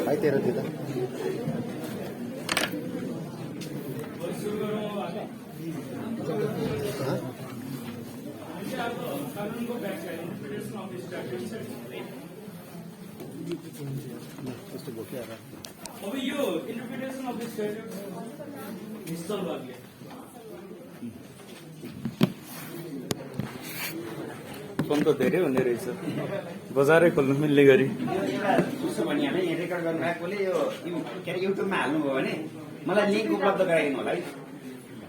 भाइ तेरो दिदा अब यो इन्टरप्रिटेसन अफ द स्ट्याट्युट निश्चल भागले फोन त धेरै हुने रहेछ बजारै खोल्नु मिल्ने गरी उसो भने हामी यहाँ रेकर्ड गर्नुभएकोले यो के अरे युट्युबमा हाल्नुभयो भने मलाई लिङ्क उपलब्ध गराइदिनु होला है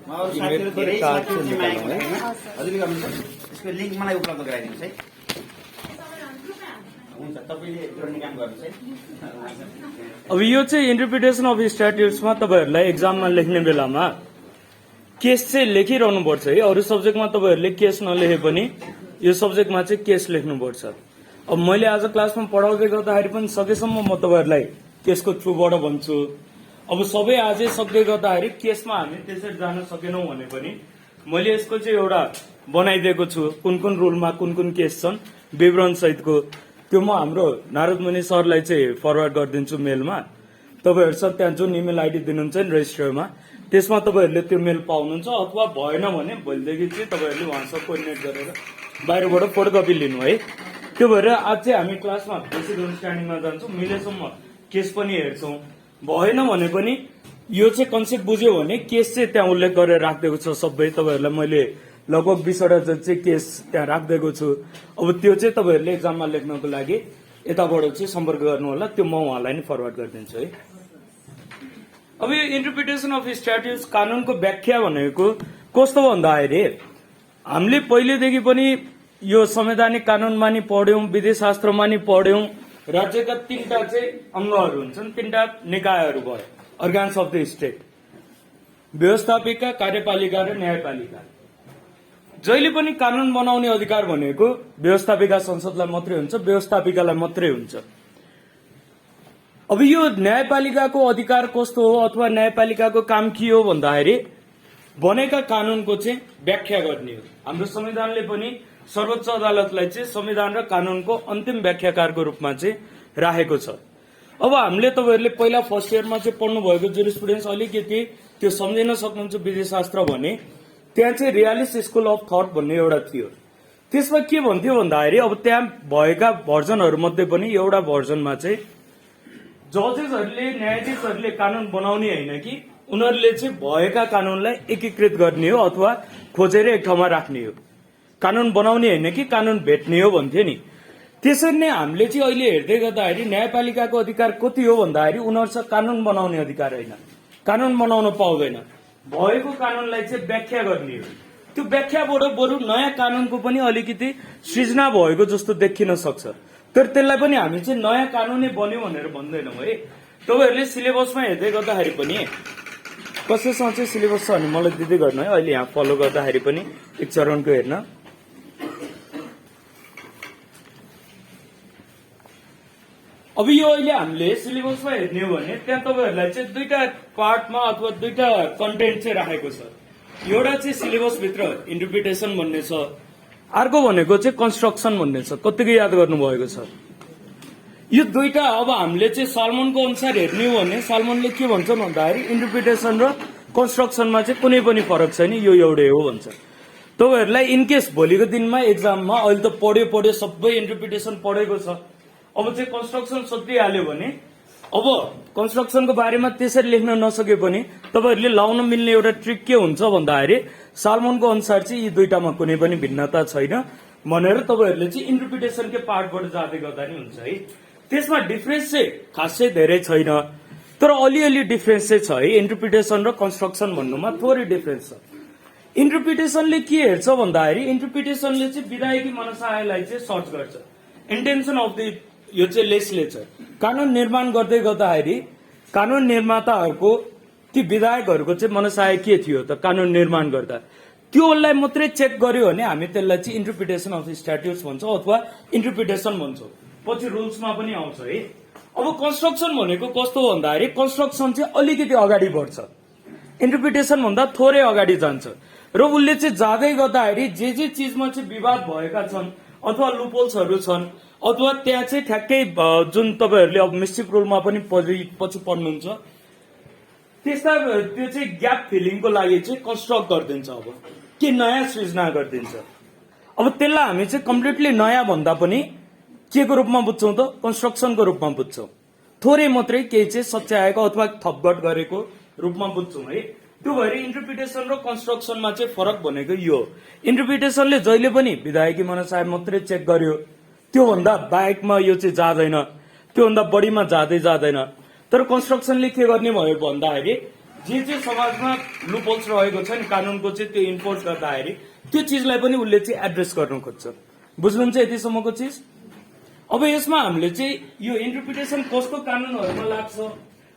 म अरू साथीहरू धेरै साथीहरू चाहिँ मागेको होइन हजुरले गर्नुहुन्छ यसको लिङ्क मलाई उपलब्ध गराइदिनुहोस् है हुन्छ तपाईँले जोड्ने काम गर्नुहोस् है अब यो चाहिँ इन्टरप्रिटेसन अफ स्ट्याट्युट्समा तपाईँहरूलाई एक्जाममा लेख्ने बेलामा केस चाहिँ लेखिरहनु पर्छ है अरू सब्जेक्टमा तपाईँहरूले केस नलेखे पनि यो सब्जेक्टमा चाहिँ केस लेख्नुपर्छ अब मैले आज क्लासमा पढाउँदै गर्दाखेरि पनि सकेसम्म म तपाईँहरूलाई केसको थ्रुबाट भन्छु अब सबै आजै सक्दै गर्दाखेरि केसमा हामी त्यसरी जान सकेनौँ भने पनि मैले यसको चाहिँ एउटा बनाइदिएको छु कुन कुन रुलमा कुन कुन केस छन् विवरण सहितको त्यो म हाम्रो नारदमुनि सरलाई चाहिँ फरवर्ड गरिदिन्छु मेलमा तपाईँहरू सब त्यहाँ जुन इमेल आइडी दिनुहुन्छ नि रेजिस्टरमा त्यसमा तपाईँहरूले त्यो मेल पाउनुहुन्छ अथवा भएन भने भोलिदेखि चाहिँ तपाईँहरूले उहाँसँग कोर्डिनेट गरेर बाहिरबाट फोटोकपी लिनु है त्यो भएर आज चाहिँ हामी क्लासमा बेसिक अन्डरस्ट्यान्डिङमा जान्छौँ मिलेसम्म केस पनि हेर्छौँ भएन भने पनि यो चाहिँ कन्सेप्ट बुझ्यो भने केस चाहिँ त्यहाँ उल्लेख गरेर राखिदिएको छ सबै तपाईँहरूलाई मैले लगभग 20वटा चाहिँ केस त्यहाँ राखिदिएको छु अब त्यो चाहिँ तपाईँहरूले एक्जाममा लेख्नको लागि यताबाट चाहिँ सम्पर्क गर्नु होला त्यो म उहाँलाई नै फरवर्ड गरिदिन्छु है अब यो इन्टरप्रिटेसन अफ स्ट्याट्युट्स कानूनको व्याख्या भनेको कस्तो भन्दाखेरि हामीले पहिलेदेखि पनि यो संवैधानिक कानूनमा नि पढ्यौं विधिशास्त्रमा नि पढ्यौं राज्यका 3टा चाहिँ अङ्गहरू हुन्छन् 3टा निकायहरू भयो अर्गान्स अफ द स्टेट व्यवस्थापिका कार्यपालिका र न्यायपालिका जहिले पनि कानून बनाउने अधिकार भनेको व्यवस्थापिका संसदलाई मात्रै हुन्छ व्यवस्थापिकालाई मात्रै हुन्छ अब यो न्यायपालिकाको अधिकार कस्तो हो अथवा न्यायपालिकाको काम के हो भन्दाखेरि बनेका कानूनको चाहिँ व्याख्या गर्ने हो हाम्रो संविधानले पनि सर्वोच्च अदालतलाई चाहिँ संविधान र कानूनको अन्तिम व्याख्याकारको रूपमा चाहिँ राखेको छ अब हामीले तपाईहरुले पहिला फर्स्ट इयरमा चाहिँ पढ्नु भएको जुरिस्प्रुडेन्स अलिकति त्यो सम्झिन सक्नुहुन्छ विधिशास्त्र भने त्यहाँ चाहिँ रियालिस्ट स्कुल अफ थट भन्ने एउटा थियो त्यसमा के भन्थ्यो भन्दाखेरि अब त्यहाँ भएका भर्जनहरु मध्ये पनि एउटा भर्जनमा चाहिँ जजेसहरुले न्यायाधीशहरुले कानून बनाउने हैन कि उनीहरुले चाहिँ भएका कानूनलाई एकीकृत गर्ने हो अथवा खोजेर एक ठाउँमा राख्ने हो कानून बनाउने हैन कि कानून भेट्ने हो भन्थ्यो नि त्यसरी नै हामीले चाहिँ अहिले हेर्दै गर्दाखेरि न्यायपालिकाको अधिकार कति हो भन्दाखेरि उनीहरुसँग कानून बनाउने अधिकार हैन कानून बनाउन पाउँदैन भएको कानूनलाई चाहिँ व्याख्या गर्ने हो त्यो व्याख्याबाट बरु नयाँ कानूनको पनि अलिकति सृजना भएको जस्तो देखिन सक्छ तर त्यसलाई पनि हामी चाहिँ नयाँ कानूनै बन्यो भनेर भन्दैनौं है तपाईहरुले सिलेबसमा हेर्दै गर्दाखेरि पनि कसैसँग चाहिँ सिलेबस छ भने मलाई दिँदै गर्नु है अहिले यहाँ फलो गर्दाखेरि पनि एक चरणको हेर्न अब यो अहिले हामीले सिलेबसमा हेर्ने हो भने त्यहाँ तपाईहरुलाई चाहिँ दुईटा पार्टमा अथवा दुईटा कन्टेन्ट चाहिँ राखेको छ एउटा चाहिँ सिलेबस भित्र इन्टरप्रिटेसन भन्ने छ अर्को भनेको चाहिँ कन्स्ट्रक्सन भन्ने छ कतिको याद गर्नु भएको छ यो दुईटा अब हामीले चाहिँ साल्मनको अनुसार हेर्ने हो भने साल्मनले के भन्छ भन्दाखेरि इन्टरप्रिटेसन र कन्स्ट्रक्सनमा चाहिँ कुनै पनि फरक छैन यो एउटै हो भन्छ तपाईहरुलाई इन केस भोलिको दिनमा एक्जाममा अहिले त पढ्यो सबै इन्टरप्रिटेसन पढेको छ अब चाहिँ कन्स्ट्रक्सन सोधिहाल्यो भने अब कन्स्ट्रक्सनको बारेमा त्यसरी लेख्न नसके पनि तपाईहरुले लाउन मिल्ने एउटा ट्रिक के हुन्छ भन्दाखेरि साल्मनको अनुसार चाहिँ यी दुईटामा कुनै पनि भिन्नता छैन भनेर तपाईहरुले चाहिँ इन्टरप्रिटेसनकै पार्टबाट जाँदै गर्दा नि हुन्छ है त्यसमा डिफरेन्स चाहिँ खासै धेरै छैन तर अलिअलि डिफरेन्स चाहिँ छ है इन्टरप्रिटेसन र कन्स्ट्रक्सन भन्नुमा थोरै डिफरेन्स छ इन्टरप्रिटेसनले के हेर्छ भन्दाखेरि इन्टरप्रिटेसनले चाहिँ विधायकी मनसायलाई चाहिँ सर्च गर्छ इन्टेन्सन अफ द यो चाहिँ लेजिस्लेचर कानून निर्माण गर्दै गर्दाखेरि कानून निर्माताहरूको ती विधायकहरूको चाहिँ मनसाय के थियो त कानून निर्माण गर्दा त्योलाई मात्रै चेक गर्यो भने हामी त्यसलाई चाहिँ इन्टरप्रिटेसन अफ स्ट्याट्युट्स भन्छौं अथवा इन्टरप्रिटेसन भन्छौं पछि रुल्समा पनि आउँछ है अब कन्स्ट्रक्सन भनेको कस्तो भन्दाखेरि कन्स्ट्रक्सन चाहिँ अलिकति अगाडि बढ्छ इन्टरप्रिटेसन भन्दा थोरै अगाडि जान्छ र उसले चाहिँ जाँदै गर्दाखेरि जे चिजमा चाहिँ विवाद भएका छन् अथवा लुपोल्सहरू छन् अथवा त्यहाँ चाहिँ ठ्याक्कै जुन तपाईँहरूले अब मिस्टिक रोलमा पनि पछि पढ्नुहुन्छ त्यस्ता त्यो चाहिँ ग्याप फिलिङको लागि चाहिँ कन्स्ट्रक्ट गरिदिन्छ अब के नयाँ सृजना गरिदिन्छ। अब त्यसलाई हामी चाहिँ कम्प्लिटली नयाँ भन्दा पनि के को रूपमा बुझ्छौँ त कन्स्ट्रक्सनको रूपमा बुझ्छौँ थोरै मात्रै केही चाहिँ सच्याएको अथवा थपघट गरेको रूपमा बुझ्छौँ है। त्यो भएर इन्टरप्रिटेसन र कन्स्ट्रक्सनमा चाहिँ फरक भनेको यो इन्टरप्रिटेसनले जहिले पनि विधायकी मनसाय मात्रै चेक गर्यो त्योभन्दा बाहेकमा यो चाहिँ जाँदैन त्योभन्दा बढीमा जाँदैन तर कन्स्ट्रक्सनले के गर्ने भयो भन्दाखेरि जे समाजमा लुपहोल्स रहेको छ नि कानुनको चाहिँ त्यो इन्फोर्स गर्दाखेरि त्यो चिजलाई पनि उसले चाहिँ एड्रेस गर्नु खोज्छ। बुझ्नुहुन्छ यतिसम्मको चिज। अब यसमा हामीले चाहिँ यो इन्टरप्रिटेसन कस्तो कानुनहरूमा लाग्छ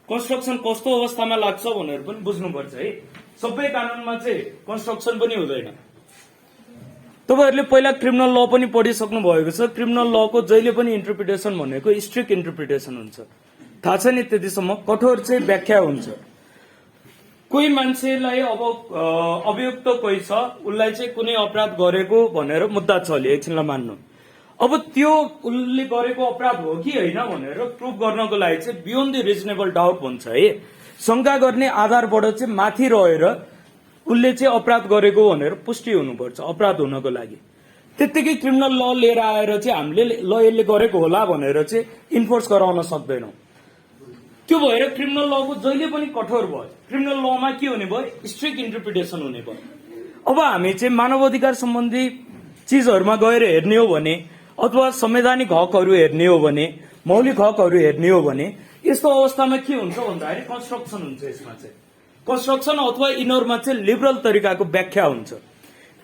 कन्स्ट्रक्सन कस्तो अवस्थामा लाग्छ भनेर पनि बुझ्नुपर्छ है। सबै कानुनमा चाहिँ कन्स्ट्रक्सन पनि हुँदैन। तपाईँहरूले पहिला क्रिमिनल ल पनि पढिसक्नु भएको छ। क्रिमिनल लको जहिले पनि इन्टरप्रिटेसन भनेको स्ट्रिक्ट इन्टरप्रिटेसन हुन्छ थाहा छ नि त्यतिसम्म कठोर चाहिँ व्याख्या हुन्छ। कोही मान्छेलाई अब अभियुक्त कोही छ उसलाई चाहिँ कुनै अपराध गरेको भनेर मुद्दा चल्यो एकछिनलाई मान्नु अब त्यो उसले गरेको अपराध हो कि होइन भनेर प्रुभ गर्नको लागि चाहिँ बियोन्ड द रिजनेबल डाउट भन्छ है। शंका गर्ने आधारबाट चाहिँ माथि रहेर उसले चाहिँ अपराध गरेको भनेर पुष्टि हुनुपर्छ अपराध हुनको लागि। त्यत्तिकै क्रिमिनल ल लिएर आएर चाहिँ हामीले ल यसले गरेको होला भनेर चाहिँ इन्फोर्स गराउन सक्दैनौँ। त्यो भएर क्रिमिनल लको जहिले पनि कठोर भयो। क्रिमिनल लमा के हुने भयो स्ट्रिक्ट इन्टरप्रिटेसन हुने भयो। अब हामी चाहिँ मानव अधिकार सम्बन्धी चिजहरूमा गएर हेर्ने हो भने अथवा संवैधानिक हकहरू हेर्ने हो भने मौलिक हकहरू हेर्ने हो भने यस्तो अवस्थामा के हुन्छ भन्दाखेरि कन्स्ट्रक्सन हुन्छ। यसमा चाहिँ कन्स्ट्रक्सन अथवा यिनीहरूमा चाहिँ लिबरल तरिकाको व्याख्या हुन्छ।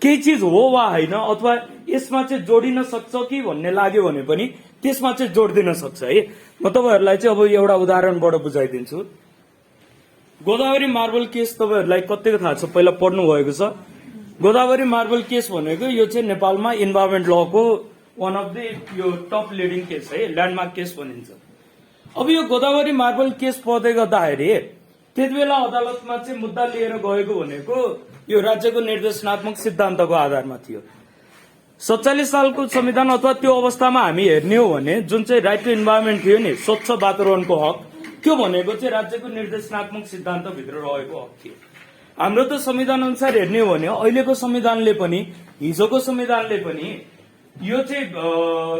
केही चिज हो वा होइन अथवा यसमा चाहिँ जोडिन सक्छ कि भन्ने लाग्यो भने पनि त्यसमा चाहिँ जोडिदिन सक्छ है। म तपाईँहरूलाई चाहिँ अब एउटा उदाहरणबाट बुझाइदिन्छु। गोदावरी मार्बल केस तपाईँहरूलाई कतिको थाहा छ पहिला पढ्नु भएको छ। गोदावरी मार्बल केस भनेको यो चाहिँ नेपालमा इन्भाइरोमेन्ट लको वान अफ द यो टप लिडिङ केस है ल्यान्डमार्क केस भनिन्छ। अब यो गोदावरी मार्बल केस पढ्दै गर्दाखेरि त्यति बेला अदालतमा चाहिँ मुद्दा लिएर गएको भनेको यो राज्यको निर्देशनात्मक सिद्धान्तको आधारमा थियो। 47 सालको संविधान अथवा त्यो अवस्थामा हामी हेर्ने हो भने जुन चाहिँ राइट टु इन्भाइरोमेन्ट थियो नि स्वच्छ वातावरणको हक त्यो भनेको चाहिँ राज्यको निर्देशनात्मक सिद्धान्तभित्र रहेको हक थियो। हाम्रो त संविधान अनुसार हेर्ने हो भने अहिलेको संविधानले पनि हिजोको संविधानले पनि यो चाहिँ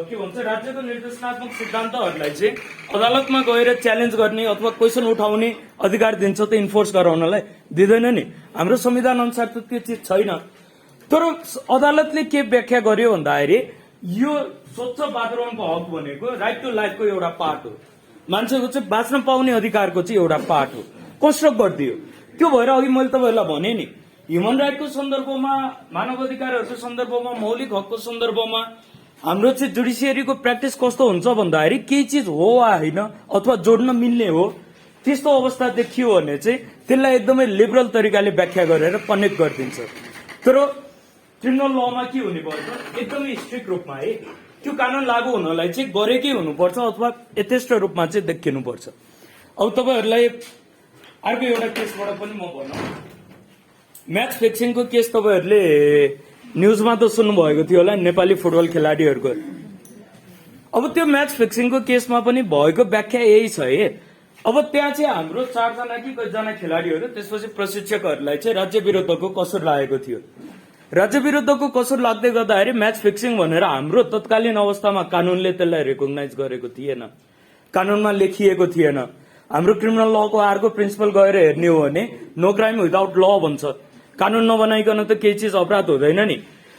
के भन्छ राज्यको निर्देशनात्मक सिद्धान्तहरूलाई चाहिँ अदालतमा गएर च्यालेन्ज गर्ने अथवा क्वेसन उठाउने अधिकार दिन्छ त इन्फोर्स गराउनलाई दिँदैन नि। हाम्रो संविधान अनुसार त त्यो चिज छैन। तर अदालतले के व्याख्या गर्यो भन्दाखेरि यो स्वच्छ वातावरणको हक भनेको राइट टु लाइफको एउटा पार्ट हो। मान्छेको चाहिँ बाँच्न पाउने अधिकारको चाहिँ एउटा पार्ट हो कन्स्ट्रक्ट गरिदियो। त्यो भएर अघि मैले तपाईँहरूलाई भने नि ह्युमन राइटको सन्दर्भमा मानव अधिकारहरूको सन्दर्भमा मौलिक हकको सन्दर्भमा हाम्रो चाहिँ जुडिसियरीको प्र्याक्टिस कस्तो हुन्छ भन्दाखेरि केही चिज हो वा होइन अथवा जोड्न मिल्ने हो त्यस्तो अवस्था देखियो भने चाहिँ त्यसलाई एकदमै लिबरल तरिकाले व्याख्या गरेर कनेक्ट गरिदिन्छ। तर क्रिमिनल लमा के हुने भयो त एकदमै स्ट्रिक्ट रूपमा है त्यो कानुन लागू हुनलाई चाहिँ गरेकै हुनुपर्छ अथवा यथेष्ट रूपमा चाहिँ देखिनुपर्छ। अब तपाईँहरूलाई अर्को एउटा केसबाट पनि म भनौँ म्याच फिक्सिङको केस तपाईँहरूले न्युजमा त सुन्नुभएको थियो होला नेपाली फुटबल खेलाडीहरूको। अब त्यो म्याच फिक्सिङको केसमा पनि भएको व्याख्या यही छ है। अब त्यहाँ चाहिँ हाम्रो 4 जना कि कतिजना खेलाडीहरू त्यसपछि प्रशिक्षकहरूलाई चाहिँ राज्य विरुद्धको कसुर लागेको थियो। राज्य विरुद्धको कसुर लाग्दै गर्दाखेरि म्याच फिक्सिङ भनेर हाम्रो तत्कालीन अवस्थामा कानुनले त्यसलाई रेकग्नाइज गरेको थिएन कानुनमा लेखिएको थिएन। हाम्रो क्रिमिनल लको अर्को प्रिन्सिपल गएर हेर्ने हो भने नो क्राइम विदाउट ल भन्छ। कानुन नबनाइकन त केही चिज अपराध हुँदैन नि।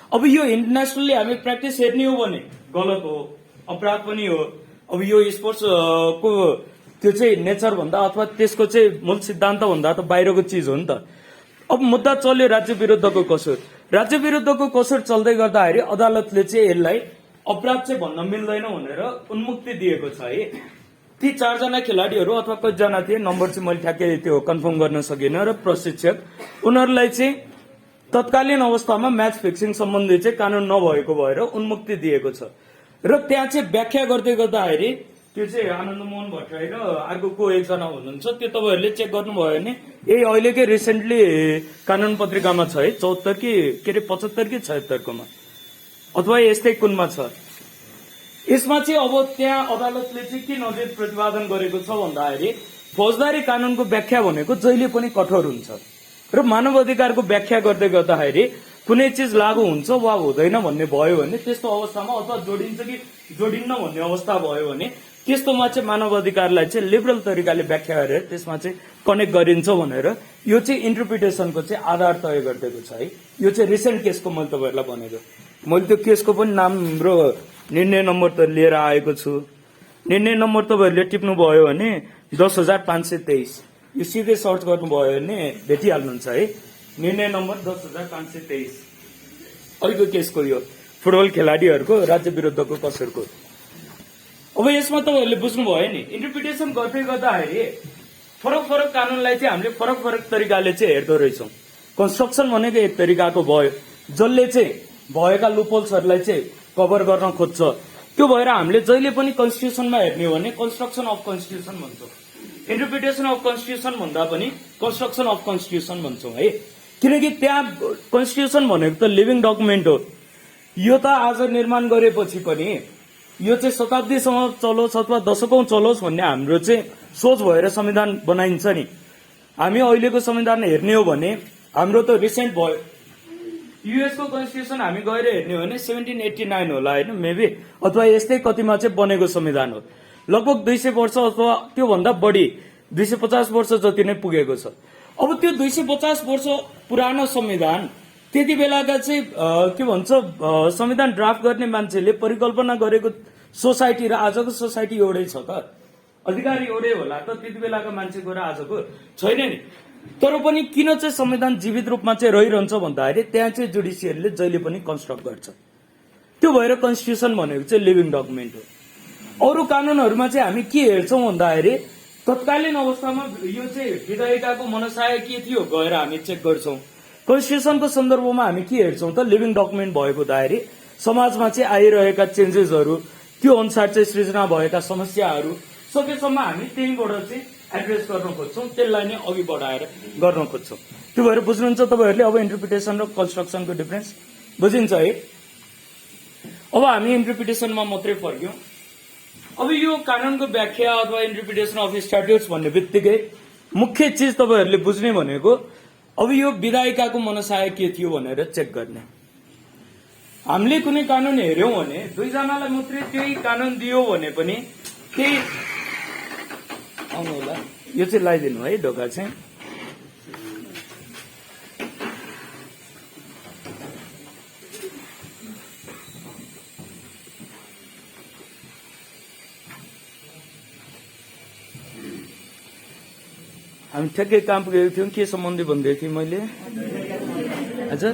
अब यो इन्टरनेसनली हामी प्र्याक्टिस हेर्ने हो भने गलत हो अपराध पनि हो। अब यो स्पोर्ट्स को त्यो चाहिँ नेचर भन्दा अथवा त्यसको चाहिँ मूल सिद्धान्त भन्दा त बाहिरको चिज हो नि त। अब मुद्दा चल्यो राज्य विरुद्धको कसुर। राज्य विरुद्धको कसुर चल्दै गर्दाखेरि अदालतले चाहिँ यसलाई अपराध चाहिँ भन्न मिल्दैन भनेर उन्मुक्ति दिएको छ है। ती 4 जना खेलाडीहरू अथवा कतिजना थिए नम्बर चाहिँ मैले ठ्याक्कै त्यो कन्फर्म गर्न सकिनँ र प्रशिक्षक उनीहरूलाई चाहिँ तत्कालीन अवस्थामा म्याच फिक्सिङ सम्बन्धी चाहिँ कानुन नभएको भएर उन्मुक्ति दिएको छ। र त्यहाँ चाहिँ व्याख्या गर्दै गर्दाखेरि त्यो चाहिँ आनन्द मोहन भट्टराई र अर्को को एकजना हुनुहुन्छ, त्यो तपाईँहरूले चेक गर्नुभयो भने यही अहिलेकै रिसेन्टली कानुन पत्रिकामा छ है, 74 कि के अरे 75 कि 76कोमा अथवा यस्तै कुनमा छ। यसमा चाहिँ अब त्यहाँ अदालतले चाहिँ के नजिर प्रतिपादन गरेको छ भन्दाखेरि फौजदारी कानूनको व्याख्या भनेको जहिले पनि कठोर हुन्छ र मानव अधिकारको व्याख्या गर्दै गर्दाखेरि कुनै चिज लागू हुन्छ वा हुँदैन भन्ने भयो भने त्यस्तो अवस्थामा अथवा जोडिन्छ कि जोडिन्न भन्ने अवस्था भयो भने त्यस्तोमा चाहिँ मानव अधिकारलाई चाहिँ लिबरल तरिकाले व्याख्या गरेर त्यसमा चाहिँ कनेक्ट गरिन्छ भनेर यो चाहिँ इन्टरप्रिटेसनको चाहिँ आधार तय गरिदिएको छ है। यो चाहिँ रिसेन्ट केसको मैले तपाईँहरूलाई भनेको, मैले त्यो केसको पनि नाम र निर्णय नम्बर त लिएर आएको छु। निर्णय नम्बर तपाईँहरूले टिप्नुभयो भने 10,523, यो सिधै सर्च गर्नुभयो भने भेटिहाल्नुहुन्छ है। निर्णय नम्बर 10,523 अहिलेको केसको यो फुटबल खेलाडीहरूको राज्य विरुद्धको कसरको। अब यसमा तपाईँहरूले बुझ्नुभयो नि, इन्टरप्रिटेसन गर्दै गर्दाखेरि फरक फरक कानूनलाई चाहिँ हामीले फरक फरक तरिकाले चाहिँ हेर्दो रहेछौँ। कन्स्ट्रक्सन भनेको एक तरिकाको भयो, जसले चाहिँ भएका लुपहोल्सहरूलाई चाहिँ कभर गर्न खोज्छ। त्यो भएर हामीले जहिले पनि कन्स्टिट्युसनमा हेर्ने हो भने कन्स्ट्रक्सन अफ कन्स्टिट्युसन भन्छौँ, इन्टरप्रिटेसन अफ कन्स्टिट्युसन भन्दा पनि कन्स्ट्रक्सन अफ कन्स्टिट्युसन भन्छौँ है। किनकि त्यहाँ कन्स्टिट्युसन भनेको त लिभिङ डकुमेन्ट हो। यो त आज निर्माण गरेपछि पनि यो चाहिँ शताब्दीसम्म चलोस् अथवा दशकौं चलोस् भन्ने हाम्रो चाहिँ सोच भएर संविधान बनाइन्छ नि। हामी अहिलेको संविधान हेर्ने हो भने हाम्रो त रिसेन्ट भयो, युएसको कन्स्टिट्युसन हामी गएर हेर्ने हो भने 1789 होला होइन मेबी, अथवा यस्तै कतिमा चाहिँ बनेको संविधान हो। लगभग 200 वर्ष अथवा त्योभन्दा बढी 250 वर्ष जति नै पुगेको छ। अब त्यो 250 वर्ष पुरानो संविधान त्यति बेलाका चाहिँ के भन्छ संविधान ड्राफ्ट गर्ने मान्छेले परिकल्पना गरेको सोसाइटी र आजको सोसाइटी एउटै छ त, अधिकार एउटै होला त, त्यति बेलाका मान्छेको र आजको छैन नि। तर पनि किन चाहिँ संविधान जीवित रूपमा चाहिँ रहिरहन्छ भन्दाखेरि त्यहाँ चाहिँ जुडिसियरीले जहिले पनि कन्स्ट्रक्ट गर्छ। त्यो भएर कन्स्टिट्युसन भनेको चाहिँ लिभिङ डकुमेन्ट हो। अरू कानूनहरूमा चाहिँ हामी के हेर्छौँ भन्दाखेरि तत्कालीन अवस्थामा यो चाहिँ विधायिकाको मनसाय के थियो गएर हामी चेक गर्छौँ। कन्स्टिट्युसनको सन्दर्भमा हामी के हेर्छौँ त लिभिङ डकुमेन्ट भएको हुँदाखेरि समाजमा चाहिँ आइरहेका चेन्जेसहरू, त्यो अनुसार चाहिँ सृजना भएका समस्याहरू सकेसम्म हामी त्यहीँबाट चाहिँ एड्रेस गर्न खोज्छौँ, त्यसलाई नै अघि बढाएर गर्न खोज्छौँ। त्यो भएर बुझ्नुहुन्छ तपाईँहरूले अब इन्टरप्रिटेसन र कन्स्ट्रक्सनको डिफरेन्स बुझिन्छ है। अब हामी इन्टरप्रिटेसनमा मात्रै फर्क्यौँ। अब यो कानुनको व्याख्या अथवा इन्टरप्रिटेसन अफ स्ट्याट्युट्स भन्ने बित्तिकै मुख्य चिज तपाईँहरूले बुझ्ने भनेको अब यो विधायिकाको मनसाय के थियो भनेर चेक गर्ने। हामीले कुनै कानुन हेर्यौं भने दुईजनालाई मात्रै त्यही कानुन दियो भने पनि त्यही आउनु होला, यो चाहिँ लगाइदिनु है ढोका चाहिँ। हामी ठ्याक्कै काम पुगेको थियौँ, के सम्बन्धी भन्दै थिएँ मैले हजुर?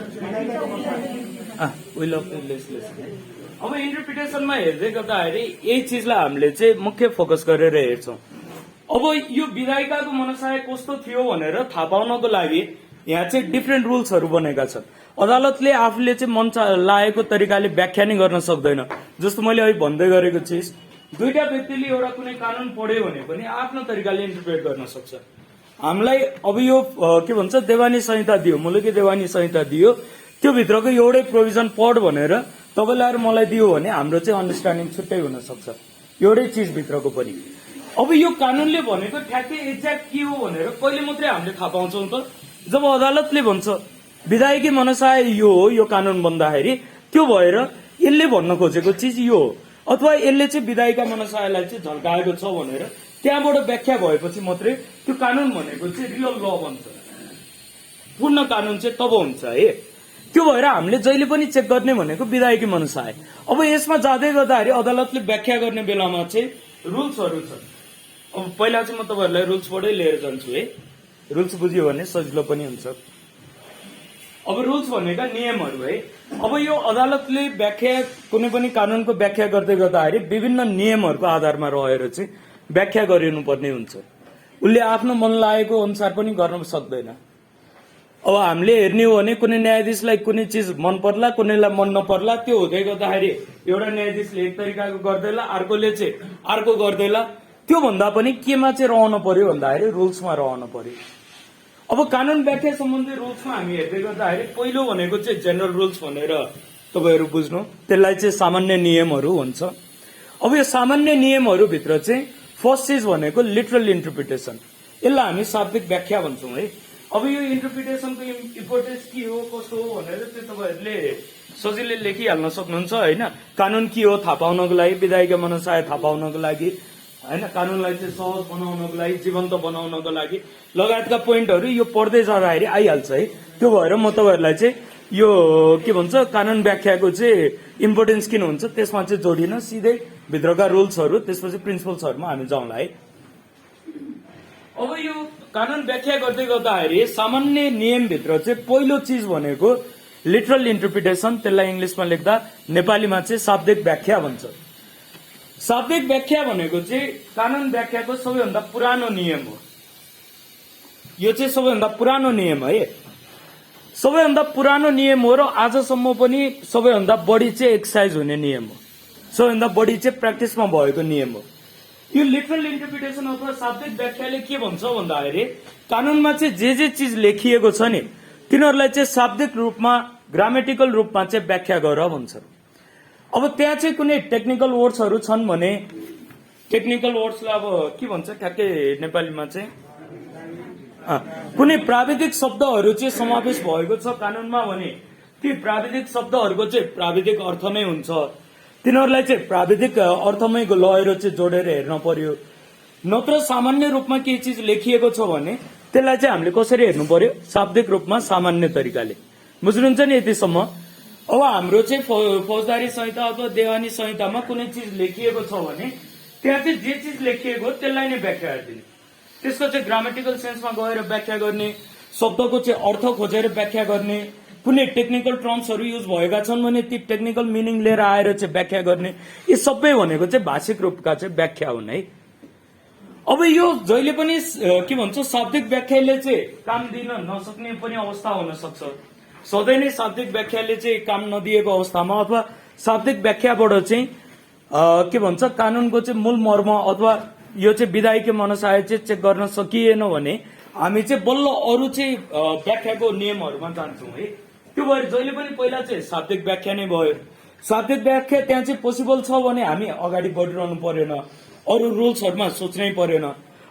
अब इन्टरप्रिटेसनमा हेर्दै गर्दाखेरि यही चिजलाई हामीले चाहिँ मुख्य फोकस गरेर हेर्छौँ। अब यो विधायिकाको मनसाय कस्तो थियो भनेर थाहा पाउनको लागि यहाँ चाहिँ डिफ्रेन्ट रुल्सहरू बनेका छन्। अदालतले आफूले चाहिँ मन लागेको तरिकाले व्याख्या नै गर्न सक्दैन। जस्तो मैले अहिले भन्दै गरेको चिज, दुईटा व्यक्तिले एउटा कुनै कानुन पढ्यो भने पनि आफ्नो तरिकाले इन्टरप्रेट गर्न सक्छ। हामीलाई अब यो के भन्छ देवानी संहिता दियो, मुलुकी देवानी संहिता दियो, त्यो भित्रको एउटै प्रोभिजन पढ भनेर तपाईँलाई र मलाई दियो भने हाम्रो चाहिँ अन्डरस्ट्यान्डिङ छुट्टै हुन सक्छ एउटै चिज भित्रको पनि। अब यो कानुनले भनेको ठ्याक्कै एक्ज्याक्ट के हो भनेर कहिले मात्रै हामीले थाहा पाउँछौँ त जब अदालतले भन्छ विधायकी मनसाय यो हो, यो कानुन बन्दाखेरि त्यो भएर यसले भन्न खोजेको चिज यो हो, अथवा यसले चाहिँ विधायिका मनसायलाई चाहिँ झल्काएको छ भनेर त्यहाँबाट व्याख्या भएपछि मात्रै त्यो कानुन भनेको चाहिँ रियल ल बन्छ, पूर्ण कानुन चाहिँ तब हुन्छ है। त्यो भएर हामीले जहिले पनि चेक गर्ने भनेको विधायकी मनसाय। अब यसमा जाँदै गर्दाखेरि अदालतले व्याख्या गर्ने बेलामा चाहिँ रुल्सहरू छ। अब पहिला चाहिँ म तपाईँहरूलाई रुल्सबाटै लिएर जान्छु है, रुल्स बुझ्यो भने सजिलो पनि हुन्छ। अब रुल्स भनेका नियमहरू है। अब यो अदालतले व्याख्या कुनै पनि कानुनको व्याख्या गर्दै गर्दाखेरि विभिन्न नियमहरूको आधारमा रहेर चाहिँ व्याख्या गरिनुपर्ने हुन्छ। उसले आफ्नो मन लागेको अनुसार पनि गर्न सक्दैन। अब हामीले हेर्ने हो भने कुनै न्यायाधीशलाई कुनै चिज मन पर्ला कुनैलाई मन नपर्ला, त्यो हुँदै गर्दाखेरि एउटा न्यायाधीशले एक तरिकाको गर्दैला, अर्कोले चाहिँ अर्को गर्दैला। त्यो भन्दा पनि केमा चाहिँ रहनु पर्यो भन्दाखेरि रुल्समा रहनु पर्यो। अब कानून व्याख्या सम्बन्धी रुल्समा हामी हेर्दै गर्दाखेरि पहिलो भनेको चाहिँ जेनरल रुल्स भनेर तपाईहरु बुझ्नु, त्यसलाई चाहिँ सामान्य नियमहरू हुन्छ। अब यो सामान्य नियमहरूभित्र चाहिँ फर्स्ट चिज भनेको लिटरल इन्टरप्रिटेसन, यसलाई हामी शाब्दिक व्याख्या भन्छौँ है। अब यो इन्टरप्रिटेसनको इम्पोर्टेन्स के हो कसो हो भनेर चाहिँ तपाईहरूले सजिलै लेखिहाल्न सक्नुहुन्छ होइन। कानून के हो थाहा पाउनको लागि, विधायिका मनसाय थाहा पाउनको लागि होइन, कानूनलाई चाहिँ सहज बनाउनको लागि, जीवन्त बनाउनको लागि लगायतका पोइन्टहरू यो पढ्दै जाँदाखेरि आइहाल्छ है। त्यो भएर म तपाईँहरूलाई चाहिँ यो के भन्छ कानून व्याख्याको चाहिँ इम्पोर्टेन्स किन हुन्छ त्यसमा चाहिँ जोडिन, सिधै भित्रका रुल्सहरू त्यसपछि प्रिन्सिपल्सहरूमा हामी जाउँला है। अब यो कानून व्याख्या गर्दै गर्दाखेरि सामान्य नियमभित्र चाहिँ पहिलो चिज भनेको लिटरल इन्टरप्रिटेसन, त्यसलाई इङ्ग्लिसमा लेख्दा नेपालीमा चाहिँ शाब्दिक व्याख्या भन्छ। शाब्दिक व्याख्या भनेको चाहिँ कानून व्याख्याको सबैभन्दा पुरानो नियम हो। यो चाहिँ सबैभन्दा पुरानो नियम है, सबैभन्दा पुरानो नियम हो र आजसम्म पनि सबैभन्दा बढी चाहिँ एक्सर्साइज हुने नियम हो, सबैभन्दा बढी चाहिँ प्र्याक्टिसमा भएको नियम हो। यो लिटरल इन्टरप्रिटेसन अथवा शाब्दिक व्याख्याले के भन्छ भन्दाखेरि कानूनमा चाहिँ जे चिज लेखिएको छ नि तिनीहरूलाई चाहिँ शाब्दिक रूपमा ग्रामेटिकल रूपमा चाहिँ व्याख्या गर भन्छ। अब त्यहाँ चाहिँ कुनै टेक्निकल वर्ड्सहरू छन् भने टेक्निकल वर्ड्सलाई अब के भन्छ ठ्याक्कै नेपालीमा चाहिँ कुनै प्राविधिक शब्दहरू चाहिँ समावेश भएको छ कानूनमा भने ती प्राविधिक शब्दहरूको चाहिँ प्राविधिक अर्थ नै हुन्छ, तिनीहरूलाई चाहिँ प्राविधिक अर्थमै लगेर चाहिँ जोडेर हेर्न पर्यो। नत्र सामान्य रूपमा केही चिज लेखिएको छ भने त्यसलाई चाहिँ हामीले कसरी हेर्नु पर्यो, शाब्दिक रूपमा सामान्य तरिकाले। बुझ्नुहुन्छ नि यतिसम्म। अब हाम्रो चाहिँ फौजदारी संहिता अथवा देवानी संहितामा कुनै चिज लेखिएको छ भने त्यहाँ चाहिँ जे चिज लेखिएको त्यसलाई नै व्याख्या गरिदिने, त्यसको चाहिँ ग्रामेटिकल सेन्समा गएर व्याख्या गर्ने, शब्दको चाहिँ अर्थ खोजेर व्याख्या गर्ने, कुनै टेक्निकल टर्म्सहरू युज भएका छन् भने ती टेक्निकल मिनिङ लिएर आएर चाहिँ व्याख्या गर्ने, यी सबै भनेको चाहिँ भाषिक रूपका चाहिँ व्याख्या हुन् है। अब यो जहिले पनि के भन्छ शाब्दिक व्याख्याले चाहिँ काम दिन नसक्ने पनि अवस्था हुन सक्छ। सधैँ नै शाब्दिक व्याख्याले चाहिँ काम नदिएको अवस्थामा अथवा शाब्दिक व्याख्याबाट चाहिँ के भन्छ कानूनको चाहिँ मूल मर्म अथवा यो चाहिँ विधायिक मनसाय चाहिँ चेक गर्न सकिएन भने हामी चाहिँ बल्ल अरू चाहिँ व्याख्याको नियमहरूमा जान्छौँ है। त्यो भएर जहिले पनि पहिला चाहिँ शाब्दिक व्याख्या नै भयो। शाब्दिक व्याख्या त्यहाँ चाहिँ पोसिबल छ भने हामी अगाडि बढिरहनु परेन, अरू रुल्सहरूमा सोच्नै परेन।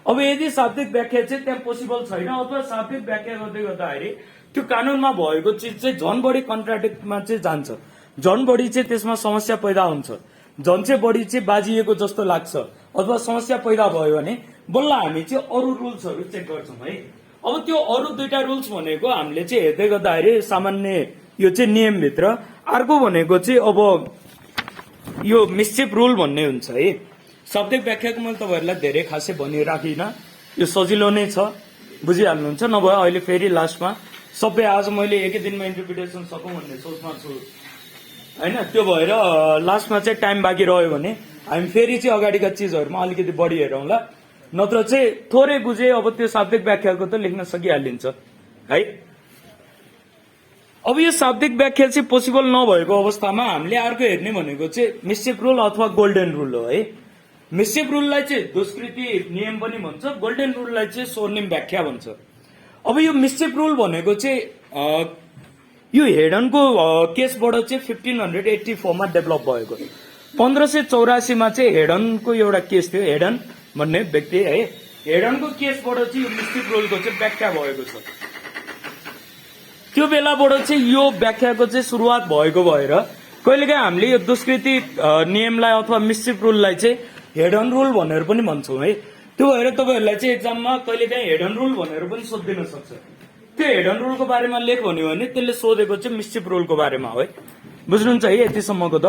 अब यदि शाब्दिक व्याख्या चाहिँ त्यहाँ पोसिबल छैन अथवा शाब्दिक व्याख्या गर्दै गर्दाखेरि त्यो कानूनमा भएको चिज चाहिँ झन बढी कन्ट्राडिक्टमा चाहिँ जान्छ, झन बढी चाहिँ त्यसमा समस्या पैदा हुन्छ, झन चाहिँ बढी चाहिँ बाजिएको जस्तो लाग्छ अथवा समस्या पैदा भयो भने बल्ल हामी चाहिँ अरू रुल्सहरू चेक गर्छौँ है। अब त्यो अरू दुईटा रुल्स भनेको हामीले चाहिँ हेर्दै गर्दाखेरि सामान्य यो चाहिँ नियमभित्र अर्को भनेको चाहिँ अब यो मिस्चिफ रुल भन्ने हुन्छ है। शाब्दिक व्याख्याको मैले तपाईँहरूलाई धेरै खासै भनिराखिनँ, यो सजिलो नै छ, बुझिहाल्नुहुन्छ। नभए अहिले फेरि लास्टमा सबै आज मैले एकै दिनमा इन्टरप्रिटेसन सकौँ भन्ने सोचमा छु होइन। त्यो भएर लास्टमा चाहिँ टाइम बाँकी रह्यो भने हामी फेरि चाहिँ अगाडिका चिजहरूमा अलिकति बढी हेरौँला, नत्र चाहिँ थोरै बुझे अब त्यो शाब्दिक व्याख्याको त लेख्न सकिहालिन्छ है। अब यो शाब्दिक व्याख्या चाहिँ पोसिबल नभएको अवस्थामा हामीले अर्को हेर्ने भनेको चाहिँ मिस्चिफ रुल अथवा गोल्डन रुल हो है। मिस्चिफ रुललाई चाहिँ दुष्कृति नियम पनि भन्छ, गोल्डन रुललाई चाहिँ स्वर्णिम व्याख्या भन्छ। अब यो मिस्चिफ रुल भनेको चाहिँ यो हेडनको केसबाट चाहिँ 1584 मा डेभलप भएको। 1584 चाहिँ हेडनको एउटा केस थियो, हेडन भन्ने व्यक्ति है, हेडनको केसबाट चाहिँ यो मिस्चिफ रुलको चाहिँ व्याख्या भएको छ। त्यो बेलाबाट चाहिँ यो व्याख्याको चाहिँ सुरुवात भएको भएर कहिलेकाहीँ हामीले यो दुष्कृति नियमलाई अथवा मिस्चिफ रुललाई चाहिँ हेडन रुल भनेर पनि भन्छौँ है। त्यो भएर तपाईँहरूलाई चाहिँ एक्जाममा कहिलेकाहीँ हेडन रुल भनेर पनि सोधिदिन सक्छ। त्यो हेडन रुलको बारेमा लेख भन्यो भने त्यसले सोधेको चाहिँ मिस्चिफ रुलको बारेमा हो है। बुझ्नुहुन्छ है यतिसम्मको त।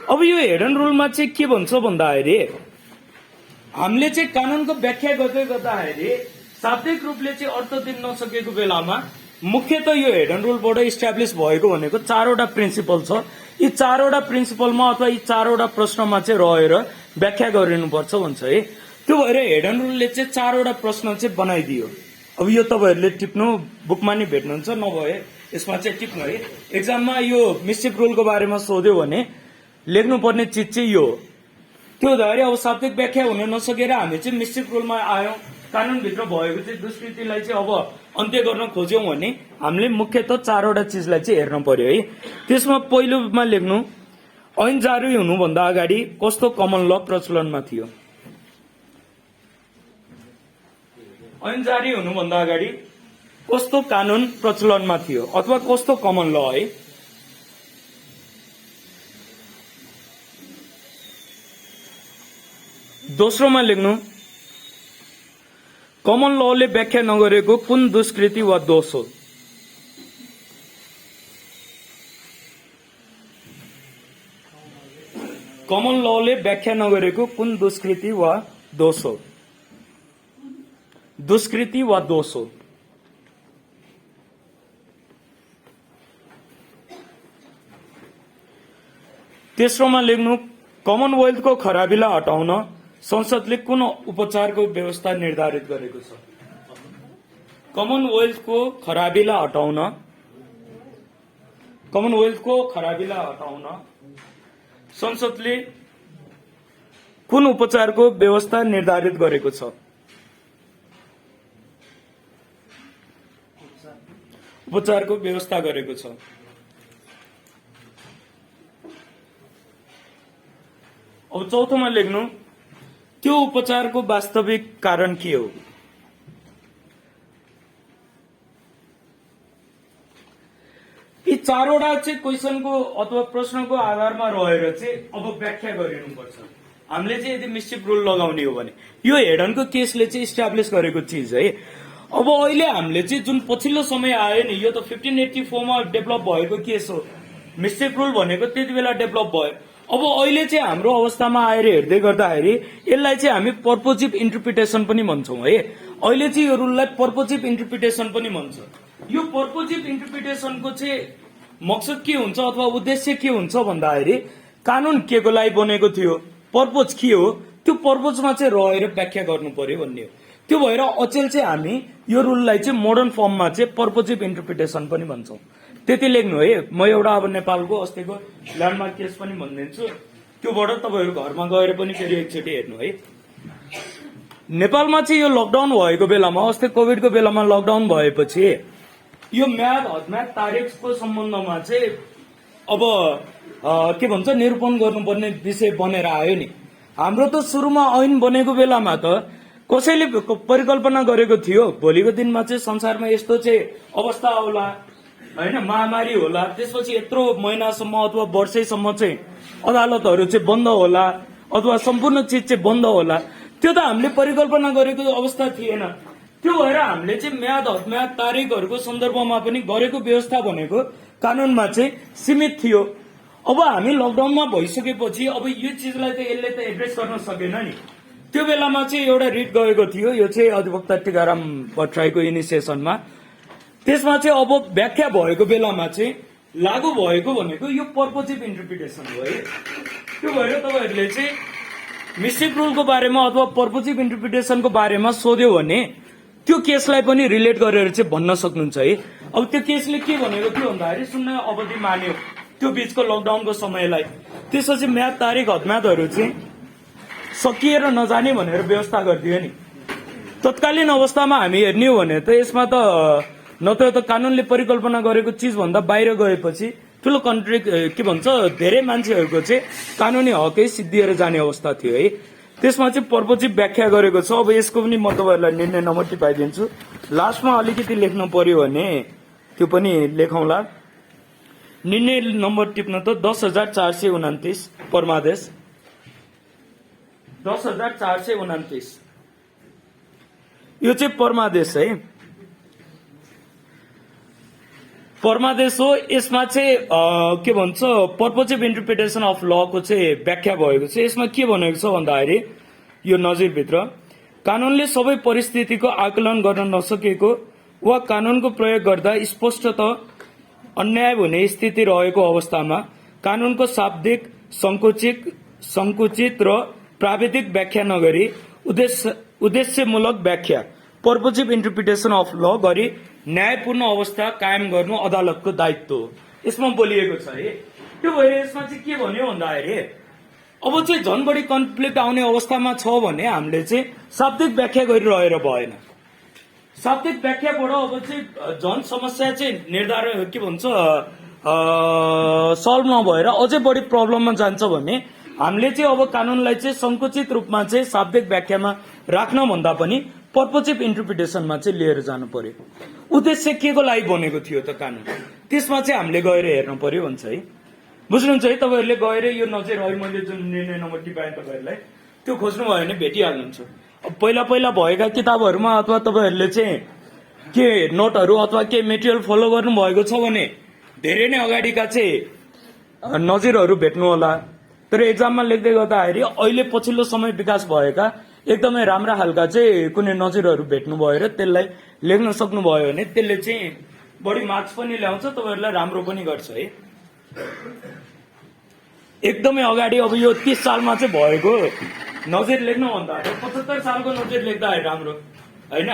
अब यो हेडन रुलमा चाहिँ के भन्छ भन्दाखेरि हामीले चाहिँ कानूनको व्याख्या गर्दै गर्दाखेरि शाब्दिक रूपले चाहिँ अर्थ दिन नसकेको बेलामा मुख्यतः यो हेडन रुलबाट इस्टाब्लिस भएको भनेको 4वटा प्रिन्सिपल छ। यी 4वटा प्रिन्सिपलमा अथवा यी 4वटा प्रश्नमा चाहिँ रहेर व्याख्या गरिनुपर्छ भन्छ है। त्यो भएर हेडन रुलले चाहिँ 4वटा प्रश्न चाहिँ बनाइदियो अब यो तपाईँहरूले टिप्नु बुकमा नि भेट्नुहुन्छ, नभए यसमा चाहिँ टिप्नु है। एक्जाममा यो मिस्टेक रुलको बारेमा सोध्यो भने लेख्नुपर्ने चिज चाहिँ यो हो। त्यो हुँदाखेरि अब शाब्दिक व्याख्या हुन नसकेर हामी चाहिँ मिस्टेक रुलमा आयौं, कानूनभित्र भएको चाहिँ दुष्कृतिलाई चाहिँ अब अन्त्य गर्न खोज्यौं भने हामीले मुख्यतः 4 वटा चिजलाई चाहिँ हेर्न पर्यो है। त्यसमा पहिलोमा लेख्नु ऐन जारी हुनुभन्दा अगाडि कस्तो कमन ल प्रचलनमा थियो। ऐन जारी हुनुभन्दा अगाडि कस्तो कानून प्रचलनमा थियो अथवा कस्तो कमन ल है। दोस्रोमा लेख्नु कमन लले व्याख्या नगरेको कुन दुष्कृति वा दोष हो। कमन लले व्याख्या नगरेको कुन दुष्कृति वा दोष हो। दुष्कृति वा दोष हो। तेस्रोमा लेख्नु कमनवेल्थको खराबीलाई हटाउन संसदले कुन उपचारको व्यवस्था निर्धारित गरेको छ। कमनवेल्थको खराबीलाई हटाउन संसदले कुन उपचारको व्यवस्था निर्धारित गरेको छ। उपचारको व्यवस्था गरेको छ। अब चौथोमा लेख्नु त्यो उपचारको वास्तविक कारण के हो। यी 4 वटा चाहिँ क्वेशनको अथवा प्रश्नको आधारमा रहेर चाहिँ अब व्याख्या गरिनुपर्छ। हामीले चाहिँ यदि मिस्टेक रुल लगाउने हो भने यो हेडनको केसले चाहिँ इस्टाब्लिस गरेको चिज है। अब अहिले हामीले चाहिँ जुन पछिल्लो समय आयो नि, यो त 1584 मा डेभलप भएको केस हो। मिस्टेक रुल भनेको त्यति बेला डेभलप भयो। अब अहिले चाहिँ हाम्रो अवस्थामा आएर हेर्दै गर्दाखेरि यसलाई चाहिँ हामी पर्पोजिभ इन्टरप्रिटेसन पनि भन्छौं है। अहिले चाहिँ यो रुललाई पर्पोजिभ इन्टरप्रिटेसन पनि भन्छ। यो पर्पोजिभ इन्टरप्रिटेसनको चाहिँ मकसद के हुन्छ अथवा उद्देश्य के हुन्छ भन्दाखेरि कानून के को लागि बनेको थियो, पर्पोज के हो, त्यो पर्पोजमा चाहिँ रहेर व्याख्या गर्नु पर्यो भन्ने हो। त्यो भएर अचेल चाहिँ हामी यो रुललाई चाहिँ मोडर्न फर्ममा चाहिँ पर्पोजिभ इन्टरप्रिटेसन पनि भन्छौं। त्यति लेख्नु है। म एउटा अब नेपालको अस्तिको ल्यान्डमार्क केस पनि भनिदिन्छु, त्योबाट तपाईहरु घरमा गएर पनि फेरि एकचोटि हेर्नु है। नेपालमा चाहिँ यो लकडाउन भएको बेलामा, अस्ति कोभिडको बेलामा लकडाउन भएपछि यो म्याद हदम्याद तारिखको सम्बन्धमा चाहिँ अब के भन्छ निरूपण गर्नुपर्ने विषय बनेर आयो नि। हाम्रो त सुरुमा ऐन बनेको बेलामा त कसैले परिकल्पना गरेको थियो भोलिको दिनमा चाहिँ संसारमा यस्तो चाहिँ अवस्था होला हैन, महामारी होला, त्यसपछि यत्रो महिनासम्म अथवा वर्षैसम्म चाहिँ अदालतहरू चाहिँ बन्द होला अथवा सम्पूर्ण चिज चाहिँ बन्द होला। त्यो त हामीले परिकल्पना गरेको अवस्था थिएन। त्यो भएर हामीले चाहिँ म्याद हदम्याद तारिखहरूको सन्दर्भमा पनि गरेको व्यवस्था भनेको कानूनमा चाहिँ सीमित थियो। अब हामी लकडाउनमा भइसकेपछि अब यो चिजलाई त यसले त एड्रेस गर्न सकेन नि। त्यो बेलामा चाहिँ एउटा रिट गएको थियो, यो चाहिँ अधिवक्ता टीकाराम भट्टराईको इनिसिएसनमा। त्यसमा चाहिँ अब व्याख्या भएको बेलामा चाहिँ लागू भएको भनेको यो पर्पोजिभ इन्टरप्रिटेसन हो है। त्यो भएर तपाईहरुले चाहिँ मिस्टेक रुलको बारेमा अथवा पर्पोजिभ इन्टरप्रिटेसनको बारेमा सोध्यो भने त्यो केसलाई पनि रिलेट गरेर चाहिँ भन्न सक्नुहुन्छ है। अब त्यो केसले के भनेको थियो भन्दाखेरि 0 अवधि मान्यो त्यो बीचको लकडाउनको समयलाई। त्यसपछि म्याद तारिख हदम्यादहरू चाहिँ सकिएर नजाने भनेर व्यवस्था गरिदियो नि। तत्कालीन अवस्थामा हामी हेर्ने हो भने त यसमा त नत्र त कानूनले परिकल्पना गरेको चिज भन्दा बाहिर गएपछि ठूलो के भन्छ धेरै मान्छेहरूको चाहिँ कानूनी हकै सिद्धिएर जाने अवस्था थियो है। त्यसमा चाहिँ पर्पोजिभ व्याख्या गरेको छ। अब यसको पनि म तपाईहरुलाई निर्णय नम्बर टिपाइदिन्छु। लास्टमा अलिकति लेख्नु पर्यो भने त्यो पनि लेखौँला। निर्णय नम्बर टिप्न त 10,429 परमादेश 10,429 यो चाहिँ परमादेश है, परमादेश हो। यसमा चाहिँ के भन्छ पर्पोजिभ इन्टरप्रिटेसन अफ ल को चाहिँ व्याख्या भएको छ। यसमा के भनेको छ भन्दाखेरि यो नजिरभित्र कानूनले सबै परिस्थितिको आकलन गर्न नसकेको वा कानूनको प्रयोग गर्दा स्पष्टतः अन्याय हुने स्थिति रहेको अवस्थामा कानूनको शाब्दिक संकुचित र प्राविधिक व्याख्या नगरी उद्देश्यमूलक व्याख्या पर्पोजिभ इन्टरप्रिटेसन अफ ल गरी न्यायपूर्ण अवस्था कायम गर्नु अदालतको दायित्व हो, यसमा बोलिएको छ है। त्यो भएर यसमा चाहिँ के भन्यो भन्दाखेरि अब चाहिँ झन् बढी कन्फ्लिक्ट आउने अवस्थामा छ भने हामीले चाहिँ शाब्दिक व्याख्या गरिरहेर भएन। शाब्दिक व्याख्याबाट अब चाहिँ झन् समस्या चाहिँ निर्धारण के भन्छ सल्भ नभएर अझै बढी प्रब्लममा जान्छ भने हामीले चाहिँ अब कानूनलाई चाहिँ संकुचित रूपमा चाहिँ शाब्दिक व्याख्यामा राख्न भन्दा पनि पर्पोजिभ इन्टरप्रिटेसनमा चाहिँ लिएर जानु पर्यो। उद्देश्य के को लागि बनेको थियो त कानून, त्यसमा चाहिँ हामीले गएर हेर्नु पर्यो भन्छ है। बुझ्नुहुन्छ है, तपाईँहरूले गएर यो नजिर है मैले जुन निर्णय नम्बर टिपाएँ तपाईँहरूलाई त्यो खोज्नु भयो भने भेटिहाल्नुहुन्छ। अब पहिला पहिला भएका किताबहरूमा अथवा तपाईँहरूले चाहिँ के नोटहरू अथवा के मेटेरियल फलो गर्नु भएको छ भने धेरै नै अगाडिका चाहिँ नजिरहरू भेट्नु होला। तर एक्जाममा लेख्दै गर्दाखेरि अहिले पछिल्लो समय विकास भएका एकदमै राम्रा खालका चाहिँ कुनै नजिरहरू भेट्नु भयो र त्यसलाई लेख्न सक्नुभयो भने त्यसले चाहिँ बढी मार्क्स पनि ल्याउँछ, तपाईँहरूलाई राम्रो पनि गर्छ है। एकदमै अगाडि अब यो 30 सालमा चाहिँ भएको नजिर लेख्नु भन्दाखेरि 75 सालको नजिर लेख्दाखेरि राम्रो होइन।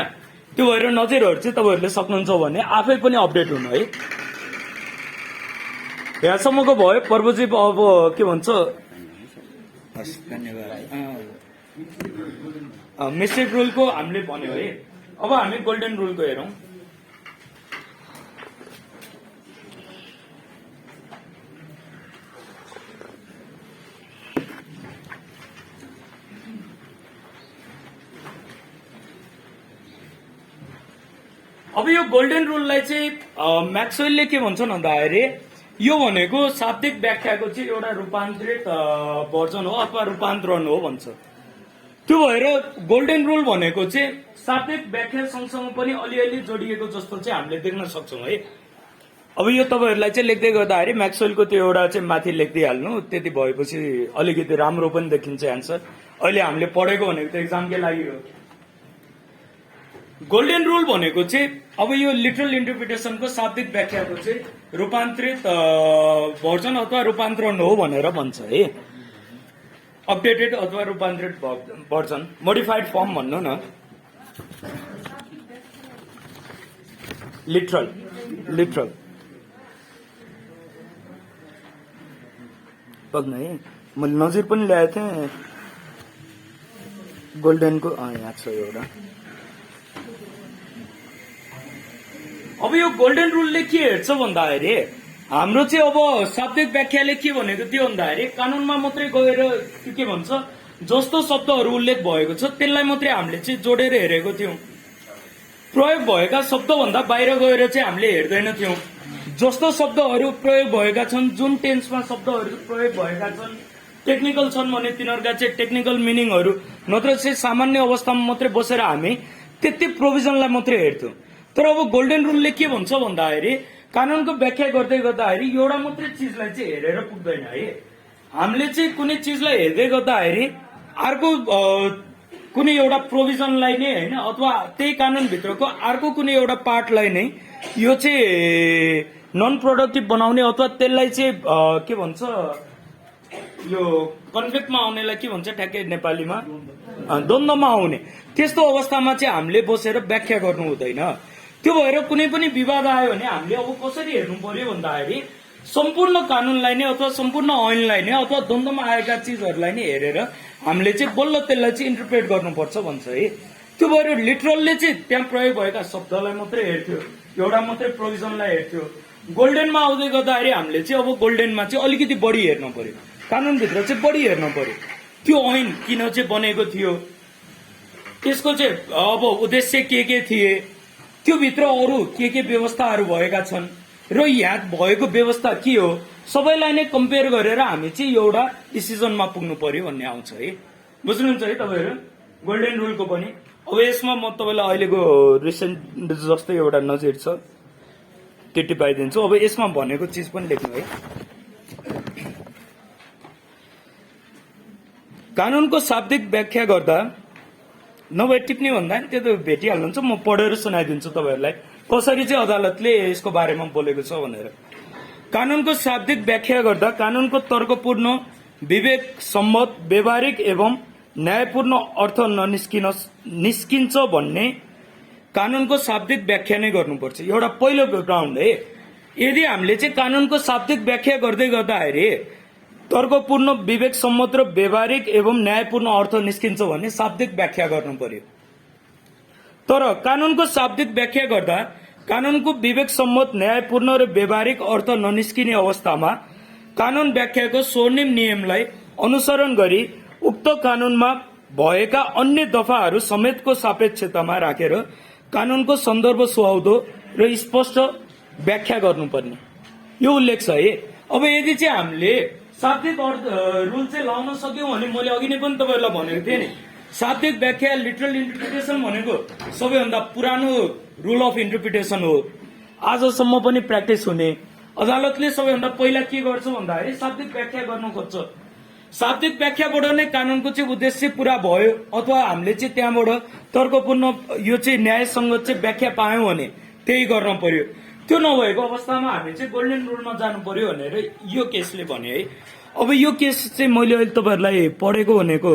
त्यो भएर नजिरहरू चाहिँ तपाईँहरूले सक्नुहुन्छ भने आफै पनि अपडेट हुनु है। यहाँसम्मको भयो पर्पोजिभ अब के भन्छ मिस्टेक रुलको हामीले भन्यो है। अब हामी गोल्डन रुलको हेरौँ। अब यो गोल्डन रुललाई चाहिँ म्याक्सवेलले के भन्छन् भन्दाखेरि यो भनेको शाब्दिक व्याख्याको चाहिँ एउटा रूपान्तरित भर्जन हो अथवा रूपान्तरण हो भन्छ। त्यो भएर गोल्डन रुल भनेको चाहिँ शाब्दिक व्याख्या सँगसँगै पनि अलिअलि जोडिएको जस्तो चाहिँ हामीले देख्न सक्छौँ है। अब यो तपाईँहरूलाई चाहिँ लेख्दै गर्दाखेरि म्याक्सवेलको त्यो एउटा चाहिँ माथि लेखिदिइहाल्नु, त्यति भएपछि अलिकति राम्रो पनि देखिन्छ एन्सर। अहिले हामीले पढेको भनेको त एक्जामकै लागि हो। गोल्डन रुल भनेको चाहिँ अब यो लिटरल इन्टरप्रिटेसनको शाब्दिक व्याख्याको चाहिँ रूपान्तरित भर्जन अथवा रूपान्तरण हो भनेर भन्छ है। अपडेटेड अथवा रूपान्तरित भर्जन, मोडिफाइड फर्म भन्नु न। लिटरल बग्न है, मैले नजिर पनि ल्याएको थिएँ गोल्डनको, यहाँ छ एउटा। अब यो गोल्डन रुलले के हेर्छ भन्दाखेरि हाम्रो चाहिँ अब शाब्दिक व्याख्याले के भनेको थियो भन्दाखेरि कानूनमा मात्रै गएर के भन्छ जस्तो शब्दहरू उल्लेख भएको छ त्यसलाई मात्रै हामीले चाहिँ जोडेर हेरेको थियौँ। प्रयोग भएका शब्दभन्दा बाहिर गएर चाहिँ हामीले हेर्दैन थियौँ। जस्तो शब्दहरू प्रयोग भएका छन्, जुन टेन्समा शब्दहरू प्रयोग भएका छन्, टेक्निकल छन् भने तिनीहरूका चाहिँ टेक्निकल मिनिङहरू नत्र चाहिँ सामान्य अवस्थामा मात्रै बसेर हामी त्यति प्रोभिजनलाई मात्रै हेर्थ्यौँ। तर अब गोल्डन रुलले के भन्छ भन्दाखेरि कानूनको व्याख्या गर्दै गर्दाखेरि एउटा मात्रै चिजलाई चाहिँ हेरेर पुग्दैन है। हामीले चाहिँ कुनै चिजलाई हेर्दै गर्दाखेरि अर्को कुनै एउटा प्रोभिजनलाई नै होइन अथवा त्यही कानूनभित्रको अर्को कुनै एउटा पार्टलाई नै यो चाहिँ नन प्रोडक्टिभ बनाउने अथवा त्यसलाई चाहिँ के भन्छ यो कन्फ्लिक्टमा आउनेलाई के भन्छ ठ्याक्कै नेपालीमा द्वन्द्वमा आउने, त्यस्तो अवस्थामा चाहिँ हामीले बसेर व्याख्या गर्नु हुँदैन। त्यो भएर कुनै पनि विवाद आयो भने हामीले अब कसरी हेर्नु पर्यो भन्दाखेरि सम्पूर्ण कानूनलाई नै अथवा सम्पूर्ण ऐनलाई नै अथवा द्वन्द्वमा आएका चिजहरूलाई नै हेरेर हामीले चाहिँ बल्ल त्यसलाई चाहिँ इन्टरप्रेट गर्नुपर्छ भन्छ है। त्यो भएर लिटरलले चाहिँ त्यहाँ प्रयोग भएका शब्दलाई मात्रै हेर्थ्यो, एउटा मात्रै प्रोभिजनलाई हेर्थ्यो। गोल्डनमा आउँदै गर्दाखेरि हामीले चाहिँ अब गोल्डनमा चाहिँ अलिकति बढी हेर्नु पर्यो, कानूनभित्र चाहिँ बढी हेर्नु पर्यो त्यो ऐन किन चाहिँ बनेको थियो, त्यसको चाहिँ अब उद्देश्य के थिए, त्यो भित्र अरू के व्यवस्थाहरू भएका छन् र यहाँ भएको व्यवस्था के हो, सबैलाई नै कम्पेयर गरेर हामी चाहिँ एउटा डिसिजनमा पुग्नु पर्यो भन्ने आउँछ है। बुझ्नुहुन्छ है तपाईँहरू गोल्डन रुलको पनि। अब यसमा म तपाईँलाई अहिलेको रिसेन्ट जस्तै एउटा नजिर छ त्यो टिपाइदिन्छु। अब यसमा भनेको चिज पनि लेख्नु है। कानूनको शाब्दिक व्याख्या गर्दा नभए टिप्ने भन्दा त्यो त भेटिहाल्नुहुन्छ, म पढेर सुनाइदिन्छु तपाईँहरूलाई कसरी चाहिँ अदालतले यसको बारेमा बोलेको छ भनेर। कानूनको शाब्दिक व्याख्या गर्दा कानूनको तर्कपूर्ण, विवेक सम्मत, व्यवहारिक एवं न्यायपूर्ण अर्थ निस्किन्छ भन्ने कानूनको शाब्दिक व्याख्या नै गर्नुपर्छ। एउटा पहिलो ग्राउन्ड है। यदि हामीले चाहिँ कानूनको शाब्दिक व्याख्या गर्दै गर्दाखेरि तर्कपूर्ण, विवेक सम्मत र व्यवहारिक एवं न्यायपूर्ण अर्थ निस्किन्छ भने शाब्दिक व्याख्या गर्नु पर्यो। तर कानूनको शाब्दिक व्याख्या गर्दा कानूनको विवेक सम्मत, न्यायपूर्ण र व्यवहारिक अर्थ ननिस्किने अवस्थामा कानून व्याख्याको स्वर्णिम नियमलाई अनुसरण गरी उक्त कानूनमा भएका अन्य दफाहरू समेतको सापेक्षतामा राखेर कानूनको सन्दर्भ सुहाउँदो र स्पष्ट व्याख्या गर्नुपर्ने यो उल्लेख छ है। अब यदि चाहिँ हामीले शाब्दिक रुल चाहिँ लाउन सक्यौं भने मैले अघि नै पनि तपाईहरुलाई भनेको थिएँ नि, शाब्दिक व्याख्या लिटरल इन्टरप्रिटेसन भनेको सबैभन्दा पुरानो रुल अफ इन्टरप्रिटेसन हो। आजसम्म पनि प्र्याक्टिस हुने। अदालतले सबैभन्दा पहिला के गर्छ भन्दाखेरि शाब्दिक व्याख्या गर्न खोज्छ। शाब्दिक व्याख्याबाट नै कानूनको चाहिँ उद्देश्य पूरा भयो अथवा हामीले चाहिँ त्यहाँबाट तर्कपूर्ण यो चाहिँ न्यायसङ्गत चाहिँ व्याख्या पायौं भने त्यही गर्न पर्यो। त्यो नभएको अवस्थामा हामी चाहिँ गोल्डन रुलमा जानु पर्यो भनेर यो केसले भने है। अब यो केस चाहिँ मैले अहिले तपाईहरुलाई पढेको भनेको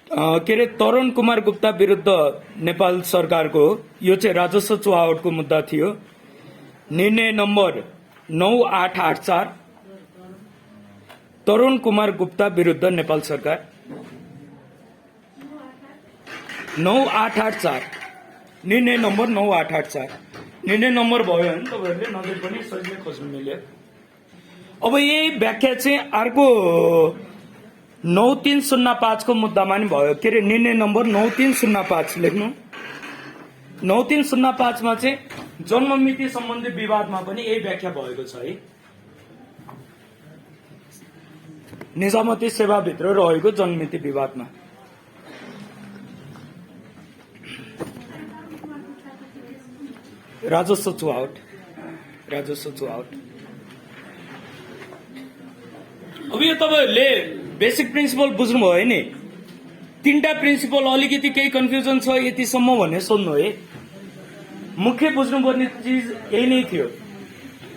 के अरे तरुण कुमार गुप्ता विरुद्ध नेपाल सरकारको यो चाहिँ राजस्व चुहावटको मुद्दा थियो। निर्णय नम्बर 9884 तरुण कुमार गुप्ता विरुद्ध नेपाल सरकार 9884 निर्णय नम्बर 9884 निर्णय नम्बर भयो भने तपाईहरुले नजिक पनि सजिलै खोज्न मिल्यो। अब यही व्याख्या चाहिँ अर्को 9305 को मुद्दामा नि भयो। के अरे निर्णय नम्बर 9305 लेख्नु। 9305 मा चाहिँ जन्ममिति सम्बन्धी विवादमा पनि यही व्याख्या भएको छ है। निजामती सेवा भित्र रहेको जन्ममिति विवादमा राजस्व चुहावट अब यो तपाईहरुले बेसिक प्रिन्सिपल बुझ्नुभयो है नि। तीनटा प्रिन्सिपल अलिकति केही कन्फ्युजन छ यतिसम्म भने सोध्नु है। मुख्य बुझ्नुपर्ने चीज यही नै थियो।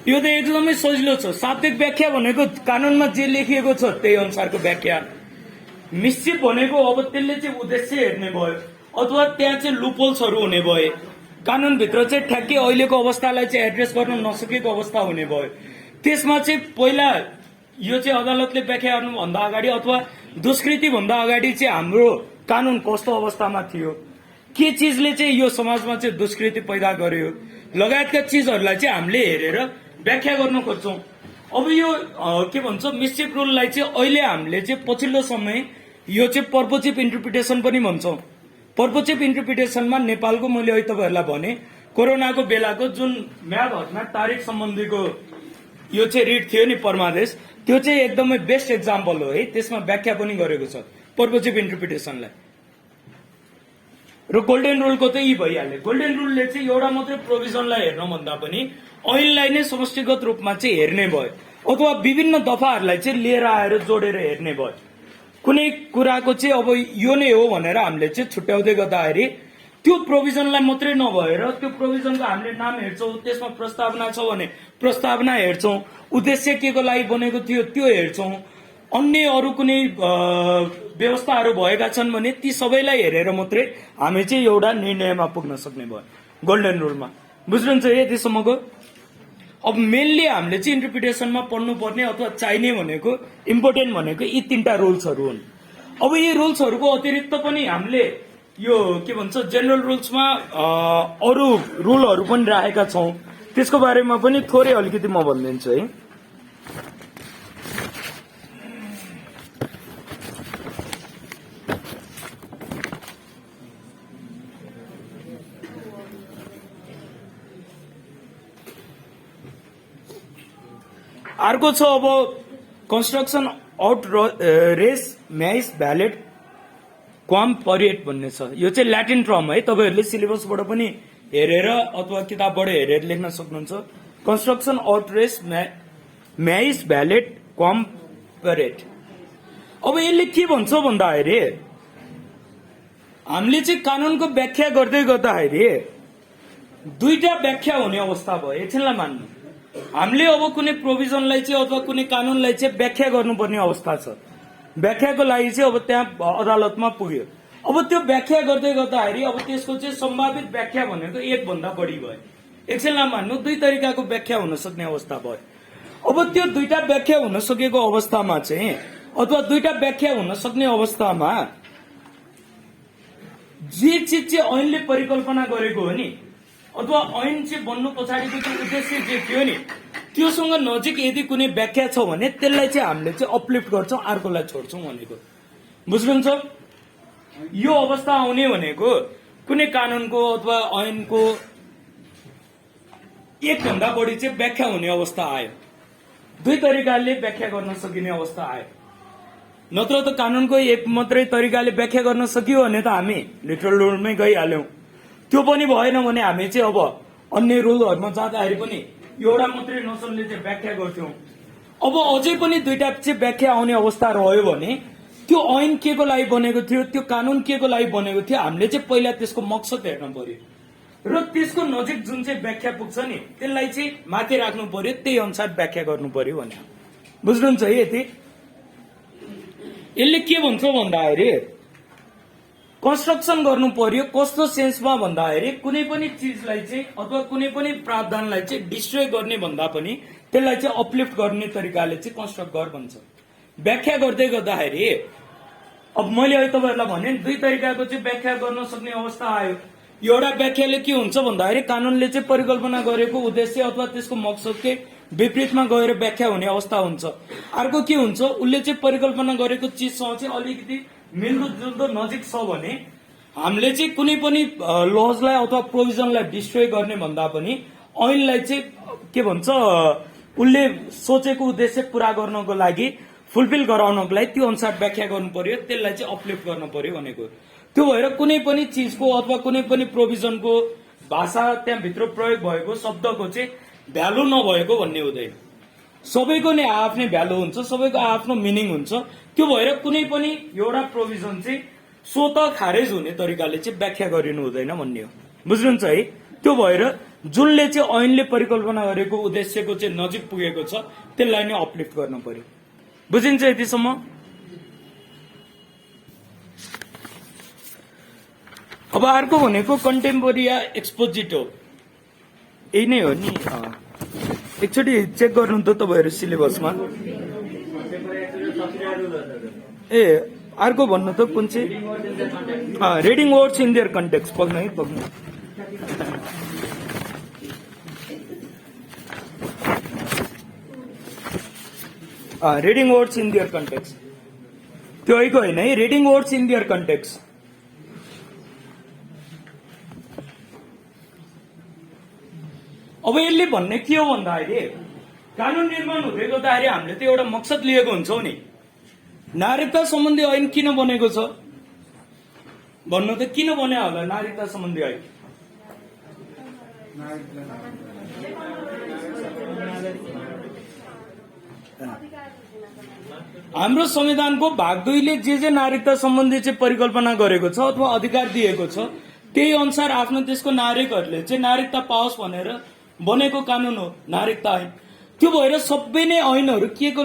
यो त एकदमै सजिलो छ। शाब्दिक व्याख्या भनेको कानूनमा जे लेखिएको छ त्यही अनुसारको व्याख्या। निश्चित भनेको अब त्यसले चाहिँ उद्देश्य हेर्ने भयो अथवा त्यहाँ चाहिँ लुपहोल्सहरू हुने भए कानूनभित्र चाहिँ ठ्याक्कै अहिलेको अवस्थालाई चाहिँ एड्रेस गर्न नसकेको अवस्था हुने भयो। त्यसमा चाहिँ पहिला यो चाहिँ अदालतले व्याख्या गर्नुभन्दा अगाडि अथवा दुष्कृति भन्दा अगाडि चाहिँ हाम्रो कानून कस्तो अवस्थामा थियो, के चिजले चाहिँ यो समाजमा चाहिँ दुष्कृति पैदा गर्यो लगायतका चिजहरूलाई चाहिँ हामीले हेरेर व्याख्या गर्न खोज्छौं। अब यो के भन्छ मिस्टेक रुललाई चाहिँ अहिले हामीले चाहिँ पछिल्लो समय यो चाहिँ पर्पोजिभ इन्टरप्रिटेसन पनि भन्छौं। पर्पोजिभ इन्टरप्रिटेसनमा नेपालको मैले अहिले तपाईहरुलाई भने कोरोनाको बेलाको जुन म्याद हटमा तारिख सम्बन्धीको यो चाहिँ रिट थियो नि परमादेश, त्यो चाहिँ एकदमै बेस्ट एक्जाम्पल हो है। त्यसमा व्याख्या पनि गरेको छ पर्पोजिभ इन्टरप्रिटेसनलाई। र गोल्डन रुलको त यी भइहाल्यो। गोल्डन रुलले चाहिँ एउटा मात्रै प्रोभिजनलाई हेर्न भन्दा पनि ऐनलाई नै समष्टिगत रूपमा चाहिँ हेर्ने भयो अथवा विभिन्न दफाहरूलाई चाहिँ लिएर आएर जोडेर हेर्ने भयो। कुनै कुराको चाहिँ अब यो नै हो भनेर हामीले चाहिँ छुट्याउँदै गर्दाखेरि त्यो प्रोभिजनलाई मात्रै नभएर त्यो प्रोभिजनको हामीले नाम हेर्छौं, त्यसमा प्रस्तावना छ भने प्रस्तावना हेर्छौं, उद्देश्य के को लागि बनेको थियो त्यो हेर्छौं, अन्य अरू कुनै व्यवस्थाहरू भएका छन् भने ती सबैलाई हेरेर मात्रै हामी चाहिँ एउटा निर्णयमा पुग्न सक्ने भयो गोल्डन रुलमा। बुझ्नुहुन्छ यतिसम्मको? अब मेनली हामीले चाहिँ इन्टरप्रिटेसनमा पढ्नुपर्ने अथवा चाहिने भनेको इम्पोर्टेन्ट भनेको यी तीनटा रुल्सहरू हुन्। अब यी रुल्सहरूको अतिरिक्त पनि हामीले यो के भन्छ जेनरल रुल्समा अरू रुलहरू पनि राखेका छौं। त्यसको बारेमा पनि थोरै अलिकति म भनिदिन्छु है। अर्को छ अब कन्स्ट्रक्सन आउट रेस म्याइस भ्यालेट क्वाम परिएट भन्ने छ। यो चाहिँ ल्याटिन टर्म है। तपाईहरुले सिलेबसबाट पनि हेरेर अथवा किताबबाट हेरेर लेख्न सक्नुहुन्छ। कन्स्ट्रक्सन आउट रेस म्याइस भ्यालेट क्वाम परिएट। अब यसले के भन्छ भन्दाखेरि हामीले चाहिँ कानूनको व्याख्या गर्दै गर्दाखेरि दुईटा व्याख्या हुने अवस्था भयो। एकछिनलाई मान्नु, हामीले अब कुनै प्रोभिजनलाई चाहिँ अथवा कुनै कानूनलाई चाहिँ व्याख्या गर्नुपर्ने अवस्था छ। व्याख्याको लागि चाहिँ अब त्यहाँ अदालतमा पुग्यो। अब त्यो व्याख्या गर्दै गर्दाखेरि अब त्यसको चाहिँ सम्भावित व्याख्या भनेको एक भन्दा बढी भयो। एकछिनलाई मान्नु दुई तरिकाको व्याख्या हुन सक्ने अवस्था भयो। अब त्यो दुईटा व्याख्या हुन सकेको अवस्थामा चाहिँ अथवा दुईटा व्याख्या हुन सक्ने अवस्थामा जे चिज चाहिँ ऐनले परिकल्पना गरेको हो नि अथवा ऐन चाहिँ बन्नु पछाडिको चाहिँ उद्देश्य जे थियो नि त्योसँग नजिक यदि कुनै व्याख्या छ भने त्यसलाई चाहिँ हामीले चाहिँ अपलिफ्ट गर्छौं, अर्कोलाई छोड्छौं भनेको बुझ्नुहुन्छ। यो अवस्था आउने भनेको कुनै कानूनको अथवा ऐनको एक भन्दा बढी चाहिँ व्याख्या हुने अवस्था आयो, दुई तरिकाले व्याख्या गर्न सकिने अवस्था आयो। नत्र त कानूनको एक मात्रै तरिकाले व्याख्या गर्न सकियो भने त हामी लिटरल रुलमै गइहाल्यौं। त्यो पनि भएन भने हामी चाहिँ अब अन्य रुलहरुमा जाँदाखेरि पनि एउटा मात्रै नोसनले चाहिँ व्याख्या गर्थ्यौं। अब अझै पनि दुईटा चाहिँ व्याख्या आउने अवस्था रह्यो भने त्यो ऐन के को लागि बनेको थियो, त्यो कानून के को लागि बनेको थियो, हामीले चाहिँ पहिला त्यसको मकसद हेर्न पर्यो र त्यसको नजिक जुन चाहिँ व्याख्या पुग्छ नि त्यसलाई चाहिँ माथि राख्नु पर्यो, त्यही अनुसार व्याख्या गर्नु पर्यो भने बुझ्नुहुन्छ है। यति यसले के भन्छ भन्दाखेरि कन्स्ट्रक्सन गर्नु पर्यो कस्तो सेन्समा भन्दाखेरि कुनै पनि चिजलाई चाहिँ अथवा कुनै पनि प्रावधानलाई चाहिँ डिस्ट्रोय गर्ने भन्दा पनि त्यसलाई चाहिँ अपलिफ्ट गर्ने तरिकाले चाहिँ कन्स्ट्रक्ट गर भन्छ। व्याख्या गर्दै गर्दाखेरि अब मैले अहिले तपाईहरुलाई भने दुई तरिकाको चाहिँ व्याख्या गर्न सक्ने अवस्था आयो। एउटा व्याख्याले के हुन्छ भन्दाखेरि कानूनले चाहिँ परिकल्पना गरेको उद्देश्य अथवा त्यसको मकसदकै विपरीतमा गएर व्याख्या हुने अवस्था हुन्छ। अर्को के हुन्छ उसले चाहिँ परिकल्पना गरेको चिजसँग चाहिँ अलिकति मिल्दो जुल्दो नजिक छ भने हामीले चाहिँ कुनै पनि लजलाई अथवा प्रोभिजनलाई डिस्ट्रोय गर्ने भन्दा पनि ऐनलाई चाहिँ के भन्छ उसले सोचेको उद्देश्य पूरा गर्नको लागि फुलफिल गराउनको लागि त्यो अनुसार व्याख्या गर्नु पर्यो, त्यसलाई चाहिँ अपलिफ्ट गर्नु पर्यो भनेको। त्यो भएर कुनै पनि चिजको अथवा कुनै पनि प्रोभिजनको भाषा त्यहाँभित्र प्रयोग भएको शब्दको चाहिँ भ्यालु नभएको भन्ने हुँदैन। सबैको नै आफ्नै भ्यालु हुन्छ, सबैको आफ्नो मिनिङ हुन्छ। त्यो भएर कुनै पनि एउटा प्रोभिजन चाहिँ स्वत खारेज हुने तरिकाले चाहिँ व्याख्या गरिनु हुँदैन भन्ने हो, बुझ्नुहुन्छ है। त्यो भएर जुनले चाहिँ ऐनले परिकल्पना गरेको उद्देश्यको चाहिँ नजिक पुगेको छ त्यसलाई नै अपलिफ्ट गर्नु पर्यो, बुझिन्छ यतिसम्म। अब अर्को भनेको कन्टेम्पोरी या एक्सपोजिटो, यही नै हो नि। एकचोटि चेक गर्नु त तपाईहरु सिलेबसमा। ए अर्को भन्नु त कुन चाहिँ reading words in their context पक्नु है पक्नु। Reading words in their context त्यो ऐको होइन है, reading words in their context. अब यसले भन्ने के हो भन्दाखेरि कानून निर्माण हुँदै गर्दाखेरि हामीले त एउटा मकसद लिएको हुन्छौं नि। नागरिकता सम्बन्धी ऐन किन बनेको छ भन्नु त किन बन्यो होला नागरिकता सम्बन्धी ऐन? हाम्रो संविधानको भाग 2 ले जे नागरिकता सम्बन्धी चाहिँ परिकल्पना गरेको छ अथवा अधिकार दिएको छ त्यही अनुसार आफ्नो देशको नागरिकहरूले चाहिँ नागरिकता पाओस् भनेर बनेको कानून हो नागरिकता ऐन। त्यो भएर सबै नै ऐनहरू के को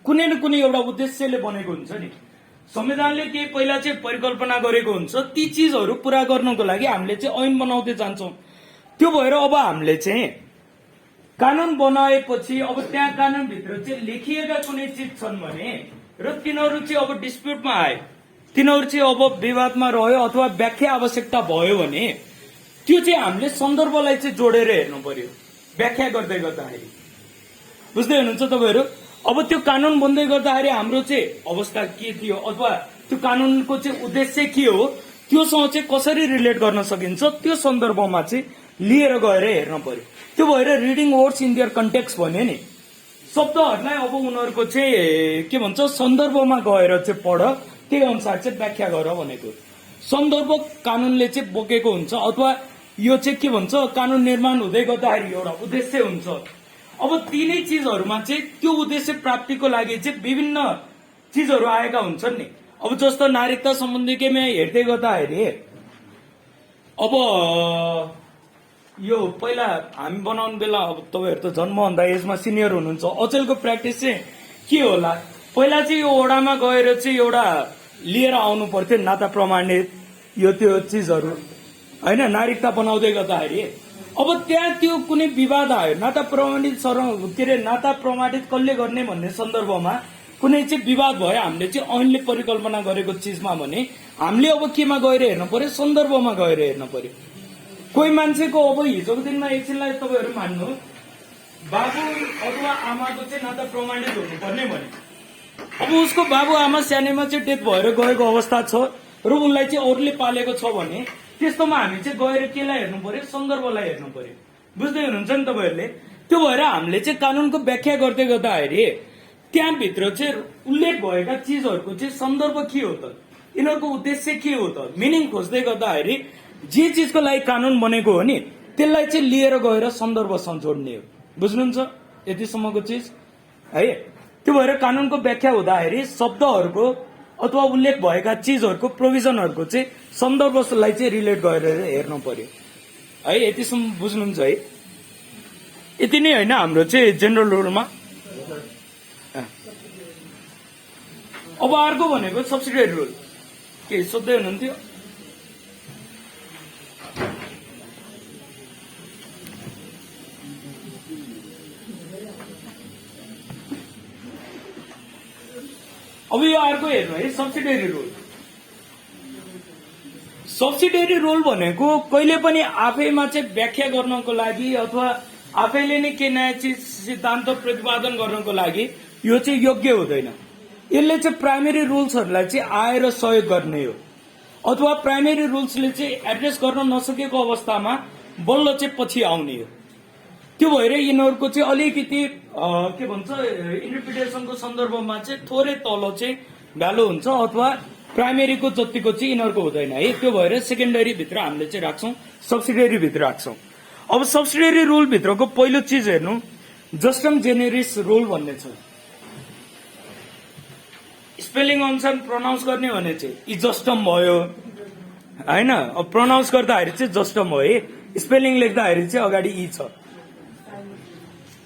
कुनै न कुनै एउटा उद्देश्यले बनेको हुन्छ नि। संविधानले के पहिला चाहिँ परिकल्पना गरेको हुन्छ, ती चीजहरू पूरा गर्नको लागि हामीले चाहिँ ऐन बनाउँदै जान्छौं। त्यो भएर अब हामीले चाहिँ कानून बनाएपछि अब त्यहाँ कानून भित्र चाहिँ लेखिएका कुनै चीज छन् भने र तिनीहरू चाहिँ अब डिस्प्युटमा आए, तिनीहरू चाहिँ अब विवादमा रह्यो अथवा व्याख्या आवश्यकता भयो भने त्यो चाहिँ हामीले सन्दर्भलाई चाहिँ जोडेर हेर्नु पर्यो व्याख्या गर्दै गर्दाखेरि, बुझ्दै हुनुहुन्छ तपाईहरु। अब त्यो कानून बन्दै गर्दाखेरि हाम्रो चाहिँ अवस्था के थियो अथवा त्यो कानूनको चाहिँ उद्देश्य के हो त्योसँग चाहिँ कसरी रिलेट गर्न सकिन्छ त्यो सन्दर्भमा चाहिँ लिएर गएर हेर्न पर्यो। त्यो भएर reading words in their context भन्यो नि, शब्दहरूलाई अब उनीहरूको चाहिँ के भन्छ सन्दर्भमा गएर चाहिँ पढ, त्यही अनुसार चाहिँ व्याख्या गर भनेको। सन्दर्भ कानूनले चाहिँ बोकेको हुन्छ अथवा यो चाहिँ के भन्छ कानून निर्माण हुँदै गर्दाखेरि एउटा उद्देश्य हुन्छ। अब तीनै चीजहरूमा चाहिँ त्यो उद्देश्य प्राप्तिको लागि चाहिँ विभिन्न चीजहरू आएका हुन्छन् नि। अब जस्तो नागरिकता सम्बन्धी केमा हेर्दै गर्दाखेरि अब यो पहिला हामी बनाउने बेला अब तपाईहरु त जन्मभन्दा एजमा सिनियर हुनुहुन्छ, अचेलको प्र्याक्टिस चाहिँ के होला, पहिला चाहिँ यो ओडामा गएर चाहिँ एउटा लिएर आउनु पर्थ्यो नाता प्रमाणित यो त्यो चिजहरू होइन नागरिकता बनाउँदै गर्दाखेरि अब त्यहाँ त्यो कुनै विवाद आयो नाता प्रमाणित के अरे नाता प्रमाणित कसले गर्ने भन्ने सन्दर्भमा कुनै चाहिँ विवाद भयो हामीले चाहिँ ऐनले परिकल्पना गरेको चिजमा भने हामीले अब केमा गएर हेर्नु पर्यो सन्दर्भमा गएर हेर्नु पर्यो कोही मान्छेको अब हिजोको दिनमा एकछिनलाई तपाईँहरू मान्नु बाबु अथवा आमाको चाहिँ नाता प्रमाणित हुनुपर्ने भने अब उसको बाबु आमा सानैमा चाहिँ डेथ भएर गएको अवस्था छ र उनलाई चाहिँ अरूले पालेको छ भने त्यस्तोमा हामी चाहिँ गएर केलाई हेर्नु पर्यो सन्दर्भलाई हेर्नु पर्यो बुझ्दै हुनुहुन्छ नि तपाईँहरूले त्यो भएर हामीले चाहिँ कानूनको व्याख्या गर्दै गर्दाखेरि त्यहाँभित्र चाहिँ उल्लेख भएका चिजहरूको चाहिँ सन्दर्भ के हो त यिनीहरूको उद्देश्य के हो त मिनिङ खोज्दै गर्दाखेरि जे चिजको लागि कानून बनेको हो नि त्यसलाई चाहिँ लिएर गएर सन्दर्भसँग जोड्ने हो बुझ्नुहुन्छ यतिसम्मको चिज है त्यो भएर कानूनको व्याख्या हुँदाखेरि शब्दहरूको अथवा उल्लेख भएका चिजहरूको प्रोभिजनहरूको चाहिँ सन्दर्भलाई चाहिँ रिलेट गरेर हेर्नु पर्यो है यतिसम्म बुझ्नुहुन्छ है यति नै होइन हाम्रो चाहिँ जेनरल रुलमा अब अर्को भनेको सब्सिडियरी रुल के सोध्दै हुनुहुन्थ्यो अब यो अर्को हेर्नु है सब्सिडियरी रुल सब्सिडियरी रुल भनेको कहिले पनि आफैमा चाहिँ व्याख्या गर्नको लागि अथवा आफैले नै के नयाँ चिज सिद्धान्त प्रतिपादन गर्नको लागि यो चाहिँ योग्य हुँदैन यसले चाहिँ प्राइमेरी रुल्सहरूलाई चाहिँ आएर सहयोग गर्ने हो अथवा प्राइमेरी रुल्सले चाहिँ एड्रेस गर्न नसकेको अवस्थामा बल्ल चाहिँ पछि आउने हो त्यो भएर यिनीहरूको चाहिँ अलिकति के भन्छ इन्टरप्रिटेसनको सन्दर्भमा चाहिँ थोरै तल चाहिँ भ्यालु हुन्छ अथवा प्राइमेरीको जतिको चाहिँ यिनीहरूको हुँदैन है त्यो भएर सेकेन्डरी भित्र हामीले चाहिँ राख्छौँ सब्सिडियरी भित्र राख्छौँ अब सब्सिडियरी रुल भित्रको पहिलो चिज हेर्नु जस्टम जेनेरिस रुल भन्ने छ स्पेलिङ अनुसार प्रोनाउन्स गर्ने भने चाहिँ इ जस्टम भयो होइन अब प्रोनाउन्स गर्दाखेरि चाहिँ जस्टम हो है स्पेलिङ लेख्दाखेरि चाहिँ अगाडि इ छ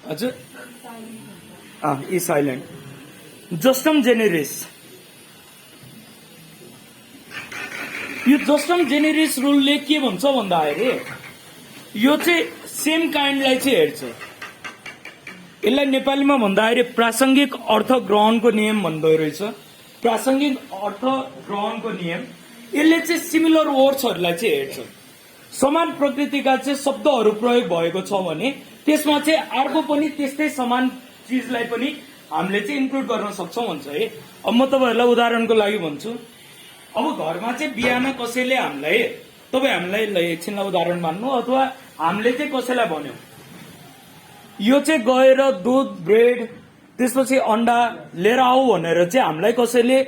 हजुर इ साइलेन्ट जस्टम जेनेरिस यो जस्टम जेनेरिस रुलले के भन्छ भन्दाखेरि यो चाहिँ सेम काइन्डलाई चाहिँ हेर्छ यसलाई नेपालीमा भन्दाखेरि प्रासङ्गिक अर्थ ग्रहणको नियम भन्दो रहेछ प्रासङ्गिक अर्थ ग्रहणको नियम यसले चाहिँ सिमिलर वर्ड्सहरूलाई चाहिँ हेर्छ समान प्रकृतिका चाहिँ शब्दहरू प्रयोग भएको छ भने त्यसमा चाहिँ अर्को पनि त्यस्तै समान चिजलाई पनि हामीले चाहिँ इन्क्लुड गर्न सक्छौँ भन्छ है अब म तपाईँहरूलाई उदाहरणको लागि भन्छु अब घरमा चाहिँ बिहान कसैले हामीलाई तपाईँ हामीलाई एकछिनलाई उदाहरण मान्नु अथवा हामीले चाहिँ कसैलाई भन्यो यो चाहिँ गएर दुध ब्रेड त्यसपछि अन्डा लिएर आऊ भनेर चाहिँ हामीलाई कसैले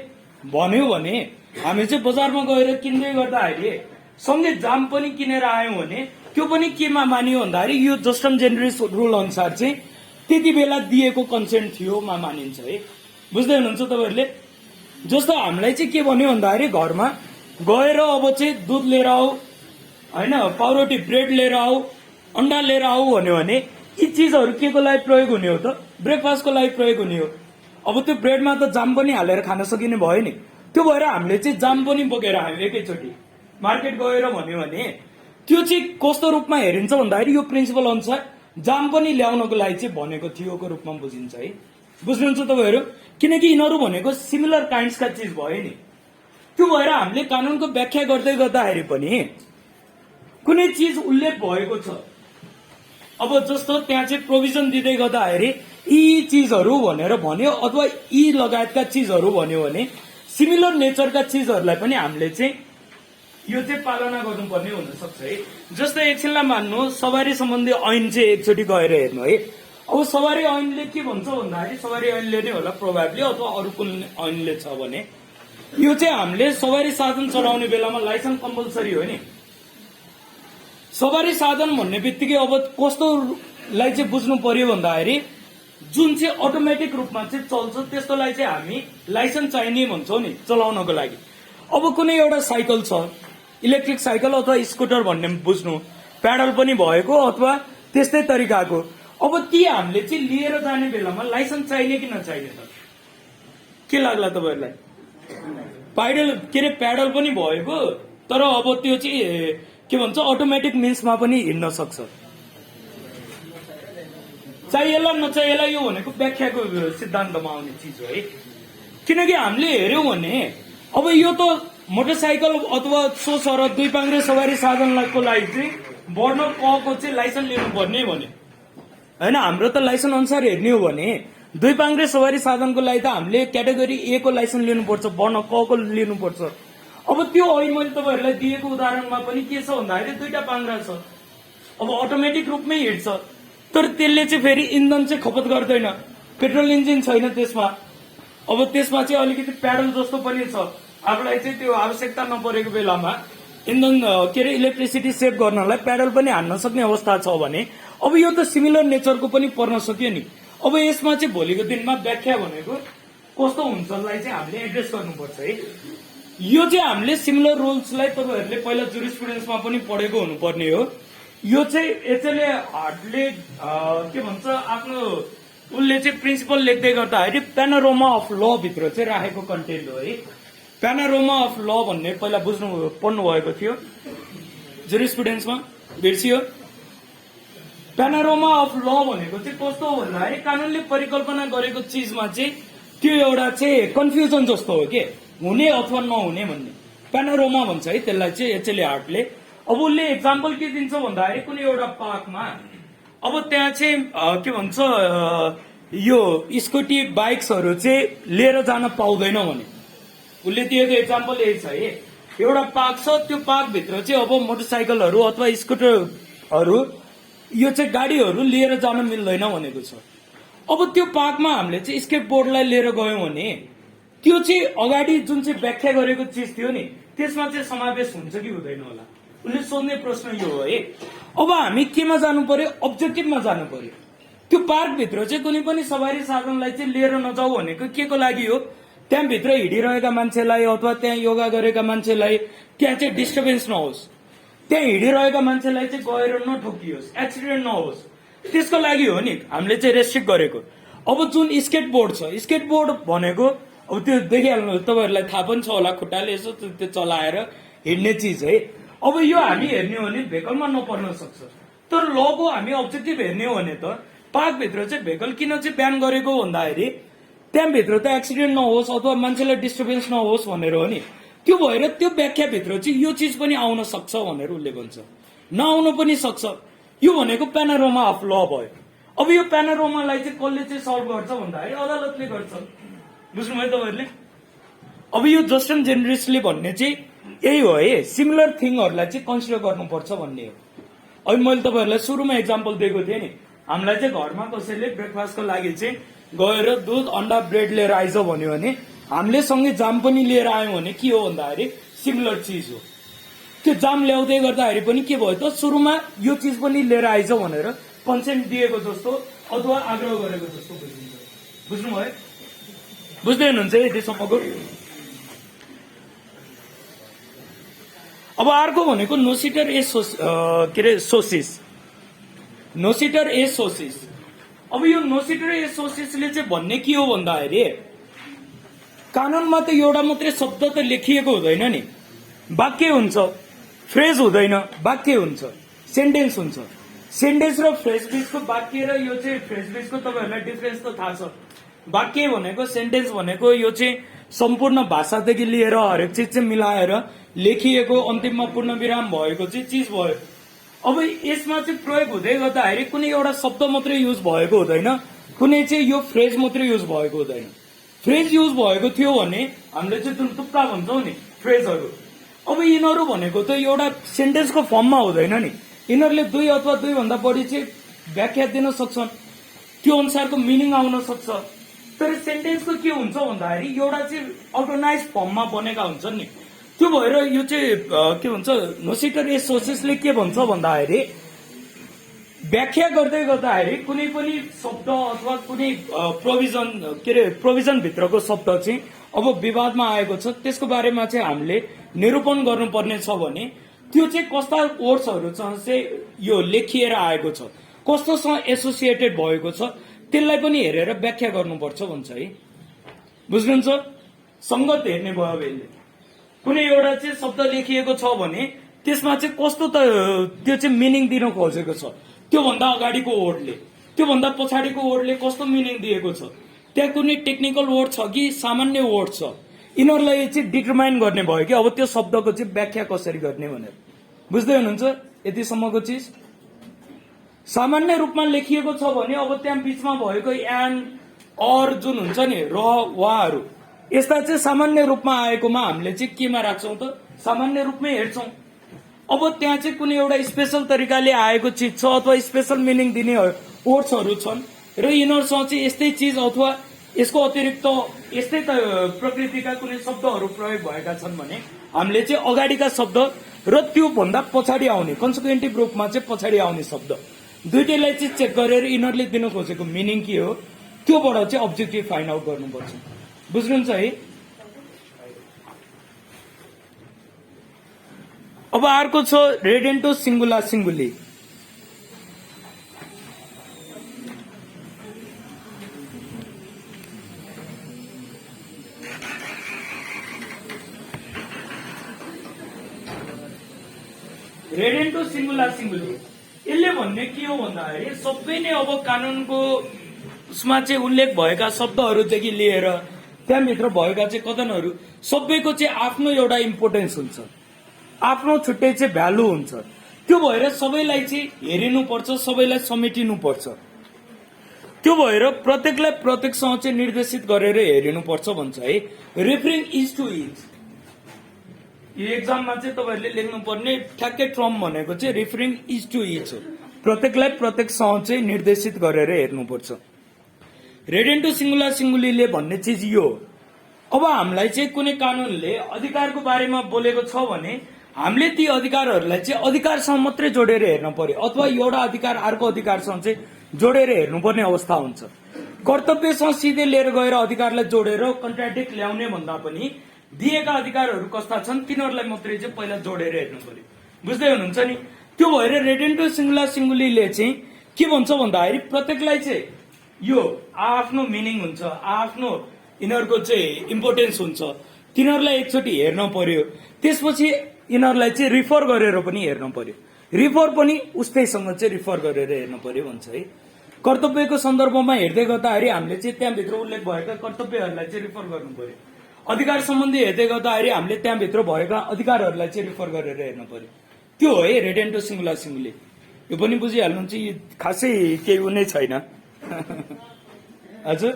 भन्यो भने हामी चाहिँ बजारमा गएर किन्दै गर्दाखेरि सँगै जाम पनि किनेर आयौँ भने त्यो पनि केमा मानियो भन्दाखेरि यो जस्टम जेनेरिस रुल अनुसार चाहिँ त्यति बेला दिएको कन्सेन्ट थियोमा मानिन्छ है बुझ्दै हुनुहुन्छ तपाईँहरूले जस्तो हामीलाई चाहिँ के भन्यो भन्दाखेरि घरमा गएर अब चाहिँ दुध लिएर आऊ होइन पाउरोटी ब्रेड लिएर आऊ अन्डा लिएर आऊ भन्यो भने यी चिजहरू के को लागि प्रयोग हुने हो त ब्रेकफास्टको लागि प्रयोग हुने हो अब त्यो ब्रेडमा त जाम पनि हालेर खान सकिने भयो नि त्यो भएर हामीले चाहिँ जाम पनि बोकेर आयौँ एकैचोटि मार्केट गएर भन्यो भने त्यो चाहिँ कस्तो रूपमा हेरिन्छ भन्दाखेरि यो प्रिन्सिपल अनुसार जाम पनि ल्याउनको लागि चाहिँ भनेको थियोको रूपमा बुझिन्छ है बुझ्नुहुन्छ तपाईँहरू किनकि यिनीहरू भनेको सिमिलर काइन्ड्सका चिज भयो नि त्यो भएर हामीले कानूनको व्याख्या गर्दै गर्दाखेरि पनि कुनै चिज उल्लेख भएको छ अब जस्तो त्यहाँ चाहिँ प्रोभिजन दिँदै गर्दाखेरि यी चिजहरू भनेर भन्यो अथवा यी लगायतका चिजहरू भन्यो भने सिमिलर नेचरका चिजहरूलाई पनि हामीले चाहिँ यो चाहिँ पालना गर्नुपर्ने हुनसक्छ है जस्तै एकछिनलाई मान्नु सवारी सम्बन्धी ऐन चाहिँ एकचोटि गएर हेर्नु है अब सवारी ऐनले के भन्छ भन्दाखेरि सवारी ऐनले नै होला प्रोभाब्ली अथवा अरू कुन ऐनले छ भने यो चाहिँ हामीले सवारी साधन चलाउने बेलामा लाइसेन्स कम्पलसरी हो नि सवारी साधन भन्ने बित्तिकै अब कस्तोलाई चाहिँ बुझ्नु पर्यो भन्दाखेरि जुन चाहिँ अटोमेटिक रूपमा चाहिँ चल्छ त्यस्तोलाई चाहिँ हामी लाइसेन्स चाहिने भन्छौँ नि चलाउनको लागि अब कुनै एउटा साइकल छ इलेक्ट्रिक साइकल अथवा स्कुटर भन्ने बुझ्नु प्याडल पनि भएको अथवा त्यस्तै तरिकाको अब ती हामीले चाहिँ लिएर जाने बेलामा लाइसेन्स चाहिने कि नचाहिने त के लाग्ला तपाईँहरूलाई प्याडल पनि भएको, तर अब त्यो चाहिँ के भन्छ अटोमेटिक मिन्समा पनि हिँड्न सक्छ। चाहिएला नचाहिएला यो भनेको व्याख्याको सिद्धान्तमा आउने चिज हो है। किनकि हामीले हेर्यौं भने अब यो त मोटरसाइकल अथवा सो सर दुई पाङ्ग्रे सवारी साधनको लागि चाहिँ वर्ण क को चाहिँ लाइसेन्स लिनुपर्ने भने हैन, हाम्रो त लाइसेन्स अनुसार हेर्ने हो भने दुई पाङ्ग्रे सवारी साधनको लागि त हामीले क्याटेगोरी ए को लाइसेन्स लिनुपर्छ, वर्ण क को लिनुपर्छ। अब त्यो अहिले मैले तपाईँहरूलाई दिएको उदाहरणमा पनि के छ भन्दाखेरि दुईटा पाङ्ग्रा छ, अब अटोमेटिक रूपमै हिँड्छ, तर त्यसले चाहिँ फेरि इन्धन चाहिँ खपत गर्दैन, पेट्रोल इन्जिन छैन त्यसमा। अब त्यसमा चाहिँ अलिकति प्याडल जस्तो पनि छ, आफूलाई चाहिँ त्यो आवश्यकता नपरेको बेलामा इन्धन इलेक्ट्रिसिटी सेभ गर्नलाई प्याडल पनि हान्न सक्ने अवस्था छ भने अब यो त सिमिलर नेचरको पनि पर्न सक्यो नि। अब यसमा चाहिँ भोलिको दिनमा व्याख्या भनेको कस्तो हुन्छलाई चाहिँ हामीले एड्रेस गर्नुपर्छ है। यो चाहिँ हामीले सिमिलर रुल्सलाई तपाईँहरूले पहिला जुरिस्प्रुडेन्समा पनि पढेको हुनुपर्ने हो। यो चाहिँ एचएलए हार्टले के भन्छ आफ्नो उसले चाहिँ प्रिन्सिपल लेख्दै गर्दाखेरि प्यानोरमा अफ ल भित्र चाहिँ राखेको कन्टेन्ट हो है। प्यानोरमा अफ ल भन्ने पहिला पढ्नु भएको थियो जुरिस्प्रुडेन्समा, बिर्सियो। प्यानोरमा अफ ल भनेको चाहिँ कस्तो हो भन्दाखेरि कानूनले परिकल्पना गरेको चिजमा चाहिँ त्यो एउटा चाहिँ कन्फ्युजन जस्तो हो के, हुने अथवा नहुने भन्ने प्यानोरमा भन्छ है त्यसलाई चाहिँ एचएलए हार्टले। अब उसले एक्जाम्पल के दिन्छ भन्दाखेरि कुनै एउटा पार्कमा अब त्यहाँ चाहिँ के भन्छ यो स्कुटी बाइक्सहरू चाहिँ लिएर जान पाउँदैन भने उसले दिएको एक्जाम्पल यही छ है। एउटा पार्क छ, त्यो पार्कभित्र चाहिँ अब मोटरसाइकलहरू अथवा स्कुटरहरू यो चाहिँ गाडीहरू लिएर जान मिल्दैन भनेको छ। अब त्यो पार्कमा हामीले चाहिँ स्केट बोर्डलाई लिएर गयौं भने त्यो चाहिँ अगाडि जुन चाहिँ व्याख्या गरेको चिज थियो नि त्यसमा चाहिँ समावेश हुन्छ कि हुँदैन होला, उसले सोध्ने प्रश्न यो हो है। अब हामी केमा जानु पर्यो, अब्जेक्टिभमा जानु पर्यो। त्यो पार्कभित्र चाहिँ कुनै पनि सवारी साधनलाई चाहिँ लिएर नजाऊ भनेको के को लागि हो, त्यहाँभित्र हिँडिरहेका मान्छेलाई अथवा त्यहाँ योगा गरेका मान्छेलाई त्यहाँ चाहिँ डिस्टर्बेन्स नहोस्, त्यहाँ हिँडिरहेका मान्छेलाई चाहिँ गएर नठोकियोस्, एक्सिडेन्ट नहोस्, त्यसको लागि हो नि हामीले चाहिँ रेस्ट्रिक्ट गरेको। अब जुन स्केट बोर्ड छ, स्केट बोर्ड भनेको अब त्यो देखिहाल्नु तपाईँहरूलाई थाहा पनि छ होला, खुट्टाले यसो त्यो चलाएर हिँड्ने चिज है। अब यो हामी हेर्ने हो भने भेकलमा नपर्न सक्छ, तर लको हामी अब्जेक्टिभ हेर्ने हो भने त पार्कभित्र चाहिँ भेकल किन चाहिँ ब्यान गरेको भन्दाखेरि त्यहाँभित्र त एक्सिडेन्ट नहोस् अथवा मान्छेलाई डिस्टर्बेन्स नहोस् भनेर हो नि। त्यो भएर त्यो व्याख्याभित्र चाहिँ यो चिज पनि आउन सक्छ भनेर उसले भन्छ, नआउन पनि सक्छ। यो भनेको प्यानोरमा अफ ल भयो। अब यो प्यानोरमालाई चाहिँ कसले चाहिँ सल्भ गर्छ भन्दाखेरि अदालतले गर्छ, बुझ्नुभयो तपाईँहरूले। अब यो जस्टिन जेनरिसले भन्ने चाहिँ यही हो है, सिमिलर थिङहरूलाई चाहिँ कन्सिडर गर्नुपर्छ भन्ने हो। अब मैले तपाईँहरूलाई सुरुमा एक्जाम्पल दिएको थिएँ नि, हामीलाई चाहिँ घरमा कसैले ब्रेकफास्टको लागि चाहिँ गएर दुध अन्डा ब्रेड लिएर आइज भन्यो भने हामीले सँगै जाम पनि लिएर आयौँ भने के हो भन्दाखेरि सिमिलर चिज हो। त्यो जाम ल्याउँदै गर्दाखेरि पनि के भयो त, सुरुमा यो चिज पनि लिएर आइज भनेर कन्सेन्ट दिएको जस्तो अथवा आग्रह गरेको जस्तो बुझिन्छ। बुझ्नुभयो, बुझ्दै हुनुहुन्छ यतिसम्मको। अब अर्को भनेको नोसिटर ए सोसिस, नोसिटर ए सोसिस। अब यो नोसिटर ए सोसिसले चाहिँ भन्ने के हो भन्दाखेरि कानुनमा त एउटा मात्रै शब्द त लेखिएको हुँदैन नि, वाक्य हुन्छ, फ्रेज हुँदैन, वाक्य हुन्छ, सेन्टेन्स हुन्छ। सेन्टेन्स र फ्रेज बीचको वाक्य र यो चाहिँ फ्रेज बीचको तपाईँहरूलाई डिफरेन्स त थाहा छ। वाक्य भनेको सेन्टेन्स भनेको यो चाहिँ सम्पूर्ण भाषादेखि लिएर हरेक चिज चाहिँ मिलाएर लेखिएको अन्तिममा पूर्ण विराम भएको चाहिँ चिज भयो। अब यसमा चाहिँ प्रयोग हुँदै गर्दाखेरि कुनै एउटा शब्द मात्रै युज भएको हुँदैन, कुनै चाहिँ यो फ्रेज मात्रै युज भएको हुँदैन। फ्रेज युज भएको थियो भने हामीले चाहिँ जुन टुक्का भन्छौँ नि फ्रेजहरू, अब यिनीहरू भनेको त एउटा सेन्टेन्सको फर्ममा हुँदैन नि, यिनीहरूले दुई अथवा दुई भन्दा बढी चाहिँ व्याख्या दिन सक्छन्, त्यो अनुसारको मिनिङ आउन सक्छ। तर सेन्टेन्सको के हुन्छ भन्दाखेरि एउटा चाहिँ अर्गनाइज फर्ममा बनेका हुन्छन् नि। त्यो भएर यो चाहिँ के भन्छ नोसिटर ए सोसिसले के भन्छ भन्दाखेरि व्याख्या गर्दै गर्दाखेरि कुनै पनि शब्द अथवा कुनै प्रोभिजन भित्रको शब्द चाहिँ अब विवादमा आएको छ त्यसको बारेमा चाहिँ हामीले निरूपण गर्नुपर्ने छ भने त्यो चाहिँ कस्ता वर्ड्सहरूसँग चाहिँ यो लेखिएर आएको छ, कस्तोसँग एसोसिएटेड भएको छ त्यसलाई पनि हेरेर व्याख्या गर्नुपर्छ भन्छ है। बुझ्नुहुन्छ, संगत हेर्ने भयो अब यसले। कुनै एउटा चाहिँ शब्द लेखिएको छ भने त्यसमा चाहिँ कस्तो त त्यो चाहिँ मिनिङ दिन खोजेको छ, त्योभन्दा अगाडिको वर्डले त्योभन्दा पछाडिको वर्डले कस्तो मिनिङ दिएको छ, त्यहाँ कुनै टेक्निकल वर्ड छ कि सामान्य वर्ड छ, यिनीहरूलाई चाहिँ डिटरमाइन गर्ने भयो कि अब त्यो शब्दको चाहिँ व्याख्या कसरी गर्ने भनेर। बुझ्दै हुनुहुन्छ यतिसम्मको चिज? सामान्य रूपमा लेखिएको छ भने अब त्यहाँ बिचमा भएको एन्ड अर जुन हुन्छ नि र वाहरू, यस्ता चाहिँ सामान्य रूपमा आएकोमा हामीले चाहिँ केमा राख्छौँ त? सामान्य रूपमै हेर्छौँ। अब त्यहाँ चाहिँ कुनै एउटा स्पेशल तरिकाले आएको चिज छ अथवा स्पेशल मिनिङ दिने वर्ड्सहरू छन् र यिनीहरूसँग चाहिँ यस्तै चिज अथवा यसको अतिरिक्त यस्तै प्रकृतिका कुनै शब्दहरू प्रयोग भएका छन् भने हामीले चाहिँ अगाडिका शब्द र त्यो भन्दा पछाडि आउने कन्सिक्वेन्टिभ रूपमा चाहिँ पछाडि आउने शब्द दुईटैलाई चाहिँ चेक गरेर यिनीहरूले दिन खोजेको मिनिङ के हो त्योबाट चाहिँ अब्जेक्टिभ फाइन्ड आउट गर्नुपर्छ। बुझ्नुहुन्छ है? अब अर्को छ रेडेन्टो सिंगुला सिंगुली। रेडेन्टो सिंगुला सिंगुली यसले भन्ने के हो भन्दाखेरि सबै नै अब कानूनको उसमा चाहिँ उल्लेख भएका शब्दहरूदेखि लिएर त्यहाँभित्र भएका चाहिँ कथनहरू सबैको चाहिँ आफ्नो एउटा इम्पोर्टेन्स हुन्छ, आफ्नो छुट्टै चाहिँ भ्यालु हुन्छ। त्यो भएर सबैलाई चाहिँ हेरिनुपर्छ, सबैलाई समेटिनुपर्छ। त्यो भएर प्रत्येकलाई प्रत्येकसँग चाहिँ निर्देशित गरेर हेरिनुपर्छ भन्छ है। रेफरिङ इज टु इच, यो एक्जाममा चाहिँ तपाईँहरूले लेख्नुपर्ने ठ्याक्कै टर्म भनेको चाहिँ रेफरिङ इज टु इच हो। प्रत्येकलाई प्रत्येकसँग चाहिँ निर्देशित गरेर हेर्नुपर्छ। रेडेन्टो सिंगुला सिंगुलीले भन्ने चिज यो हो। अब हामीलाई चाहिँ कुनै कानूनले अधिकारको बारेमा बोलेको छ भने हामीले ती अधिकारहरूलाई चाहिँ अधिकारसँग मात्रै जोडेर हेर्न पर्यो अथवा एउटा अधिकार अर्को अधिकारसँग चाहिँ जोडेर हेर्नुपर्ने अवस्था हुन्छ। कर्तव्यसँग सिधै लिएर गएर अधिकारलाई जोडेर कन्ट्राडिक्ट ल्याउने भन्दा पनि दिएका अधिकारहरू कस्ता छन् तिनीहरूलाई मात्रै चाहिँ पहिला जोडेर हेर्नु पर्यो। बुझ्दै हुनुहुन्छ नि? त्यो भएर रेडेन्टो सिंगुला सिंगुलीले चाहिँ के भन्छ भन्दाखेरि प्रत्येकलाई चाहिँ यो आफ्नो मिनिङ हुन्छ, आफ्नो यिनीहरूको चाहिँ इम्पोर्टेन्स हुन्छ, तिनीहरूलाई एकचोटि हेर्न पर्यो। त्यसपछि यिनीहरूलाई चाहिँ रिफर गरेर पनि हेर्न पर्यो, रिफर पनि उस्तैसँग चाहिँ रिफर गरेर हेर्न पर्यो भन्छ है। कर्तव्यको सन्दर्भमा हेर्दै गर्दाखेरि हामीले चाहिँ त्यहाँभित्र उल्लेख भएका कर्तव्यहरूलाई चाहिँ रिफर गर्नु पर्यो। अधिकार सम्बन्धी हेर्दै गर्दाखेरि हामीले त्यहाँभित्र भएका अधिकारहरूलाई चाहिँ रिफर गरेर हेर्न पर्यो। त्यो हो है रेडेन्टो सिंगुला सिंगुली। यो पनि बुझिहाल्नुहुन्छ, यो खासै केही उनै छैन। हजुर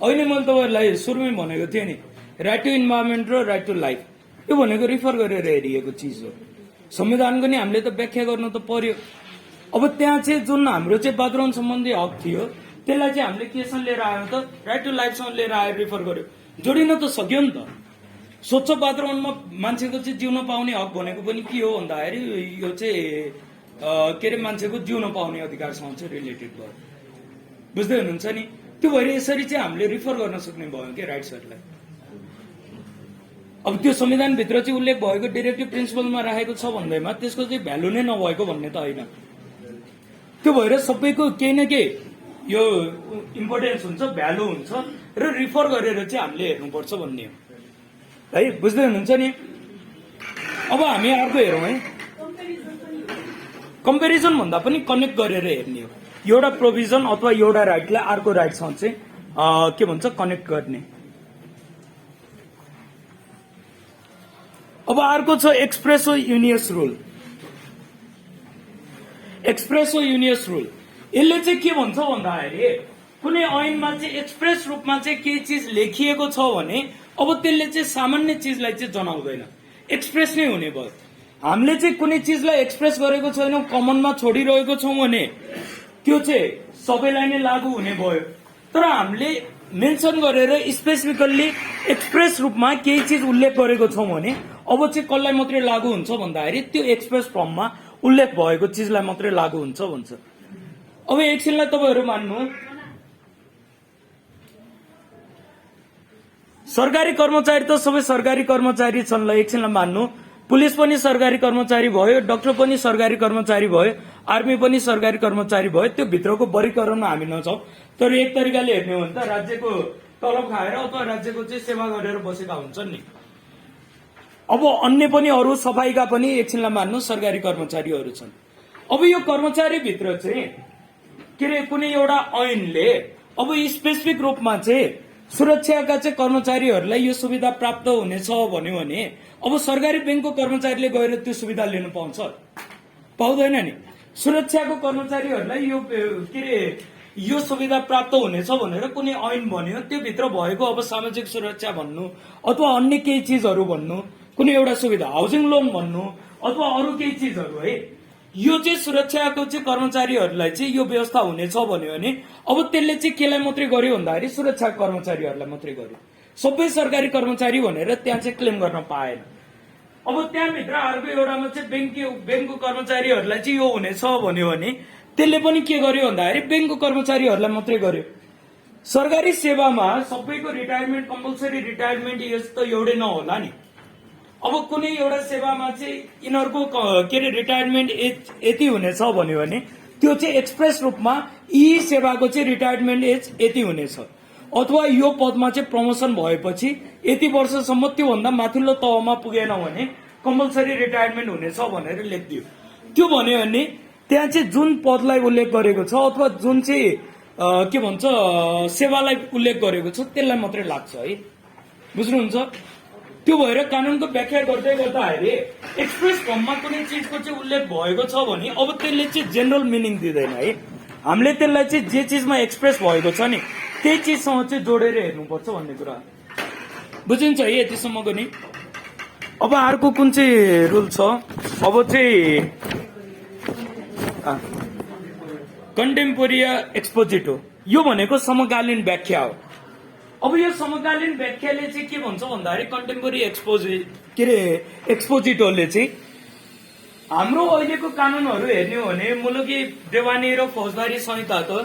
अहिले मैले तपाईँहरूलाई सुरुमै भनेको थिएँ नि, राइट टु इन्भाइरोमेन्ट र राइट टु लाइफ, यो भनेको रिफर गरेर हेरिएको चिज हो। संविधानको नि हामीले त व्याख्या गर्नु त पर्यो। अब त्यहाँ चाहिँ जुन हाम्रो चाहिँ वातावरण सम्बन्धी हक थियो त्यसलाई चाहिँ हामीले केसँग लिएर आयो त? राइट टु लाइफसँग लिएर आएर रिफर गर्यो। जोडिन त सक्यो नि त। स्वच्छ वातावरणमा मान्छेको चाहिँ जिउन पाउने हक भनेको पनि के हो भन्दाखेरि यो चाहिँ के अरे मान्छेको जिउन पाउने अधिकारसँग चाहिँ रिलेटेड भयो। बुझ्दै हुनुहुन्छ नि? त्यो भएर यसरी चाहिँ हामीले रिफर गर्न सक्ने भयो कि राइट्सहरूलाई। अब त्यो संविधानभित्र चाहिँ उल्लेख भएको डिरेक्टिभ प्रिन्सिपलमा राखेको छ भन्दैमा त्यसको चाहिँ भ्यालु नै नभएको भन्ने त होइन। त्यो भएर सबैको केही न केही यो इम्पोर्टेन्स हुन्छ, भ्यालु हुन्छ र रिफर गरेर चाहिँ हामीले हेर्नुपर्छ भन्ने हो है। बुझ्दै हुनुहुन्छ नि? अब हामी अर्को हेरौँ है। कम्पेरिजन भन्दा पनि कनेक्ट गरेर हेर्ने हो। एउटा प्रोभिजन अथवा एउटा राइटलाई अर्को राइटसँग चाहिँ के भन्छ कनेक्ट गर्ने। अब अर्को छ एक्सप्रेसो युनियस रुल। एक्सप्रेसो युनियस रुल यसले चाहिँ के भन्छ भन्दाखेरि कुनै ऐनमा चाहिँ एक्सप्रेस रूपमा चाहिँ केही चिज लेखिएको छ भने अब त्यसले चाहिँ सामान्य चिजलाई चाहिँ जनाउँदैन, एक्सप्रेस नै हुने भयो। हामीले चाहिँ कुनै चिजलाई एक्सप्रेस गरेको छैनौँ, कमनमा छोडिरहेको छौँ भने त्यो चाहिँ सबैलाई नै लागू हुने भयो। तर हामीले मेन्सन गरेर स्पेसिफिकल्ली एक्सप्रेस रूपमा केही चिज उल्लेख गरेको छौँ भने अब चाहिँ कसलाई मात्रै लागू हुन्छ भन्दाखेरि त्यो एक्सप्रेस फर्ममा उल्लेख भएको चिजलाई मात्रै लागू हुन्छ भन्छ। अब एकछिनलाई तपाईँहरू मान्नु सरकारी कर्मचारी त सबै सरकारी कर्मचारी छन् ल, एकछिनलाई मान्नु पुलिस पनि सरकारी कर्मचारी भयो, डाक्टर पनि सरकारी कर्मचारी भयो, आर्मी पनि सरकारी कर्मचारी भयो। त्यो भित्रको वर्गीकरणमा हामी नजाउँ, तर एक तरिकाले हेर्ने हो भने त राज्यको तलब खाएर अथवा राज्यको चाहिँ सेवा गरेर बसेका हुन्छन् नि। अब अन्य पनि अरू सफाईका पनि एकछिनलाई मान्नु सरकारी कर्मचारीहरू छन्। अब यो कर्मचारी भित्र चाहिँ के अरे कुनै एउटा ऐनले अब स्पेसिफिक रूपमा चाहिँ सुरक्षाका चाहिँ कर्मचारीहरूलाई यो सुविधा प्राप्त हुनेछ भन्यो भने अब सरकारी बैंकको कर्मचारीले गएर त्यो सुविधा लिनु पाउँछ? पाउँदैन नि। सुरक्षाको कर्मचारीहरूलाई यो के अरे यो सुविधा प्राप्त हुनेछ भनेर कुनै ऐन भन्यो, त्यो भित्र भएको अब सामाजिक सुरक्षा भन्नु अथवा अन्य केही चिजहरू भन्नु, कुनै एउटा सुविधा हाउसिङ लोन भन्नु अथवा अरू केही चिजहरू है, यो चाहिँ सुरक्षाको चाहिँ कर्मचारीहरूलाई चाहिँ यो व्यवस्था हुनेछ भन्यो भने अब त्यसले चाहिँ केलाई मात्रै गर्यो भन्दाखेरि सुरक्षा कर्मचारीहरूलाई मात्रै गर्यो। सबै सरकारी कर्मचारी भनेर त्यहाँ चाहिँ क्लेम गर्न पाएन। अब त्यहाँभित्र अर्को एउटामा चाहिँ ब्याङ्कको कर्मचारीहरूलाई चाहिँ यो हुनेछ भन्यो भने त्यसले पनि के गर्यो भन्दाखेरि ब्याङ्कको कर्मचारीहरूलाई मात्रै गर्यो। सरकारी सेवामा सबैको रिटायरमेन्ट कम्पलसरी रिटायरमेन्ट एज त एउटै नहोला नि। अब कुनै एउटा सेवामा चाहिँ यिनीहरूको के अरे रिटायरमेन्ट एज यति हुनेछ भन्यो भने त्यो चाहिँ एक्सप्रेस रूपमा यी सेवाको चाहिँ रिटायरमेन्ट एज यति हुनेछ, अथवा यो पदमा चाहिँ प्रमोसन भएपछि यति वर्षसम्म त्योभन्दा माथिल्लो तहमा पुगेन भने कम्पलसरी रिटायरमेन्ट हुनेछ भनेर लेखिदियो। त्यो भन्यो भने त्यहाँ चाहिँ जुन पदलाई उल्लेख गरेको छ अथवा जुन चाहिँ के भन्छ सेवालाई उल्लेख गरेको छ त्यसलाई मात्रै लाग्छ है, बुझ्नुहुन्छ? त्यो भएर कानूनको व्याख्या गर्दै गर्दाखेरि एक्सप्रेस फर्ममा कुनै चिजको चाहिँ उल्लेख भएको छ भने अब त्यसले चाहिँ जेनरल मिनिङ दिँदैन है। हामीले त्यसलाई चाहिँ जे चिजमा एक्सप्रेस भएको छ नि त्यही चिजसँग चाहिँ जोडेर हेर्नुपर्छ भन्ने कुरा बुझिन्छ है यतिसम्मको नि। अब अर्को कुन चाहिँ रुल छ, अब चाहिँ कन्टेम्पोरी एक्सपोजिटो, यो भनेको समकालीन व्याख्या हो। अब यो समकालीन व्याख्याले चाहिँ के भन्छ भन्दाखेरि कन्टेम्पोरी एक्सपोजिटोले चाहिँ हाम्रो अहिलेको कानूनहरू हेर्ने हो भने मुलुकी देवानी र फौजदारी संहिताको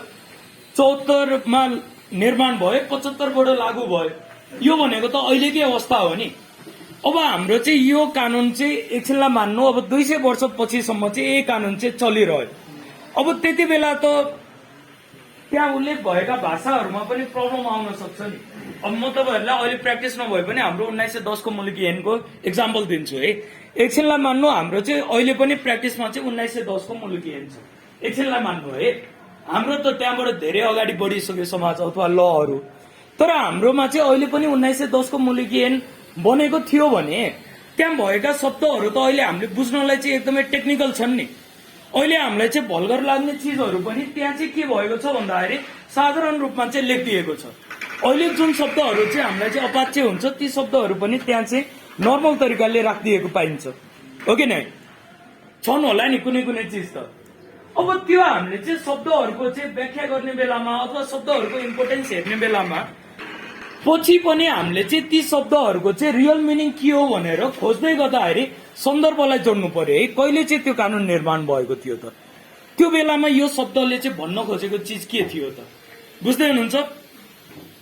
74 मा निर्माण भयो, 75 बाट लागू भयो। यो भनेको त अहिलेकै अवस्था हो नि। अब हाम्रो चाहिँ यो कानून चाहिँ एकछिनलाई मान्नु अब 200 वर्ष पछिसम्म चाहिँ यही कानून चाहिँ चलिरह्यो। अब त्यति बेला त त्यहाँ उल्लेख भएका भाषाहरूमा पनि प्रब्लम आउन सक्छ नि। अब म तपाईँहरूलाई अहिले प्र्याक्टिस नभए पनि हाम्रो 1910 को मुलुकी ऐनको एक्जाम्पल दिन्छु है। एकछिनलाई मान्नु हाम्रो चाहिँ अहिले पनि प्र्याक्टिसमा चाहिँ 1910 को मुलुकी ऐन छ। एकछिनलाई मान्नु है, हाम्रो त त्यहाँबाट धेरै अगाडि बढिसक्यो समाज अथवा लहरू, तर हाम्रोमा चाहिँ अहिले पनि 1910 को मुलुकी ऐन बनेको थियो भने त्यहाँ भएका शब्दहरू त अहिले हामीले बुझ्नलाई चाहिँ एकदमै टेक्निकल छन् नि। अहिले हामीलाई चाहिँ भल्गर लाग्ने चिजहरू पनि त्यहाँ चाहिँ के भएको छ भन्दाखेरि साधारण रूपमा चाहिँ लेखिदिएको छ। अहिले जुन शब्दहरू चाहिँ हामीलाई चाहिँ अपाच्य हुन्छ ती शब्दहरू पनि त्यहाँ चाहिँ नर्मल तरिकाले राखिदिएको पाइन्छ, हो कि नै? छन् होला नि कुनै कुनै चिज त। अब त्यो हामीले चाहिँ शब्दहरूको चाहिँ व्याख्या गर्ने बेलामा अथवा शब्दहरूको इम्पोर्टेन्स हेर्ने बेलामा पछि पनि हामीले चाहिँ ती शब्दहरूको चाहिँ रियल मिनिङ के हो भनेर खोज्दै गर्दाखेरि सन्दर्भलाई जोड्नु पर्यो है। कहिले चाहिँ त्यो कानून निर्माण भएको थियो त, त्यो बेलामा यो शब्दले चाहिँ भन्न खोजेको चिज के थियो त, बुझ्दै हुनुहुन्छ?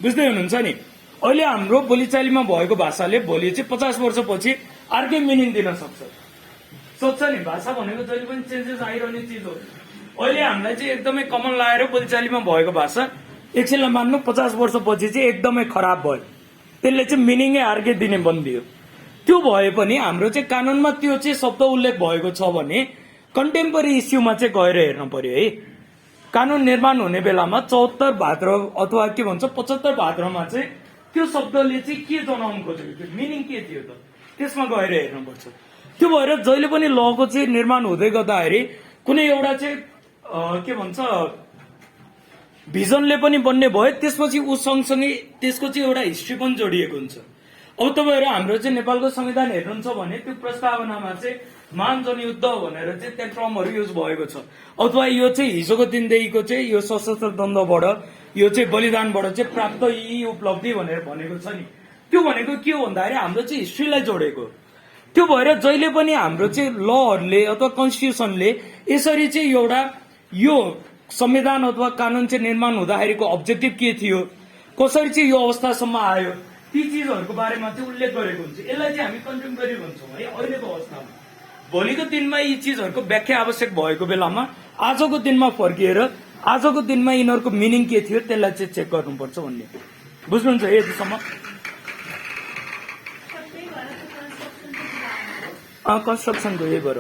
बुझ्दै हुनुहुन्छ नि? अहिले हाम्रो बोलीचालीमा भएको भाषाले भोलि चाहिँ 50 वर्षपछि अर्कै मिनिङ दिन सक्छ नि। भाषा भनेको जहिले पनि चेन्जेस आइरहने चिज हो। अहिले हामीलाई चाहिँ एकदमै कमन लगाएर बोलीचालीमा भएको भाषा एकछिनलाई मान्नु 50 वर्षपछि चाहिँ एकदमै खराब भयो, त्यसले चाहिँ मिनिङै अर्कै दिने बन्दियो। त्यो भए पनि हाम्रो चाहिँ कानूनमा त्यो चाहिँ शब्द उल्लेख भएको छ भने कन्टेम्पोरी इस्युमा चाहिँ गएर हेर्न पर्यो है। कानून निर्माण हुने बेलामा 74 भाद्र अथवा के भन्छ 75 भाद्रमा चाहिँ त्यो शब्दले चाहिँ के जनाउनु खोजेको थियो, मिनिङ के थियो त, त्यसमा गएर हेर्नुपर्छ। त्यो भएर जहिले पनि लको चाहिँ निर्माण हुँदै गर्दाखेरि कुनै एउटा चाहिँ के भन्छ भिजनले पनि बन्ने भयो, त्यसपछि ऊ सँगसँगै त्यसको चाहिँ एउटा हिस्ट्री पनि जोडिएको हुन्छ। अब तपाईँहरू हाम्रो चाहिँ नेपालको संविधान हेर्नुहुन्छ भने त्यो प्रस्तावनामा चाहिँ महान जनयुद्ध भनेर चाहिँ त्यहाँ टर्महरू युज भएको छ, अथवा यो चाहिँ हिजोको दिनदेखिको चाहिँ यो सशस्त्र द्वन्द्वबाट यो चाहिँ बलिदानबाट चाहिँ प्राप्त यी उपलब्धि भनेर भनेको छ नि। त्यो भनेको के हो भन्दाखेरि हाम्रो चाहिँ हिस्ट्रीलाई जोडेको। त्यो भएर जहिले पनि हाम्रो चाहिँ लहरूले अथवा कन्स्टिट्युसनले यसरी चाहिँ एउटा यो संविधान अथवा कानून चाहिँ निर्माण हुँदाखेरिको अब्जेक्टिभ के थियो, कसरी चाहिँ यो अवस्थासम्म आयो, ती चिजहरूको बारेमा चाहिँ उल्लेख गरेको हुन्छ। यसलाई चाहिँ हामी कन्टेम्पोरेरी भन्छौँ है अहिलेको अवस्थामा। भोलिको दिनमा यी चिजहरूको व्याख्या आवश्यक भएको बेलामा आजको दिनमा फर्किएर आजको दिनमा यिनीहरूको मिनिङ के थियो त्यसलाई चाहिँ चेक गर्नुपर्छ भन्ने बुझ्नुहुन्छ यतिसम्म। कन्स्ट्रक्सनको यही भएर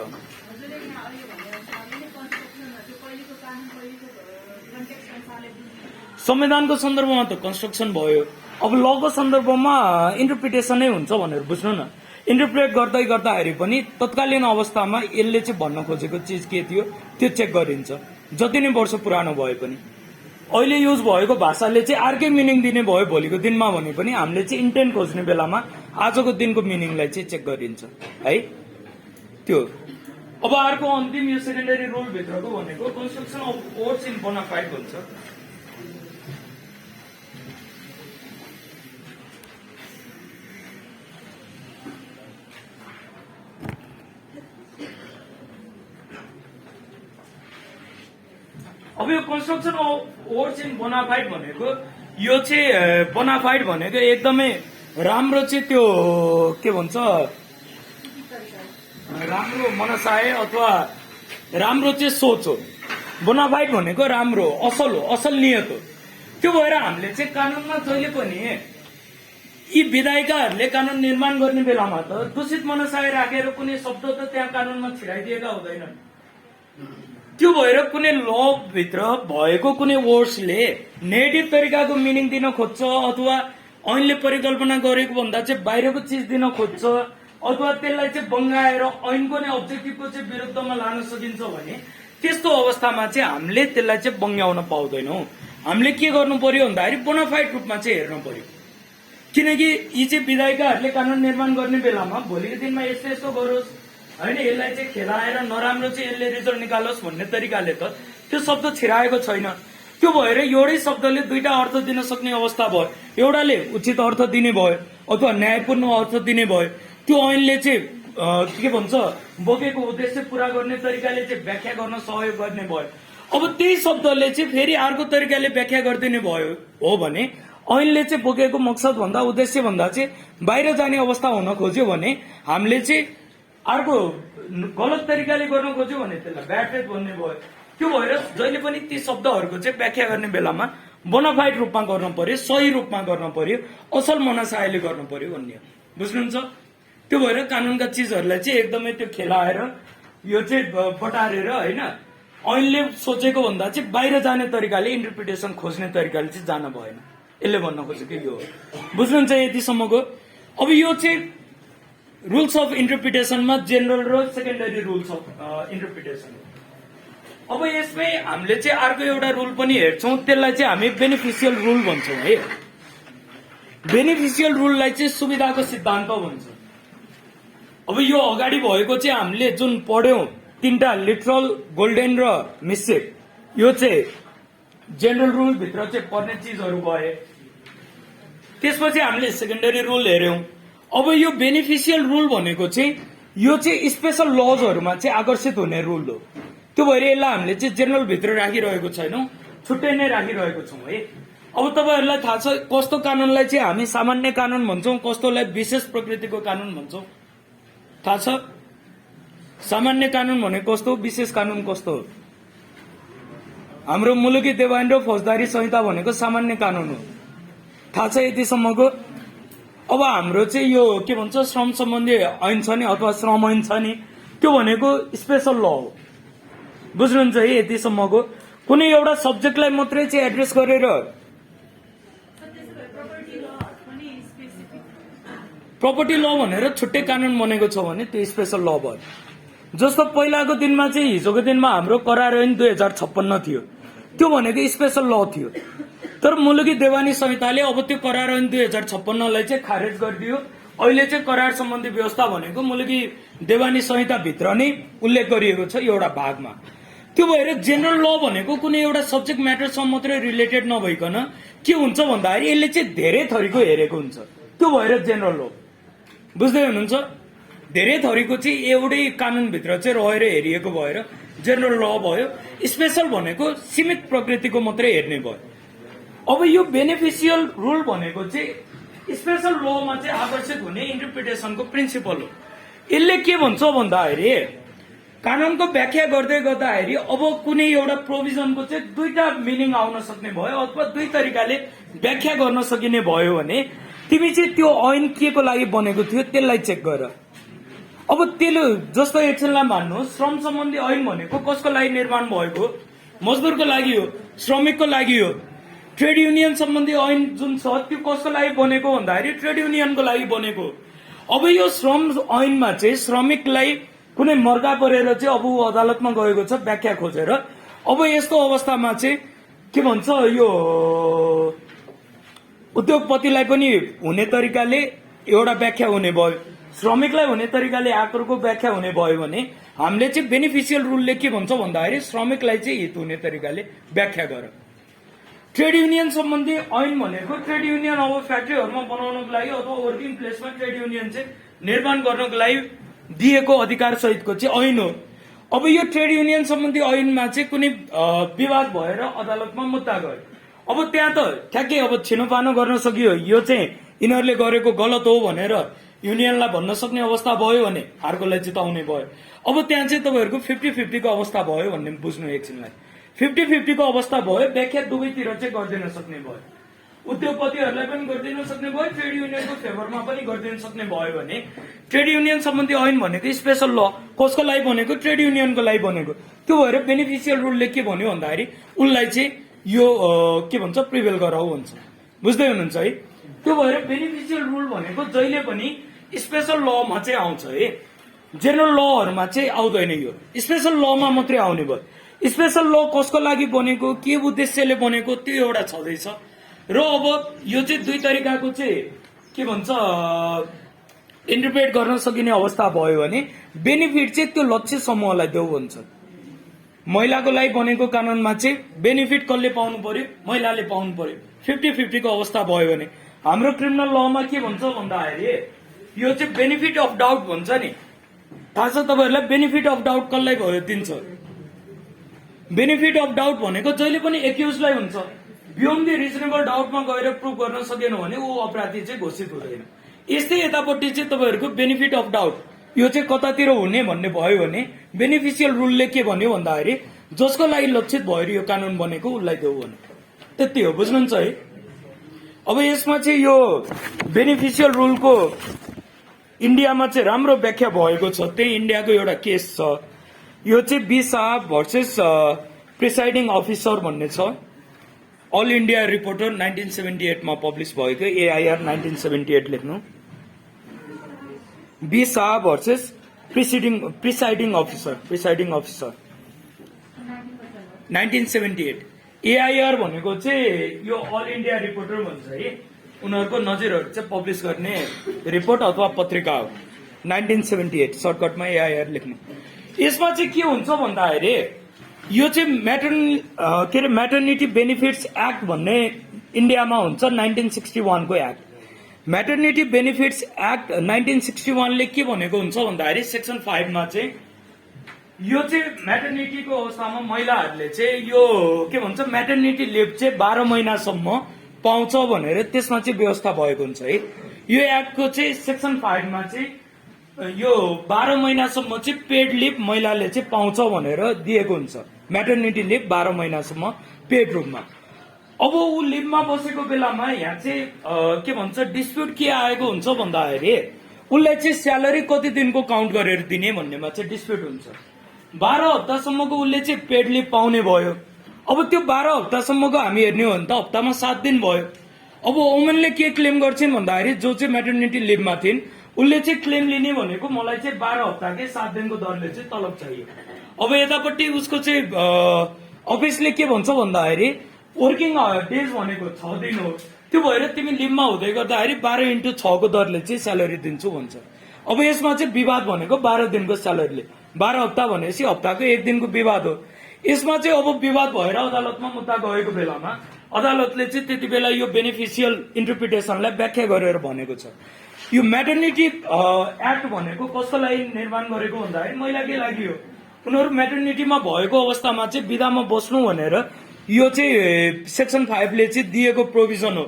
संविधानको सन्दर्भमा त कन्स्ट्रक्सन भयो, अब लको सन्दर्भमा इन्टरप्रिटेसनै हुन्छ भनेर बुझ्नु न। इन्टरप्रेट गर्दै गर्दाखेरि पनि तत्कालीन अवस्थामा यसले चाहिँ भन्न खोजेको चिज के थियो त्यो चेक गरिन्छ, जति नै वर्ष पुरानो भए पनि। अहिले युज भएको भाषाले चाहिँ अर्कै मिनिङ दिने भयो भोलिको दिनमा भने पनि हामीले चाहिँ इन्टेन्ट खोज्ने बेलामा आजको दिनको मिनिङलाई चाहिँ चेक गरिन्छ है त्यो। अब अर्को अन्तिम यो सेकेन्डरी रुल भित्रको भनेको construction of words in bona fide भन्छ। अब यो construction of words in bona fide भनेको यो चाहिँ बोनाफाइड भनेको एकदमै राम्रो चाहिँ त्यो के भन्छ राम्रो मनसाय अथवा राम्रो चाहिँ सोच हो। बोनाफाइड भनेको राम्रो असल हो, असल नियत हो। त्यो भएर हामीले चाहिँ कानूनमा जहिले पनि यी विधायिकाहरूले कानून निर्माण गर्ने बेलामा त दूषित मनसाय राखेर कुनै शब्द त त्यहाँ कानूनमा छिराइदिएका हुँदैनन्। त्यो भएर कुनै ल भित्र भएको कुनै वर्ड्सले नेगेटिभ तरिकाको मिनिङ दिन खोज्छ अथवा ऐनले परिकल्पना गरेको भन्दा चाहिँ बाहिरको चिज दिन खोज्छ अथवा त्यसलाई चाहिँ बङ्गाएर ऐनको नै अब्जेक्टिभको चाहिँ विरुद्धमा लान सकिन्छ भने त्यस्तो अवस्थामा चाहिँ हामीले त्यसलाई चाहिँ बङ्ग्याउन पाउँदैनौँ। हामीले के गर्नु पर्यो भन्दाखेरि बोनाफाइड रूपमा चाहिँ हेर्नु पर्यो। किनकि यी चाहिँ विधायिकाहरूले कानून निर्माण गर्ने बेलामा भोलिको दिनमा यस्तो यस्तो गरोस् होइन, यसलाई चाहिँ खेलाएर नराम्रो चाहिँ यसले रिजल्ट निकालोस् भन्ने तरिकाले त त्यो शब्द छिराएको छैन। त्यो भएर एउटै शब्दले दुईटा अर्थ दिन सक्ने अवस्था भयो। एउटाले उचित अर्थ दिने भयो अथवा न्यायपूर्ण अर्थ दिने भयो। त्यो ऐनले चाहिँ के भन्छ बोकेको उद्देश्य पूरा गर्ने तरिकाले चाहिँ व्याख्या गर्न सहयोग गर्ने भयो। अब त्यही शब्दले चाहिँ फेरि अर्को तरिकाले व्याख्या गरिदिने भयो हो भने ऐनले चाहिँ बोकेको मकसद भन्दा उद्देश्य भन्दा चाहिँ बाहिर जाने अवस्था हुन खोज्यो भने हामीले चाहिँ अर्को गलत तरिकाले गर्न खोज्यो भने त्यसलाई ब्याड फेथ भन्ने भयो। त्यो भएर जहिले पनि ती शब्दहरूको चाहिँ व्याख्या गर्ने बेलामा बोनाफाइड रूपमा गर्न पर्यो, सही रूपमा गर्न पर्यो, असल मनसायले गर्न पर्यो भन्ने बुझ्नुहुन्छ। त्यो भएर कानूनका चिजहरूलाई चाहिँ एकदमै त्यो खेलाएर यो चाहिँ बटारेर होइन ऐनले सोचेको भन्दा चाहिँ बाहिर जाने तरिकाले इन्टरप्रिटेसन खोज्ने तरिकाले चाहिँ जान भएन। यसले भन्न खोजेको यो हो, बुझ्नुहुन्छ यतिसम्मको। अब यो चाहिँ रुल्स अफ इन्टरप्रिटेसनमा जेनरल र सेकेन्डरी रुल्स अफ इन्टरप्रिटेसन। अब यसमै हामीले चाहिँ अर्को एउटा रुल पनि हेर्छौँ, त्यसलाई चाहिँ हामी बेनिफिसियल रुल भन्छौँ है। बेनिफिसियल रुललाई चाहिँ सुविधाको सिद्धान्त भन्छ। अब यो अगाडि भएको चाहिँ हामीले जुन पढ्यौँ तीनटा लिटरल, गोल्डेन र मिस्टेक, यो चाहिँ जेनरल रुल भित्र चाहिँ पर्ने चिजहरू भए। त्यसपछि हामीले सेकेन्डरी रुल हेर्यौं। अब यो बेनिफिसियल रुल भनेको चाहिँ यो चाहिँ स्पेशल लजहरूमा चाहिँ आकर्षित हुने रुल हो। त्यो भएर यसलाई हामीले चाहिँ जेनरल भित्र राखिरहेको छैनौं, छुट्टै नै राखिरहेको छौं है। अब तपाईहरुलाई थाहा छ कस्तो कानूनलाई चाहिँ हामी सामान्य कानून भन्छौं, कस्तोलाई विशेष प्रकृतिको कानून भन्छौं, थाहा छ? सामान्य कानून भनेको कस्तो, विशेष कानून कस्तो हो? हाम्रो मुलुकी देवानी र फौजदारी संहिता भनेको सामान्य कानून हो, थाहा छ यतिसम्मको? अब हाम्रो चाहिँ यो के भन्छ श्रम सम्बन्धी ऐन छ नि अथवा श्रम ऐन छ नि, त्यो भनेको स्पेशल ल हो, बुझ्नुहुन्छ है यतिसम्मको? कुनै एउटा सब्जेक्टलाई मात्रै चाहिँ एड्रेस गरेर प्रपर्टी ल भनेर छुट्टै कानून बनेको छ भने त्यो स्पेशल ल भयो। जस्तो पहिलाको दिनमा चाहिँ हिजोको दिनमा हाम्रो करार ऐन 2056 थियो, त्यो भनेको स्पेशल ल थियो। तर मुलुकी देवानी संहिताले अब त्यो करार ऐन 2056 लाई चाहिँ खारेज गरिदियो। अहिले चाहिँ करार सम्बन्धी व्यवस्था भनेको मुलुकी देवानी संहिता भित्र नै उल्लेख गरिएको छ एउटा भागमा। त्यो भएर जेनरल ल भनेको कुनै एउटा सब्जेक्ट म्याटरसँग मात्रै रिलेटेड नभइकन के हुन्छ भन्दाखेरि यसले चाहिँ धेरै थरीको हेरेको हुन्छ। त्यो भएर जेनरल ल, बुझ्दै हुनुहुन्छ? धेरै थरीको चाहिँ एउटै कानून भित्र चाहिँ रहेर हेरिएको भएर जेनरल ल भयो। स्पेशल भनेको सीमित प्रकृतिको मात्रै हेर्ने भयो। अब यो बेनिफिसियल रुल भनेको चाहिँ स्पेशल लमा चाहिँ आकर्षित हुने इन्टरप्रिटेसनको प्रिन्सिपल हो। यसले के भन्छ भन्दाखेरि कानूनको व्याख्या गर्दै गर्दाखेरि अब कुनै एउटा प्रोभिजनको चाहिँ दुईटा मिनिङ आउन सक्ने भयो अथवा दुई तरिकाले व्याख्या गर्न सकिने भयो भने तिमी चाहिँ त्यो ऐन के को लागि बनेको थियो त्यसलाई चेक गर। अब त्यसले जस्तो एकछिनलाई मान्नु श्रम सम्बन्धी ऐन भनेको कसको लागि निर्माण भएको? मजदुरको लागि हो, श्रमिकको लागि हो। ट्रेड युनियन सम्बन्धी ऐन जुन छ त्यो कसको लागि बनेको भन्दाखेरि ट्रेड युनियनको लागि बनेको। अब यो श्रम ऐनमा चाहिँ श्रमिकलाई कुनै मर्का परेर चाहिँ अब ऊ अदालतमा गएको छ व्याख्या खोजेर। अब यस्तो अवस्थामा चाहिँ के भन्छ यो उद्योगपतिलाई पनि हुने तरिकाले एउटा व्याख्या हुने भयो, श्रमिकलाई हुने तरिकाले आर्को व्याख्या हुने भयो भने हामीले चाहिँ बेनिफिसियल रुलले के भन्छ भन्दाखेरि श्रमिकलाई चाहिँ हित हुने तरिकाले व्याख्या गर। ट्रेड युनियन सम्बन्धी ऐन भनेको ट्रेड युनियन अब फ्याक्ट्रीहरूमा बनाउनको लागि अथवा वर्किङ प्लेसमा ट्रेड युनियन चाहिँ निर्माण गर्नको लागि दिएको अधिकार सहितको चाहिँ ऐन हो। अब यो ट्रेड युनियन सम्बन्धी ऐनमा चाहिँ कुनै विवाद भएर अदालतमा मुद्दा गयो। अब त्यहाँ त ठ्याक्कै अब छिनोपानो गर्न सकियो, यो चाहिँ यिनीहरूले गरेको गलत हो भनेर युनियनलाई भन्न सक्ने अवस्था भयो भने अर्कोलाई जिताउने भयो। अब त्यहाँ चाहिँ तपाईँहरूको 50-50 को अवस्था भयो भन्ने बुझ्नु एकछिनलाई। 50-50 को अवस्था भयो, व्याख्या दुवैतिर चाहिँ गरिदिन सक्ने भयो, उद्योगपतिहरूलाई पनि गरिदिन सक्ने भयो, ट्रेड युनियनको फेभरमा पनि गरिदिन सक्ने भयो भने ट्रेड युनियन सम्बन्धी ऐन भनेको स्पेशल ल कसको लागि बनेको? ट्रेड युनियनको लागि बनेको। त्यो भएर बेनिफिसियल रुलले के भन्यो भन्दाखेरि उनलाई चाहिँ यो के भन्छ प्रिभेल गराऊ भन्छ। बुझ्दै हुनुहुन्छ है? त्यो भएर बेनिफिसियल रुल भनेको जहिले पनि स्पेशल लमा चाहिँ आउँछ है, जेनरल लहरूमा चाहिँ आउँदैन। यो स्पेशल लमा मात्रै आउने भयो। स्पेशल ल कसको लागि बनेको, के उद्देश्यले बनेको त्यो एउटा छँदैछ। र अब यो चाहिँ दुई तरिकाको चाहिँ के भन्छ इन्टरप्रेट गर्न सकिने अवस्था भयो भने बेनिफिट चाहिँ त्यो लक्ष्य समूहलाई देऊ भन्छ। महिलाको लागि बनेको कानूनमा चाहिँ बेनिफिट कसले पाउनु पर्यो? महिलाले पाउनु पर्यो। 50-50 को अवस्था भयो भने हाम्रो क्रिमिनल लमा के भन्छ भन्दाखेरि यो चाहिँ बेनिफिट अफ डाउट भन्छ नि। थाहा छ तपाईँहरूलाई बेनिफिट अफ डाउट कसलाई भयो दिन्छ? बेनिफिट अफ डाउट भनेको जहिले पनि एक्युजलाई हुन्छ। बियोन्ड द रिजनेबल डाउटमा गएर प्रुभ गर्न सकेन भने ऊ अपराधी चाहिँ घोषित हुँदैन। यस्तै यतापट्टि चाहिँ तपाईँहरूको बेनिफिट अफ डाउट यो चाहिँ कतातिर हुने भन्ने भयो भने बेनिफिसियल रुलले के भन्यो भन्दाखेरि जसको लागि लक्षित भएर यो कानून बनेको उसलाई देऊ भने त्यति हो। बुझ्नुहुन्छ है? अब यसमा चाहिँ यो बेनिफिसियल रुलको इन्डियामा चाहिँ राम्रो व्याख्या भएको छ। त्यही इन्डियाको एउटा केस छ, यो चाहिँ be Shah versus presiding officer भन्ने छ। अल इन्डिया रिपोर्टर 1978 मा पब्लिस भएको, AIR 1978 लेख्नु। B Shah versus presiding officer 1978। AIR भनेको चाहिँ यो अल इन्डिया रिपोर्टर भन्छ है, उनीहरूको नजिरहरू चाहिँ पब्लिस गर्ने रिपोर्ट अथवा पत्रिका हो। 1978 सर्टकटमा AIR लेख्नु। यसमा चाहिँ के हुन्छ भन्दाखेरि यो चाहिँ म्याटर्निटी बेनिफिट्स एक्ट भन्ने इन्डियामा हुन्छ 1961 को एक्ट। म्याटर्निटी बेनिफिट्स एक्ट 1961 ले के भनेको हुन्छ भन्दाखेरि सेक्सन 5 मा चाहिँ यो चाहिँ म्याटर्निटीको अवस्थामा महिलाहरूले चाहिँ यो के भन्छ म्याटर्निटी लिभ चाहिँ 12 महिनासम्म पाउँछ भनेर त्यसमा चाहिँ व्यवस्था भएको हुन्छ है। यो एक्टको चाहिँ सेक्सन 5 मा चाहिँ यो 12 महिनासम्म चाहिँ पेड लिभ महिलाले चाहिँ पाउँछ भनेर दिएको हुन्छ। म्याटर्निटी लिभ 12 महिनासम्म पेड रूपमा। अब ऊ लिभमा बसेको बेलामा यहाँ चाहिँ के भन्छ डिस्प्युट के आएको हुन्छ भन्दाखेरि उसलाई चाहिँ स्यालेरी कति दिनको काउन्ट गरेर दिने भन्नेमा चाहिँ डिस्प्युट हुन्छ। 12 हप्तासम्मको उसले चाहिँ पेड लिभ पाउने भयो। अब त्यो 12 हप्तासम्मको हामी हेर्ने हो भने त हप्तामा 7 दिन भयो। अब वुमेनले के क्लेम गर्छिन् भन्दाखेरि जो चाहिँ म्याटर्निटी लिभमा थिइन् उसले चाहिँ क्लेम लिने भनेको मलाई चाहिँ 12 हप्ताकै 7 दिनको दरले चाहिँ तलब चाहियो। अब यतापट्टि उसको चाहिँ अफिसले के भन्छ भन्दाखेरि वर्किङ डेज भनेको 6 दिन हो, त्यो भएर तिमी लिभमा हुँदै गर्दाखेरि 12x6 को दरले चाहिँ स्यालेरी दिन्छु भन्छ। अब यसमा चाहिँ विवाद भनेको 12 दिनको स्यालेरीले, 12 हप्ता भनेपछि हप्ताको 1 दिनको विवाद हो। यसमा चाहिँ अब विवाद भएर अदालतमा मुद्दा गएको बेलामा अदालतले चाहिँ त्यति बेला यो बेनिफिसियल इन्टरप्रिटेसनलाई व्याख्या गरेर भनेको छ यो म्याटर्निटी एक्ट भनेको कसको लागि निर्माण गरेको भन्दाखेरि महिलाकै लागि हो। उनीहरू म्याटर्निटीमा भएको अवस्थामा चाहिँ बिदामा बस्नु भनेर यो चाहिँ सेक्सन 5 ले चाहिँ दिएको प्रोभिजन हो।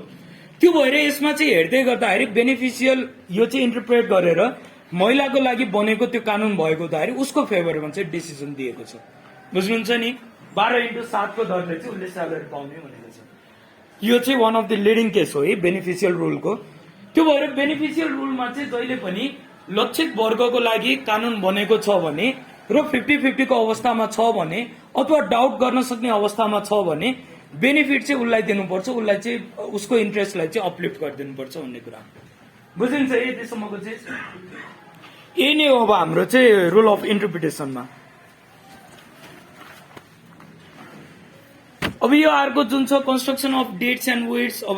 त्यो भएर यसमा चाहिँ हेर्दै गर्दाखेरि बेनिफिसियल यो चाहिँ इन्टरप्रेट गरेर महिलाको लागि बनेको त्यो कानून भएको हुँदाखेरि उसको फेभरमा चाहिँ डिसिजन दिएको छ। बुझ्नुहुन्छ नि, 12x7 को दरले चाहिँ उसले स्यालेरी पाउने भनेको छ। यो चाहिँ one of the leading case हो है बेनिफिसियल रुलको। त्यो भएर बेनिफिसियल रुलमा चाहिँ जहिले पनि लक्षित वर्गको लागि कानून बनेको छ भने र 50-50 को अवस्थामा छ भने अथवा डाउट गर्न सक्ने अवस्थामा छ भने बेनिफिट चाहिँ उसलाई दिनुपर्छ, उसलाई चाहिँ उसको इन्ट्रेस्टलाई चाहिँ अपलिफ्ट गरिदिनुपर्छ भन्ने कुरा बुझिन्छ। यतिसम्मको चाहिँ यही नै हो अब हाम्रो चाहिँ रुल अफ इन्टरप्रिटेसनमा। अब यो अर्को जुन छ construction of dates and weights, अब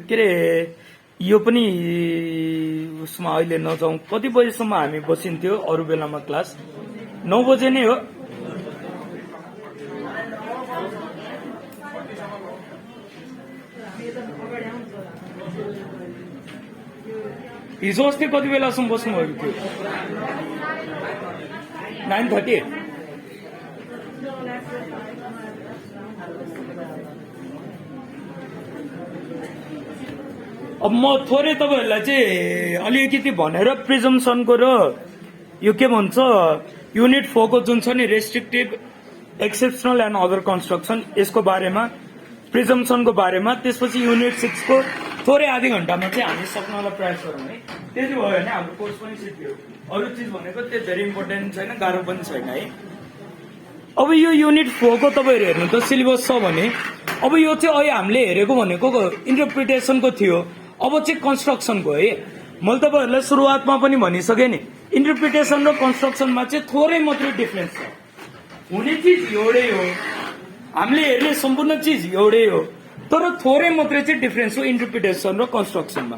के अरे यो पनि उसमा अहिले नजाउँ। कति बजीसम्म हामी बसिन्थ्यो अरू बेलामा क्लास? 9 बजे नै हो। हिजो अस्ति कति बेलासम्म बस्नुभएको थियो? 9:30। अब म थोरै तपाईँहरूलाई चाहिँ अलिकति भनेर प्रिजम्सनको र यो के भन्छ युनिट 4 को जुन छ नि restrictive exceptional and other construction यसको बारेमा, प्रिजम्सनको बारेमा, त्यसपछि युनिट 6 को थोरै आधी घण्टामा चाहिँ हामी सक्नलाई प्रयास गरौँ है। त्यति भयो भने हाम्रो कोर्स पनि सिद्धियो। अरू चिज भनेको त्यो धेरै इम्पोर्टेन्ट छैन, गाह्रो पनि छैन है। अब यो युनिट 4 को तपाईँहरू हेर्नु त सिलेबस छ भने अब यो चाहिँ अहिले हामीले हेरेको भनेको इन्टरप्रिटेसनको थियो, अब चाहिँ कन्स्ट्रक्सनको है। मैले तपाईँहरूलाई सुरुवातमा पनि भनिसकेँ नि, इन्टरप्रिटेसन र कन्स्ट्रक्सनमा चाहिँ थोरै मात्रै डिफरेन्स छ। हुने चिज एउटै हो, हामीले हेर्ने सम्पूर्ण चिज एउटै हो, तर थोरै मात्रै चाहिँ डिफरेन्स हो इन्टरप्रिटेसन र कन्स्ट्रक्सनमा।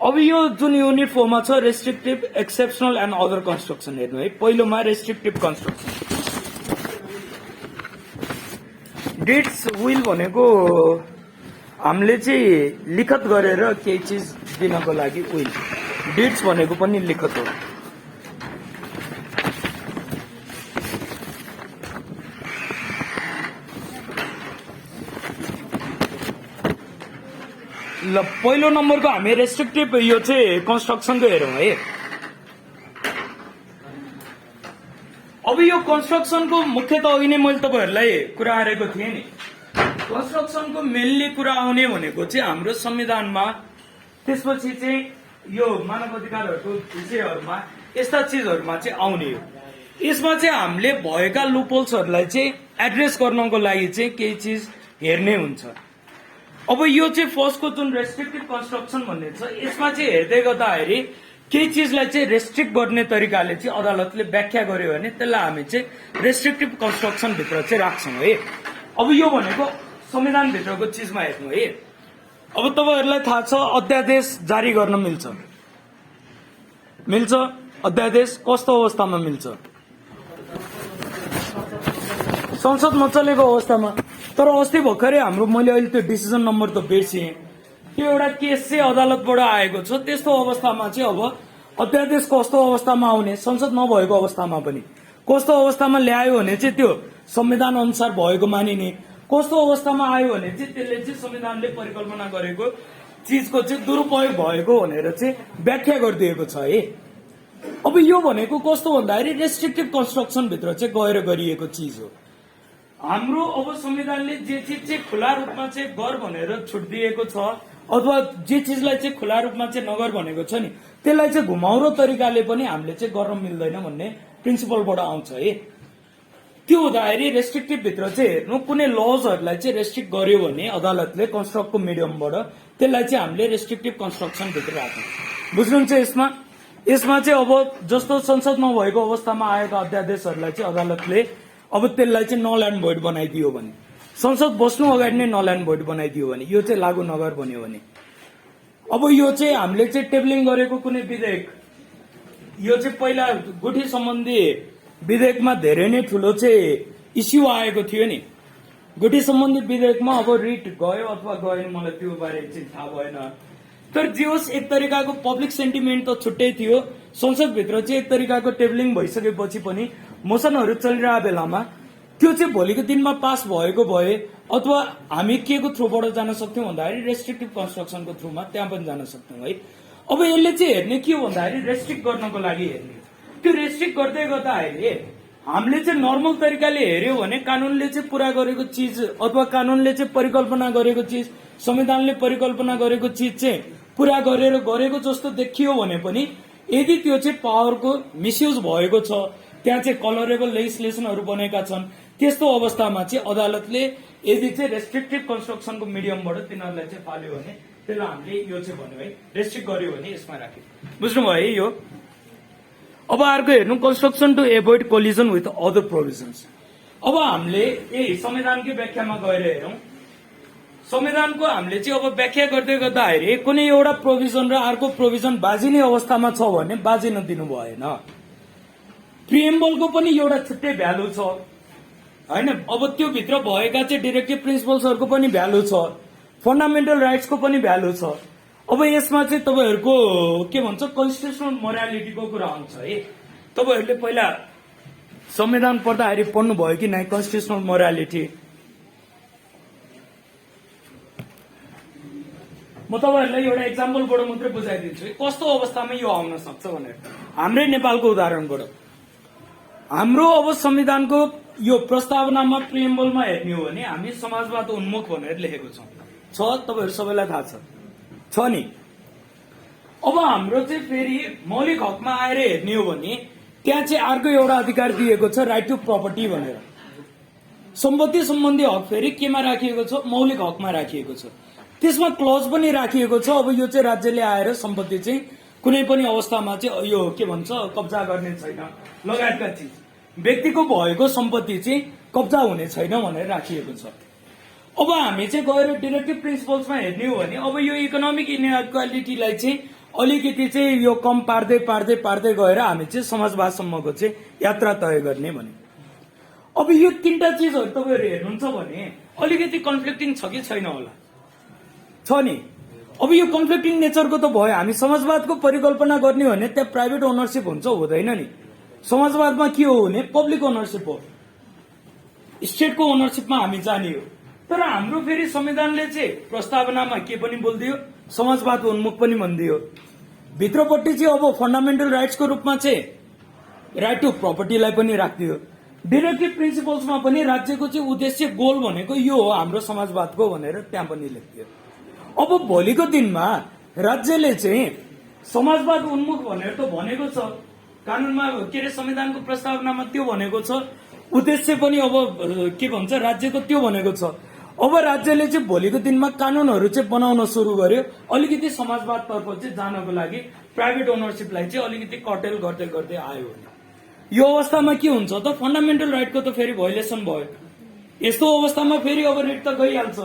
अब यो जुन युनिट 4 मा छ restrictive exceptional and other construction हेर्नु है। पहिलोमा रेस्ट्रिक्टिभ कन्स्ट्रक्सन। डेट्स विल भनेको हामीले चाहिँ लिखत गरेर केही चिज दिनको लागि विल। डेट्स भनेको पनि लिखत हो। ल पहिलो नम्बरको हामी रेस्ट्रिक्टिभ यो चाहिँ कन्स्ट्रक्सनको हेरौँ है। अब यो कन्स्ट्रक्सनको मुख्यतः अघि नै मैले तपाईँहरूलाई कुरा गरेको थिएँ नि, कन्स्ट्रक्सनको मेनली कुरा आउने भनेको चाहिँ हाम्रो संविधानमा, त्यसपछि चाहिँ यो मानव अधिकारहरूको विषयहरूमा, यस्ता चिजहरूमा चाहिँ आउने हो। यसमा चाहिँ हामीले भएका लुपहोल्सहरूलाई चाहिँ एड्रेस गर्नको लागि चाहिँ केही चिज हेर्ने हुन्छ। अब यो चाहिँ फर्स्टको जुन रेस्ट्रिक्टिभ कन्स्ट्रक्सन भन्ने छ यसमा चाहिँ हेर्दै गर्दाखेरि केही चिजलाई चाहिँ रेस्ट्रिक्ट गर्ने तरिकाले चाहिँ अदालतले व्याख्या गर्यो भने त्यसलाई हामी चाहिँ रेस्ट्रिक्टिभ कन्स्ट्रक्सन भित्र चाहिँ राख्छौँ है। अब यो भनेको संविधानभित्रको चिजमा हेर्नु है। अब तपाईँहरूलाई थाहा छ अध्यादेश जारी गर्न मिल्छ। अध्यादेश कस्तो अवस्थामा मिल्छ? संसद नचलेको अवस्थामा। तर अस्ति भर्खरै हाम्रो मैले अहिले त्यो डिसिजन नम्बर त बिर्सेँ, त्यो एउटा केस चाहिँ अदालतबाट आएको छ। त्यस्तो अवस्थामा चाहिँ अब अध्यादेश कस्तो अवस्थामा आउने, संसद नभएको अवस्थामा पनि कस्तो अवस्थामा ल्यायो भने चाहिँ त्यो संविधान अनुसार भएको मानिने, कस्तो अवस्थामा आयो भने चाहिँ त्यसले चाहिँ संविधानले परिकल्पना गरेको चिजको चाहिँ दुरुपयोग भएको भनेर चाहिँ व्याख्या गरिदिएको छ है। अब यो भनेको कस्तो भन्दाखेरि रेस्ट्रिक्टिभ कन्स्ट्रक्सन भित्र चाहिँ गएर गरिएको चिज हो। हाम्रो अब संविधानले जे चिज चाहिँ खुला रूपमा चाहिँ गर भनेर छुट दिएको छ अथवा जे चिजलाई चाहिँ खुला रूपमा चाहिँ नगर भनेको छ नि त्यसलाई चाहिँ घुमाउरो तरिकाले पनि हामीले चाहिँ गर्न मिल्दैन भन्ने प्रिन्सिपलबाट आउँछ है। त्यो हुँदाखेरि रेस्ट्रिक्टिभ भित्र चाहिँ हेर्नु कुनै लजहरूलाई चाहिँ रेस्ट्रिक्ट गर्यो भने अदालतले कन्स्ट्रक्टको मिडियमबाट त्यसलाई चाहिँ हामीले रेस्ट्रिक्टिभ कन्स्ट्रक्सन भित्र राख्छौँ। बुझ्नुहुन्छ यसमा चाहिँ अब जस्तो संसद नभएको अवस्थामा आएका अध्यादेशहरूलाई चाहिँ अदालतले अब त्यसलाई चाहिँ नल एन्ड भोइड बनाइदियो भने, संसद बस्नु अगाडि नै नल एन्ड भोइड बनाइदियो भने यो चाहिँ लागू नगर बन्यो भने, अब यो चाहिँ हामीले चाहिँ टेबलिङ गरेको कुनै विधेयक, यो चाहिँ पहिला गुठी सम्बन्धी विधेयकमा धेरै नै ठुलो चाहिँ इस्यु आएको थियो नि। गुठी सम्बन्धी विधेयकमा अब रिट गयो अथवा गएन मलाई त्यो बारे चाहिँ थाहा भएन, तर जे होस् एक तरिकाको पब्लिक सेन्टिमेन्ट त छुट्टै थियो। संसदभित्र चाहिँ एक तरिकाको टेबलिङ भइसकेपछि पनि मोसनहरू चलिरहेको बेलामा त्यो चाहिँ भोलिको दिनमा पास भएको भए अथवा हामी के को थ्रुबाट जान सक्थ्यौँ भन्दाखेरि रेस्ट्रिक्टिभ कन्स्ट्रक्सनको थ्रुमा त्यहाँ पनि जान सक्थ्यौँ है। अब यसले चाहिँ हेर्ने के हो भन्दाखेरि रेस्ट्रिक्ट गर्नको लागि हेर्ने। त्यो रेस्ट्रिक्ट गर्दै गर्दाखेरि हामीले चाहिँ नर्मल तरिकाले हेर्यो भने कानूनले चाहिँ पुरा गरेको चिज अथवा कानूनले चाहिँ परिकल्पना गरेको चिज, संविधानले परिकल्पना गरेको चिज चाहिँ पुरा गरेको जस्तो देखियो भने पनि यदि त्यो चाहिँ पावरको मिसयुज भएको छ, त्यहाँ चाहिँ कलरेबल लेजिस्लेसनहरू बनेका छन्, त्यस्तो अवस्थामा चाहिँ अदालतले यदि चाहिँ रेस्ट्रिक्टिभ कन्स्ट्रक्सनको मिडियमबाट तिनीहरूलाई चाहिँ फाल्यो भने त्यसलाई हामीले यो चाहिँ भन्यो है, रेस्ट्रिक्ट गर्यो भने यसमा राख्यो। बुझ्नुभयो है यो। अब अर्को हेर्नु, construction to avoid collision with other provisions. अब हामीले यही संविधानकै व्याख्यामा गएर हेरौँ। संविधानको हामीले चाहिँ अब व्याख्या गर्दै गर्दाखेरि कुनै एउटा प्रोभिजन र अर्को प्रोभिजन बाजिने अवस्थामा छ भने बाजिन दिनु भएन। प्रिएम्बलको पनि एउटा छुट्टै भ्यालु छ होइन। अब त्यो भित्र भएका चाहिँ डिरेक्टिभ प्रिन्सिपल्सहरूको पनि भ्यालु छ, फन्डामेन्टल राइट्सको पनि भ्यालु छ। अब यसमा चाहिँ तपाईँहरूको के भन्छ कन्स्टिट्युसनल मोरालिटीको कुरा आउँछ है। तपाईँहरूले पहिला संविधान पढ्दाखेरि पढ्नु भयो कि नै कन्स्टिट्युसनल मोरालिटी? म तपाईँहरूलाई एउटा एक्जाम्पलबाट मात्रै बुझाइदिन्छु कस्तो अवस्थामा यो आउन सक्छ भनेर। हाम्रै नेपालको उदाहरणबाट हाम्रो अब संविधानको यो प्रस्तावनामा प्रिएम्बलमा हेर्ने हो भने हामी समाजवाद उन्मुख भनेर लेखेको छौँ, तपाईँहरू सबैलाई थाहा छ नि। अब हाम्रो चाहिँ फेरि मौलिक हकमा आएर हेर्ने हो भने त्यहाँ चाहिँ अर्को एउटा अधिकार दिएको छ, राइट टु प्रपर्टी भनेर। सम्पत्ति सम्बन्धी हक फेरि केमा राखिएको छ? मौलिक हकमा राखिएको छ। त्यसमा क्लज पनि राखिएको छ, अब यो चाहिँ राज्यले आएर सम्पत्ति चाहिँ कुनै पनि अवस्थामा चाहिँ यो के भन्छ कब्जा गर्ने छैन, लगायतका चिज व्यक्तिको भएको सम्पत्ति चाहिँ कब्जा हुने छैन भनेर राखिएको छ। अब हामी चाहिँ गएर डिरेक्टिभ प्रिन्सिपल्समा हेर्ने हो भने अब यो इकोनोमिक इनइक्वालिटीलाई चाहिँ अलिकति चाहिँ यो कम पार्दै पार्दै पार्दै गएर हामी चाहिँ समाजवादसम्मको चाहिँ यात्रा तय गर्ने भने। अब यो तीनटा चिजहरू तपाईँहरू हेर्नुहुन्छ भने अलिकति कन्फ्लिक्टिङ छ कि छैन होला? छ नि। अब यो कन्फ्लिक्टिङ नेचरको त भयो। हामी समाजवादको परिकल्पना गर्ने हो भने त्यहाँ प्राइभेट ओनरसिप हुन्छ हुँदैन नि। समाजवादमा के हो भने पब्लिक ओनरसिप हो, स्टेटको ओनरसिपमा हामी जाने हो। तर हाम्रो फेरि संविधानले चाहिँ प्रस्तावनामा के पनि बोलिदियो, समाजवाद उन्मुख पनि भनिदियो। भित्रपट्टि चाहिँ अब फन्डामेन्टल राइट्सको रूपमा चाहिँ राइट टु प्रपर्टीलाई पनि राखिदियो। डिरेक्टिभ प्रिन्सिपल्समा पनि राज्यको चाहिँ उद्देश्य गोल भनेको यो हो हाम्रो समाजवादको भनेर त्यहाँ पनि लेखिदियो। अब भोलिको दिनमा राज्यले चाहिँ समाजवाद उन्मुख भनेर त भनेको छ कानूनमा, के अरे संविधानको प्रस्तावनामा त्यो भनेको छ, उद्देश्य पनि अब के भन्छ राज्यको त्यो भनेको छ। अब राज्यले चाहिँ भोलिको दिनमा कानूनहरू चाहिँ बनाउन सुरु गर्यो, अलिकति समाजवादतर्फ चाहिँ जानको लागि प्राइभेट ओनरसिपलाई चाहिँ अलिकति कटेल गर्दै गर्दै आयो भने यो अवस्थामा के हुन्छ त फन्डामेन्टल राइटको त फेरि भायोलेसन भयो। यस्तो अवस्थामा फेरि अब रिट त गइहाल्छ।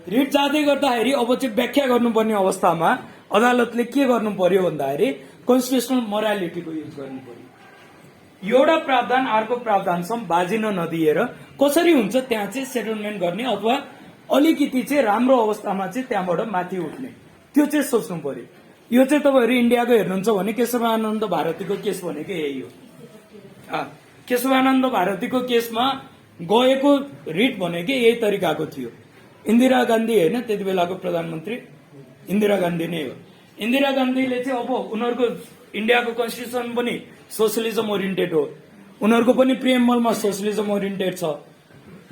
रिट जाँदै गर्दाखेरि अब चाहिँ व्याख्या गर्नुपर्ने अवस्थामा अदालतले के गर्नु पर्यो भन्दाखेरि कन्स्टिट्युसनल मोरालिटीको युज गर्नु पर्यो। एउटा प्रावधान अर्को प्रावधानसम्म बाजिन नदिएर कसरी हुन्छ त्यहाँ चाहिँ सेटलमेन्ट गर्ने अथवा अलिकति चाहिँ राम्रो अवस्थामा चाहिँ त्यहाँबाट माथि उठ्ने, त्यो चाहिँ सोच्नु पर्यो। यो चाहिँ तपाईँहरू इन्डियाको हेर्नुहुन्छ भने केशवानन्द भारतीको केस भनेको यही हो। केशवानन्द भारतीको केसमा गएको रिट भनेको यही तरिकाको थियो। इन्दिरा गान्धी होइन त्यति बेलाको प्रधानमन्त्री इन्दिरा गान्धी नै हो। इन्दिरा गान्धीले चाहिँ अब उनीहरूको इन्डियाको कन्स्टिट्युसन पनि सोसलिजम ओरिएन्टेड हो, उनीहरूको पनि प्रिएम्बलमा सोसलिजम ओरिएन्टेड छ,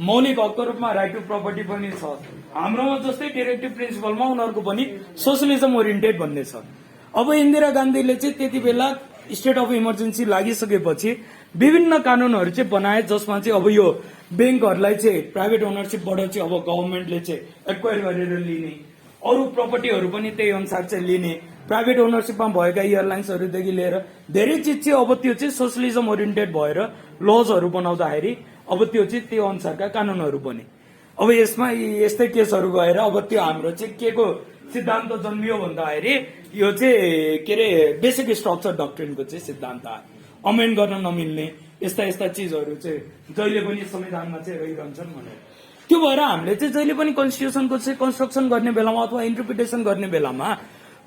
मौलिक हकको रूपमा राइट टु प्रपर्टी पनि छ। हाम्रोमा जस्तै डिरेक्टिभ प्रिन्सिपलमा उनीहरूको पनि सोसलिजम ओरिएन्टेड भन्ने छ। अब इन्दिरा गान्धीले चाहिँ त्यति बेला स्टेट अफ इमर्जेन्सी लागिसकेपछि विभिन्न कानूनहरू चाहिँ बनाए, जसमा चाहिँ अब यो ब्याङ्कहरूलाई चाहिँ प्राइभेट ओनरसिपबाट चाहिँ अब गभर्मेन्टले चाहिँ एक्वायर गरेर लिने, अरू प्रपर्टीहरू पनि त्यही अनुसार चाहिँ लिने, प्राइभेट ओनरसिपमा भएका एयरलाइन्सहरूदेखि लिएर धेरै चिज चाहिँ अब त्यो चाहिँ सोसलिजम ओरिएन्टेड भएर लजहरू बनाउँदाखेरि अब त्यो चाहिँ त्यो अनुसारका कानूनहरू बने। अब यसमा यस्तै केसहरू गएर अब त्यो हाम्रो चाहिँ के को सिद्धान्त जन्मियो भन्दाखेरि यो चाहिँ के अरे बेसिक स्ट्रक्चर डक्ट्रिनको चाहिँ सिद्धान्त आयो। अमेन्ड गर्न नमिल्ने यस्ता यस्ता चिजहरू चाहिँ जहिले पनि संविधानमा चाहिँ रहिरहन्छन् भनेर। त्यो भएर हामीले चाहिँ जहिले पनि कन्स्टिट्युसनको चाहिँ कन्स्ट्रक्सन गर्ने बेलामा अथवा इन्टरप्रिटेसन गर्ने बेलामा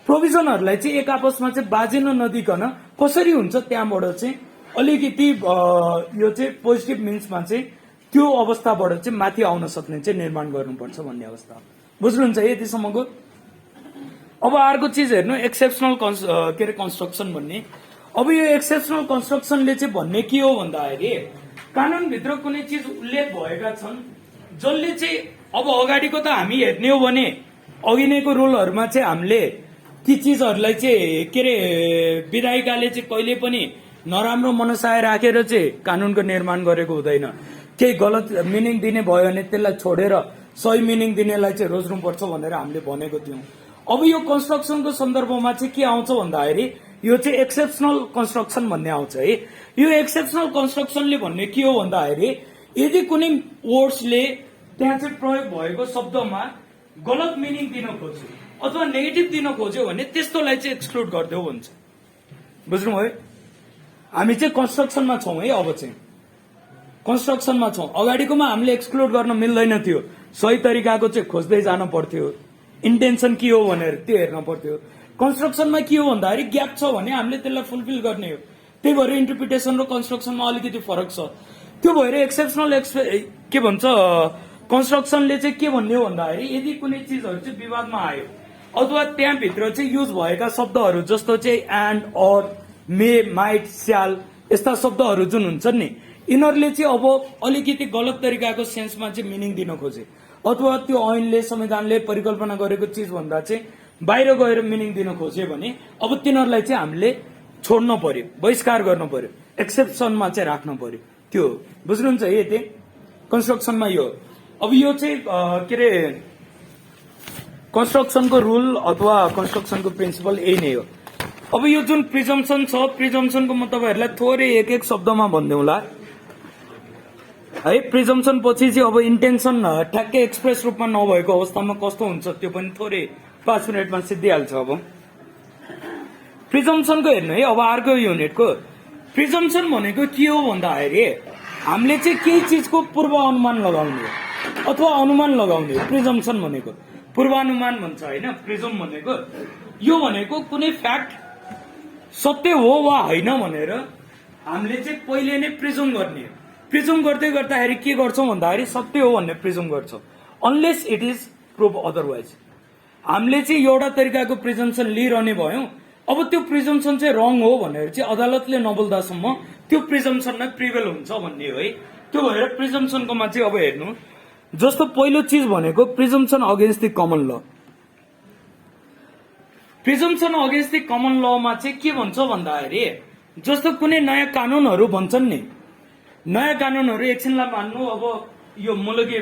प्रोभिजनहरूलाई चाहिँ एक आपसमा चाहिँ बाजिन नदिकन कसरी हुन्छ त्यहाँबाट चाहिँ अलिकति यो चाहिँ पोजिटिभ मिन्समा चाहिँ त्यो अवस्थाबाट चाहिँ माथि आउन सक्ने चाहिँ निर्माण गर्नुपर्छ भन्ने अवस्था बुझ्नुहुन्छ यतिसम्मको। अब अर्को चिज हेर्नु एक्सेप्सनल के अरे कन्स्ट्रक्सन भन्ने। अब यो एक्सेप्सनल कन्स्ट्रक्सनले चाहिँ भन्ने के हो भन्दाखेरि कानूनभित्र कुनै चिज उल्लेख भएका छन् जसले चाहिँ अब अगाडिको त हामी हेर्ने हो भने अघि नैको रुलहरूमा चाहिँ हामीले ती चिजहरूलाई चाहिँ के अरे विधायिकाले चाहिँ कहिले पनि नराम्रो मनसाय राखेर चाहिँ कानूनको निर्माण गरेको हुँदैन। केही गलत मिनिङ दिने भयो भने त्यसलाई छोडेर सही मिनिङ दिनेलाई चाहिँ रोज्नुपर्छ भनेर हामीले भनेको थियौँ। अब यो कन्स्ट्रक्सनको सन्दर्भमा चाहिँ के आउँछ भन्दाखेरि यो चाहिँ एक्सेप्सनल कन्स्ट्रक्सन भन्ने आउँछ है। यो एक्सेप्सनल कन्स्ट्रक्सनले भन्ने के हो भन्दाखेरि यदि कुनै वर्ड्सले त्यहाँ चाहिँ प्रयोग भएको शब्दमा गलत मिनिङ दिन खोज्यो अथवा नेगेटिभ दिन खोज्यो भने त्यस्तोलाई चाहिँ एक्सक्लुड गरिदेऊ भन्छ। बुझ्नुभयो? हामी चाहिँ कन्स्ट्रक्सनमा छौँ है। अब चाहिँ कन्स्ट्रक्सनमा छौँ। अगाडिकोमा हामीले एक्सक्लुड गर्न मिल्दैन थियो। सही तरिकाको चाहिँ खोज्दै जानु पर्थ्यो। इन्टेन्सन के हो भनेर त्यो हेर्न पर्थ्यो। कन्स्ट्रक्सनमा के हो भन्दाखेरि ग्याप छ भने हामीले त्यसलाई फुलफिल गर्ने हो। त्यही भएर इन्टरप्रिटेसन र कन्स्ट्रक्सनमा अलिकति फरक छ। त्यो भएर एक्सेप्सनल के भन्छ कन्स्ट्रक्सनले चाहिँ के भन्ने हो भन्दाखेरि यदि कुनै चिजहरू चाहिँ विवादमा आयो अथवा त्यहाँभित्र चाहिँ युज भएका शब्दहरू जस्तो चाहिँ एन्ड अर मे माइट स्याल यस्ता शब्दहरू जुन हुन्छन् नि यिनीहरूले चाहिँ अब अलिकति गलत तरिकाको सेन्समा चाहिँ मिनिङ दिन खोजे अथवा त्यो ऐनले संविधानले परिकल्पना गरेको चिज भन्दा चाहिँ बाहिर गएर मिनिङ दिन खोज्यो भने अब तिनीहरूलाई चाहिँ हामीले छोड्न पर्यो, बहिष्कार गर्नु पर्यो, एक्सेप्सनमा चाहिँ राख्नु पर्यो। त्यो बुझ्नुहुन्छ यति कन्स्ट्रक्सनमा यो। अब यो चाहिँ के अरे कन्स्ट्रक्सनको रुल अथवा कन्स्ट्रक्सनको प्रिन्सिपल यही नै हो। अब यो जुन प्रिजम्सन छ प्रिजम्सनको म तपाईँहरूलाई थोरै एक एक शब्दमा भनिदिउँला है। प्रिजम्सन पछि चाहिँ अब इन्टेन्सन ठ्याक्कै एक्सप्रेस रूपमा नभएको अवस्थामा कस्तो हुन्छ त्यो पनि थोरै 5 मिनटमा सिद्धिहाल्छ। अब प्रिजम्सनको हेर्नु है। अब अर्को युनिटको प्रिजम्सन भनेको के हो भन्दाखेरि हामीले चाहिँ केही चिजको पूर्व अनुमान लगाउने अथवा अनुमान लगाउने प्रिजम्सन भनेको पूर्वानुमान भन्छ होइन। प्रिजम भनेको यो भनेको कुनै फ्याक्ट सत्य हो वा होइन भनेर हामीले चाहिँ पहिले नै प्रिजुम गर्ने। प्रिजुम गर्दै गर्दाखेरि के गर्छौँ भन्दाखेरि सत्य हो भन्ने प्रिजुम गर्छौँ unless it is prove otherwise. हामीले चाहिँ एउटा तरिकाको प्रिजम्सन लिइरहने भयौँ। अब त्यो प्रिजम्सन चाहिँ रङ हो भनेर चाहिँ अदालतले नबोल्दासम्म त्यो प्रिजम्सन नै प्रिभेल हुन्छ भन्ने हो है। त्यो भएर प्रिजम्सनकोमा चाहिँ अब हेर्नु जस्तो पहिलो चिज भनेको प्रिजम्सन अगेन्स्ट द कमन ल। प्रिजम्सन अगेन्स्ट द कमन लमा चाहिँ के भन्छ भन्दाखेरि जस्तो कुनै नयाँ कानूनहरू भन्छन् नि, नयाँ कानूनहरू एकछिनलाई मान्नु अब यो मुलुकी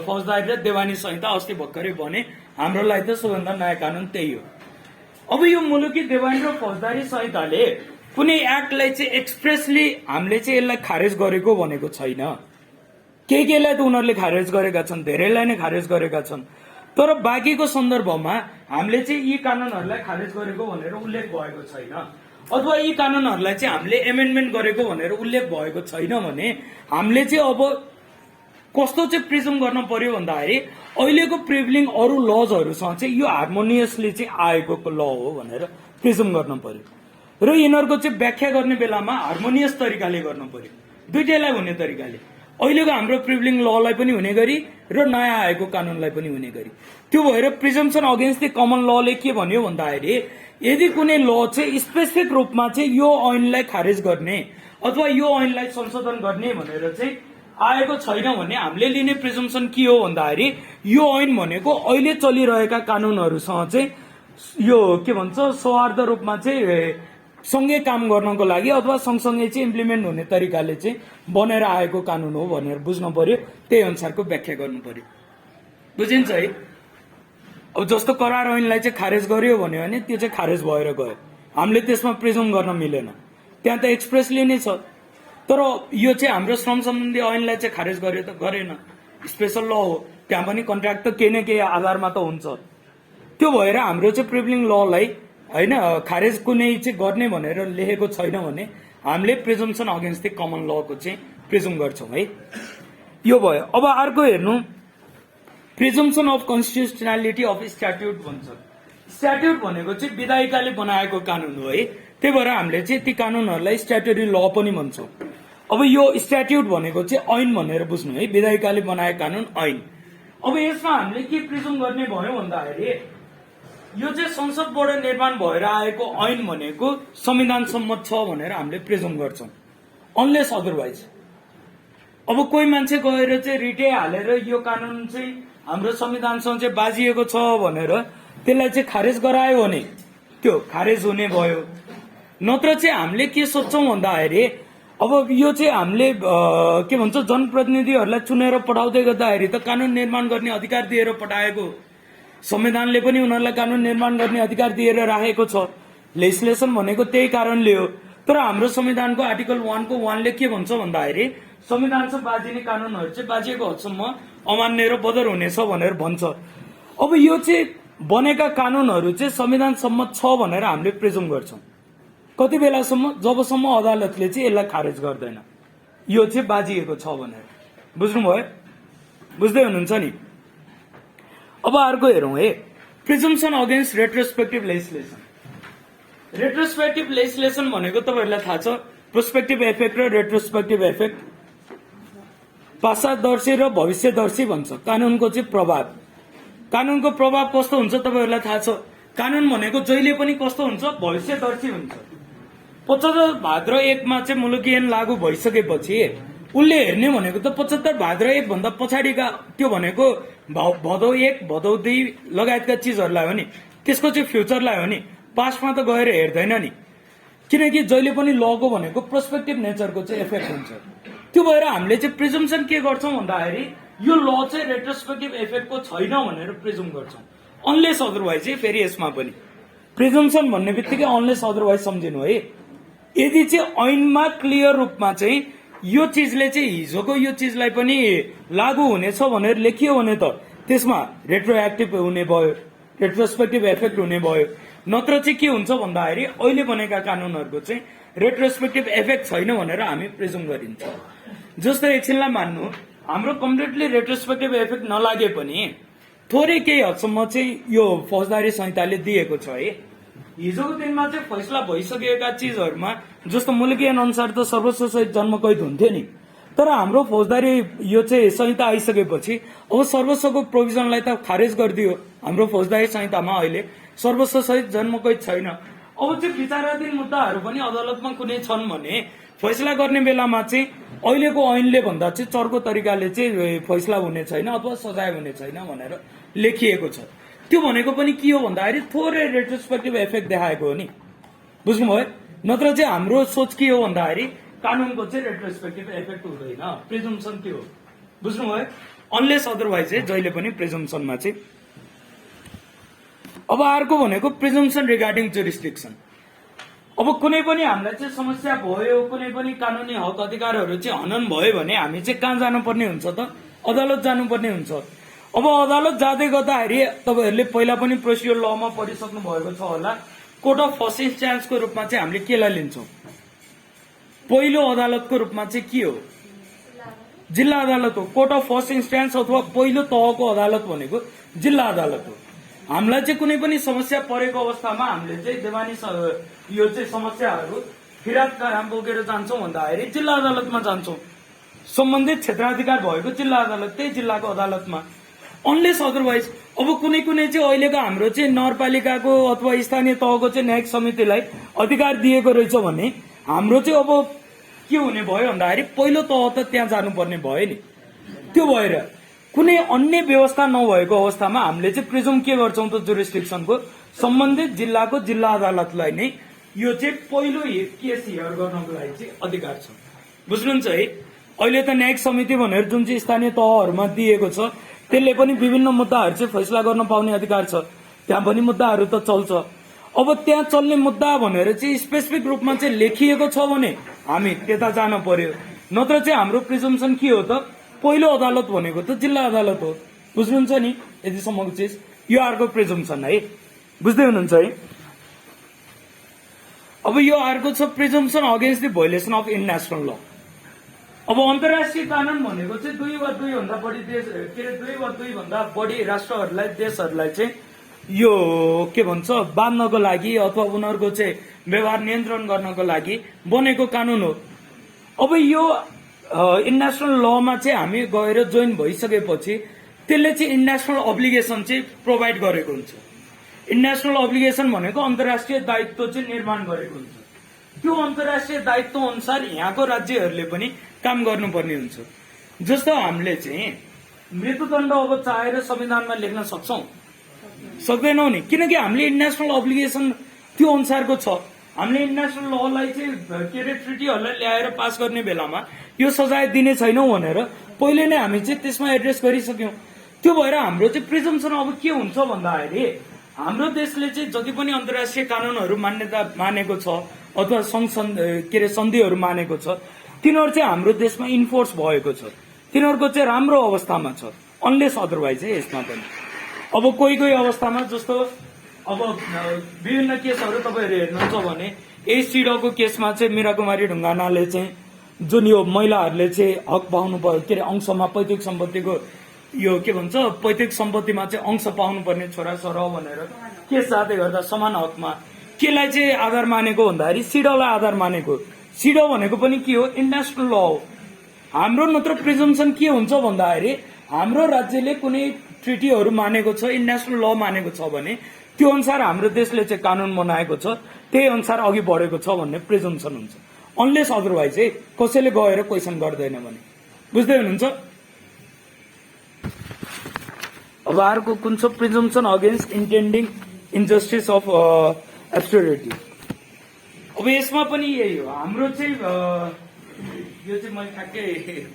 फौजदारी र देवानी संहिता अस्ति भर्खरै भने हाम्रो लागि त सबैभन्दा नयाँ कानून त्यही हो। अब यो मुलुकी देवानी र फौजदारी संहिताले कुनै एक्टलाई चाहिँ एक्सप्रेसली हामीले चाहिँ यसलाई खारेज गरेको भनेको छैन। केहीलाई त उनीहरूले खारेज गरेका छन्, धेरैलाई नै खारेज गरेका छन्। तर बाँकीको सन्दर्भमा हामीले चाहिँ यी कानूनहरूलाई खारेज गरेको भनेर उल्लेख भएको छैन अथवा यी कानूनहरूलाई चाहिँ हामीले एमेन्डमेन्ट गरेको भनेर उल्लेख भएको छैन भने हामीले चाहिँ अब कस्तो चाहिँ प्रिजुम गर्न पर्यो भन्दाखेरि अहिलेको प्रिभलिङ अरू लजहरूसँग चाहिँ यो हार्मोनियसली चाहिँ आएको ल हो भनेर प्रिजुम गर्न पर्यो र यिनीहरूको चाहिँ व्याख्या गर्ने बेलामा हार्मोनियस तरिकाले गर्नु पर्यो, दुइटैलाई हुने तरिकाले। अहिलेको हाम्रो प्रिभलिङ ललाई पनि हुने गरी र नयाँ आएको कानूनलाई पनि हुने गरी। त्यो भएर प्रिजम्सन अगेन्स्ट द कमन लले के भन्यो भन्दाखेरि यदि कुनै ल चाहिँ स्पेसिफिक रूपमा चाहिँ यो ऐनलाई खारेज गर्ने अथवा यो ऐनलाई संशोधन गर्ने भनेर चाहिँ आएको छैन भने हामीले लिने प्रिजम्सन के हो भन्दाखेरि यो ऐन भनेको अहिले चलिरहेका कानूनहरूसँग चाहिँ यो के भन्छ सौहार्द रूपमा चाहिँ सँगै काम गर्नको लागि अथवा सँगसँगै चाहिँ इम्प्लिमेन्ट हुने तरिकाले चाहिँ बनेर आएको कानून हो भनेर बुझ्नु पर्यो, त्यही अनुसारको व्याख्या गर्नु पर्यो। बुझिन्छ है? अब जस्तो करार ऐनलाई चाहिँ खारेज गर्यो भने त्यो चाहिँ खारेज भएर गयो, हामीले त्यसमा प्रिजुम गर्न मिलेन, त्यहाँ त एक्सप्रेसली नै छ। तर यो चाहिँ हाम्रो श्रम सम्बन्धी ऐनलाई चाहिँ खारेज गर्यो त गरेन, स्पेसल ल हो, त्यहाँ पनि कन्ट्र्याक्ट त केही न केही आधारमा त हुन्छ। त्यो भएर हाम्रो चाहिँ प्रिभलिङ ललाई होइन खारेज कुनै चाहिँ गर्ने भनेर लेखेको छैन भने हामीले प्रिजम्सन अगेन्स्ट द कमन लको चाहिँ प्रिजुम गर्छौँ है। यो भयो। अब अर्को हेर्नु प्रिजम्सन अफ कन्स्टिट्युसनालिटी अफ स्ट्याट्युट भन्छ। स्ट्याट्युट भनेको चाहिँ विधायिकाले बनाएको कानून हो है। त्यही भएर हामीले चाहिँ ती कानूनहरूलाई स्ट्याट्युटरी ल पनि भन्छौँ। अब यो स्ट्याट्युट भनेको चाहिँ ऐन भनेर बुझ्नु है, विधायिकाले बनाएको कानून ऐन। अब यसमा हामीले के प्रिजुम गर्ने भयो भन्दाखेरि यो चाहिँ संसदबाट निर्माण भएर आएको ऐन भनेको संविधान सम्मत छ भनेर हामीले प्रिजुम गर्छौं, अनलेस अदरवाइज। अब कोही मान्छे गएर चाहिँ रिटे हालेर यो कानून चाहिँ हाम्रो संविधानसँग चाहिँ बाजिएको छ भनेर त्यसलाई चाहिँ खारेज गरायो भने त्यो खारेज हुने भयो। नत्र चाहिँ हामीले के सोच्छौं भन्दाखेरि अब यो चाहिँ हामीले के भन्छ जनप्रतिनिधिहरूलाई चुनेर पठाउँदै गर्दाखेरि त कानून निर्माण गर्ने अधिकार दिएर पठाएको, संविधानले पनि उनीहरूलाई कानून निर्माण गर्ने अधिकार दिएर राखेको छ। लेजिस्लेसन भनेको त्यही कारणले हो। तर हाम्रो संविधानको आर्टिकल 1 को 1 ले के भन्छ भन्दाखेरि संविधानसँग बाजिने कानूनहरू चाहिँ बाजिएको हदसम्म अमान्य र बदर हुनेछ भनेर भन्छ। अब यो चाहिँ बनेका कानूनहरू चाहिँ संविधान सम्मत छ भनेर हामीले प्रिजुम गर्छौं कति बेलासम्म, जबसम्म अदालतले चाहिँ यसलाई खारेज गर्दैन यो चाहिँ बाजिएको छ भनेर। बुझ्नुभयो? बुझ्दै हुनुहुन्छ नि? अब अर्को हेरौं है, प्रिजम्पसन अगेन्स्ट रेट्रोस्पेक्टिभ लेजिस्लेसन। रेट्रोस्पेक्टिभ लेजिस्लेसन भनेको तपाईहरुलाई थाहा छ, प्रोस्पेक्टिभ इफेक्ट र रेट्रोस्पेक्टिभ इफेक्ट, पासादर्शी र भविष्यदर्शी भन्छ कानूनको चाहिँ प्रभाव। कानूनको प्रभाव कस्तो हुन्छ तपाईहरुलाई थाहा छ। कानून भनेको जहिले पनि कस्तो हुन्छ, भविष्यदर्शी हुन्छ। 75 भाद्र 1 मा चाहिँ मुलुकी ऐन लागू भइसकेपछि उसले हेर्ने भनेको त 75 भाद्र 1 भन्दा पछाडिका, त्यो भनेको भदौ 1 भदौ 2 लगायतका चीजहरुलाई हो नि, त्यसको चाहिँ फ्युचरलाई हो नि, पास्टमा त गएर हेर्दैन नि। किनकि जहिले पनि लको भनेको प्रोस्पेक्टिभ नेचरको चाहिँ इफेक्ट हुन्छ। त्यो भएर हामीले चाहिँ प्रिजम्पसन के गर्छौं भन्दाखेरि यो ल चाहिँ रेट्रोस्पेक्टिभ इफेक्टको छैन भनेर प्रिजुम गर्छौं, अनलेस अदरवाइज। फेरि यसमा पनि प्रिजम्पसन भन्ने बित्तिकै अनलेस अदरवाइज सम्झिनु है। यदि चाहिँ ऐनमा क्लियर रूपमा चाहिँ यो चीजले चाहिँ हिजोको यो चीजलाई पनि लागू हुनेछ भनेर लेखियो भने त त्यसमा रेट्रोएक्टिभ हुने भयो, रेट्रोस्पेक्टिभ इफेक्ट हुने भयो। नत्र चाहिँ के हुन्छ भन्दाखेरि अहिले बनेका कानूनहरूको चाहिँ रेट्रोस्पेक्टिभ इफेक्ट छैन भनेर हामी प्रिजुम गरिन्छ। जस्तो एकछिनलाई मान्नु हाम्रो कम्प्लिटली रेट्रोस्पेक्टिभ इफेक्ट नलागे पनि थोरै केही हदसम्म चाहिँ यो फौजदारी संहिताले दिएको छ है। हिजोको दिनमा चाहिँ फैसला भइसकेका चीजहरुमा जस्तो मुलुकी ऐन अनुसार त सर्वस्व सहित जन्म कैद हुन्थ्यो नि, तर हाम्रो फौजदारी यो चाहिँ संहिता आइसकेपछि अब सर्वस्वको प्रोभिजनलाई त खारेज गरिदियो। हाम्रो फौजदारी संहितामा अहिले सर्वस्व सहित जन्म कैद छैन। अब चाहिँ विचाराधीन मुद्दाहरू पनि अदालतमा कुनै छन् भने फैसला गर्ने बेलामा चाहिँ अहिलेको ऐनले भन्दा चाहिँ चर्को तरिकाले चाहिँ फैसला हुने छैन अथवा सजाय हुने छैन भनेर लेखिएको छ। त्यो भनेको पनि के हो भन्दाखेरि थोरै रेट्रोस्पेक्टिभ इफेक्ट देखाएको हो नि। बुझ्नुभयो? नत्र चाहिँ हाम्रो सोच के हो भन्दाखेरि कानूनको चाहिँ रेट्रोस्पेक्टिभ इफेक्ट हुँदैन, प्रिजम्पसन के हो। बुझ्नुभयो? अनलेस अदरवाइज चाहिँ जहिले पनि प्रिजम्पसनमा चाहिँ। अब अर्को भनेको प्रिजम्पसन रिगार्डिङ जुरिस्डिक्सन। अब कुनै पनि हामीलाई चाहिँ समस्या भयो, कुनै पनि कानूनी हक अधिकारहरू चाहिँ हनन भयो भने हामी चाहिँ कहाँ जानुपर्ने हुन्छ त? अदालत जानुपर्ने हुन्छ। अब अदालत जाँदै गर्दाखेरि तपाईहरुले पहिला पनि प्रोसिडियर लमा पढिसक्नु भएको छ होला, कोर्ट अफ फर्स्ट इन्स्ट्यान्सको रूपमा चाहिँ हामीले केलाई लिन्छौं? पहिलो अदालतको रूपमा चाहिँ के हो? जिल्ला अदालत हो। कोर्ट अफ फर्स्ट इन्स्ट्यान्स अथवा पहिलो तहको अदालत भनेको जिल्ला अदालत हो। हामीलाई चाहिँ कुनै पनि समस्या परेको अवस्थामा हामीले चाहिँ देवानी यो चाहिँ समस्याहरू फिराद कहाँ बोकेर जान्छौं भन्दाखेरि जिल्ला अदालतमा जान्छौं। सम्बन्धित क्षेत्राधिकार भएको जिल्ला अदालत, त्यही जिल्लाको अदालतमा। अनलेस अदरवाइज अब कुनै कुनै चाहिँ अहिलेको हाम्रो चाहिँ नगरपालिकाको अथवा स्थानीय तहको चाहिँ न्यायिक समितिलाई अधिकार दिएको रहेछ भने हाम्रो चाहिँ अब के हुने भयो भन्दाखेरि पहिलो तह त त्यहाँ जानुपर्ने भयो नि। त्यो भएर कुनै अन्य व्यवस्था नभएको अवस्थामा हामीले चाहिँ प्रिजुम के गर्छौं त जुरिस्डिक्सनको, सम्बन्धित जिल्लाको जिल्ला अदालतलाई नै यो चाहिँ पहिलो केस हियर गर्नको लागि चाहिँ अधिकार छ। बुझ्नुहुन्छ है? अहिले त न्यायिक समिति भनेर जुन चाहिँ स्थानीय तहहरूमा दिएको छ त्यसले पनि विभिन्न मुद्दाहरू चाहिँ फैसला गर्न पाउने अधिकार छ। त्यहाँ पनि मुद्दाहरू त चल्छ। अब त्यहाँ चल्ने मुद्दा भनेर चाहिँ स्पेसिफिक रूपमा चाहिँ लेखिएको छ भने हामी त्यता जान पर्यो। नत्र चाहिँ हाम्रो प्रिजम्पसन के हो त? पहिलो अदालत भनेको त जिल्ला अदालत हो। बुझ्नुहुन्छ नि? यतिसम्मको चिज यो अर्को प्रिजम्पसन है। बुझ्दै हुनुहुन्छ है? अब यो अर्को छ presumption against the violation of international law. अब अन्तर्राष्ट्रिय कानून भनेको चाहिँ 2 वा 2 भन्दा बढी देश, के अरे 2 वा 2 भन्दा बढी राष्ट्रहरूलाई, देशहरूलाई चाहिँ यो के भन्छ बाँध्नको लागि अथवा उनीहरूको चाहिँ व्यवहार नियन्त्रण गर्नको लागि बनेको कानून हो। अब यो इन्टरनेसनल लमा चाहिँ हामी गएर जोइन भइसकेपछि त्यसले चाहिँ इन्टरनेसनल अब्लिगेसन चाहिँ प्रोभाइड गरेको हुन्छ। इन्टरनेसनल अब्लिगेसन भनेको अन्तर्राष्ट्रिय दायित्व चाहिँ निर्माण गरेको हुन्छ। त्यो अन्तर्राष्ट्रिय दायित्व अनुसार यहाँको राज्यहरूले पनि काम गर्नुपर्ने हुन्छ। जस्तो हामीले चाहिँ मृत्युदण्ड अब चाहेर संविधानमा लेख्न सक्छौं? सक्दैनौं नि, किनकि हामीले इन्टरनेसनल अब्लिगेसन त्यो अनुसारको छ। हामीले इन्टरनेसनल ललाई चाहिँ के अरे ट्रिटीहरूलाई ल्याएर पास गर्ने बेलामा यो सजाय दिने छैनौं भनेर पहिले नै हामी चाहिँ त्यसमा एड्रेस गरिसक्यौं। त्यो भएर हाम्रो चाहिँ प्रिजम्सन अब के हुन्छ भन्दाखेरि हाम्रो देशले चाहिँ जति पनि अन्तर्राष्ट्रिय कानूनहरू मान्यता मानेको छ अथवा के अरे सन्धिहरू मानेको छ तिनीहरू चाहिँ हाम्रो देशमा इन्फोर्स भएको छ, तिनीहरूको चाहिँ राम्रो अवस्थामा छ, अनलेस अदरवाइज है। यसमा पनि अब कोही कोही अवस्थामा जस्तो अब विभिन्न केसहरू तपाईँहरू हेर्नुहुन्छ भने एसिडको केसमा चाहिँ मीरा कुमारी ढुङ्गानाले चाहिँ जुन यो महिलाहरूले चाहिँ हक पाउनु पर्यो, के अरे अंशमा पैतृक सम्पत्तिको यो के भन्छ पैतृक सम्पत्तिमा चाहिँ अंश पाउनुपर्ने छोराछोरा भनेर केस जाँदै गर्दा समान हकमा केलाई चाहिँ आधार मानेको भन्दाखेरि सिडोलाई आधार मानेको। सिडो भनेको पनि के हो? इन्टरनेसनल ल हो। हाम्रो नत्र प्रिजम्सन के हुन्छ भन्दाखेरि हाम्रो राज्यले कुनै ट्रिटीहरू मानेको छ, इन्टरनेसनल ल मानेको छ भने त्यो अनुसार हाम्रो देशले चाहिँ कानून बनाएको छ, त्यही अनुसार अघि बढेको छ भन्ने प्रिजम्सन हुन्छ। अनलेस अदरवाइज चाहिँ कसैले गएर क्वेसन गर्दैन भने। बुझ्दै हुनुहुन्छ? अब अर्को कुन छ? Presumption against intending injustice of absolutely. अब यसमा पनि यही हो। हाम्रो चाहिँ यो चाहिँ मैले ठ्याक्कै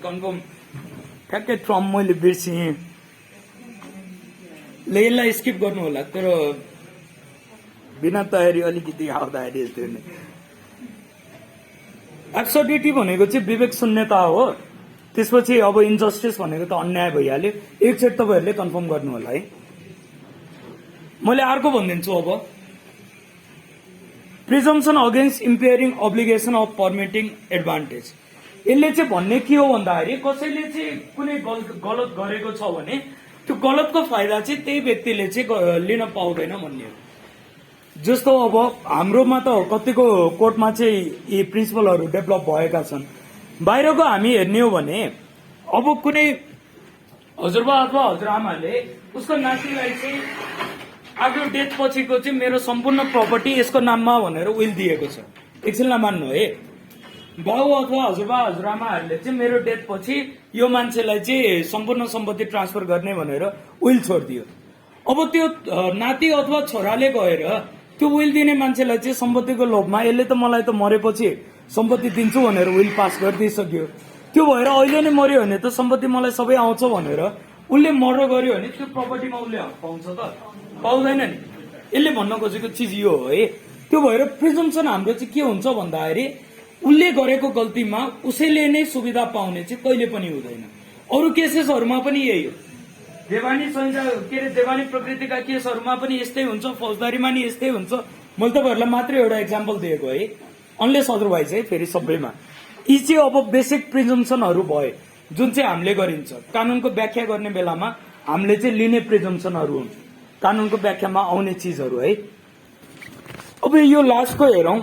कन्फर्म ठ्याक्कै ट्रम मैले बिर्सेँ, यसलाई स्किप गर्नु होला, तर बिना तयारी अलिकति आउँदाखेरि यस्तो नै। एब्सोल्युटली भनेको चाहिँ विवेक शून्यता हो। त्यसपछि अब इन्जस्टिस भनेको त अन्याय भइहाल्यो। एकचोटि तपाईँहरूले कन्फर्म गर्नु होला है। मैले अर्को भनिदिन्छु अब, presumption against impairing obligation of permitting advantage. यसले चाहिँ भन्ने के हो भन्दाखेरि कसैले चाहिँ कुनै गलत गरेको छ भने त्यो गलतको फाइदा चाहिँ त्यही व्यक्तिले चाहिँ लिन पाउँदैन भन्ने हो। जस्तो अब हाम्रोमा त कतिको कोर्टमा चाहिँ यी प्रिन्सिपलहरू डेभलप भएका छन्। बाहिरको हामी हेर्ने हो भने अब कुनै हजुरबा अथवा हजुरआमाले उसको नातिलाई चाहिँ आफ्नो डेथ पछिको चाहिँ मेरो सम्पूर्ण प्रपर्टी यसको नाममा भनेर विल दिएको छ। एकछिन नमान्नु है। बाउ अथवा हजुरबा हजुरआमाहरूले चाहिँ मेरो डेथ पछि यो मान्छेलाई चाहिँ सम्पूर्ण सम्पत्ति ट्रान्सफर गर्ने भनेर विल छोडिदियो। अब त्यो नाति अथवा छोराले गएर त्यो विल दिने मान्छेलाई चाहिँ सम्पत्तिको लोभमा यसले त मलाई त मरेपछि सम्पत्ति दिन्छु भनेर विल पास गरिदिइसक्यो। त्यो भएर अहिले नै मर्यो भने त सम्पत्ति मलाई सबै आउँछ भनेर उसले मर्डर गर्यो भने त्यो प्रपर्टीमा उसले हक पाउँछ त? पाउँदैन नि। यसले भन्न खोजेको चिज यो हो है। त्यो भएर प्रिजम्सन हाम्रो चाहिँ के हुन्छ भन्दाखेरि उसले गरेको गल्तीमा उसैले नै सुविधा पाउने चाहिँ कहिले पनि हुँदैन। अरू केसेसहरूमा पनि यही हो। देवानी संहिता के अरे देवानी प्रकृतिका केसहरूमा पनि यस्तै हुन्छ, फौजदारीमा नि यस्तै हुन्छ। मैले तपाईँहरूलाई मात्रै एउटा इक्जाम्पल दिएको है, अनलेस अदरवाइज है। फेरि सबैमा यी चाहिँ अब बेसिक प्रिजम्सनहरू भए जुन चाहिँ हामीले गरिन्छ। कानूनको व्याख्या गर्ने बेलामा हामीले चाहिँ लिने प्रिजम्सनहरू हुन्छ, कानूनको व्याख्यामा आउने चिजहरू है। अब यो लास्टको हेरौं,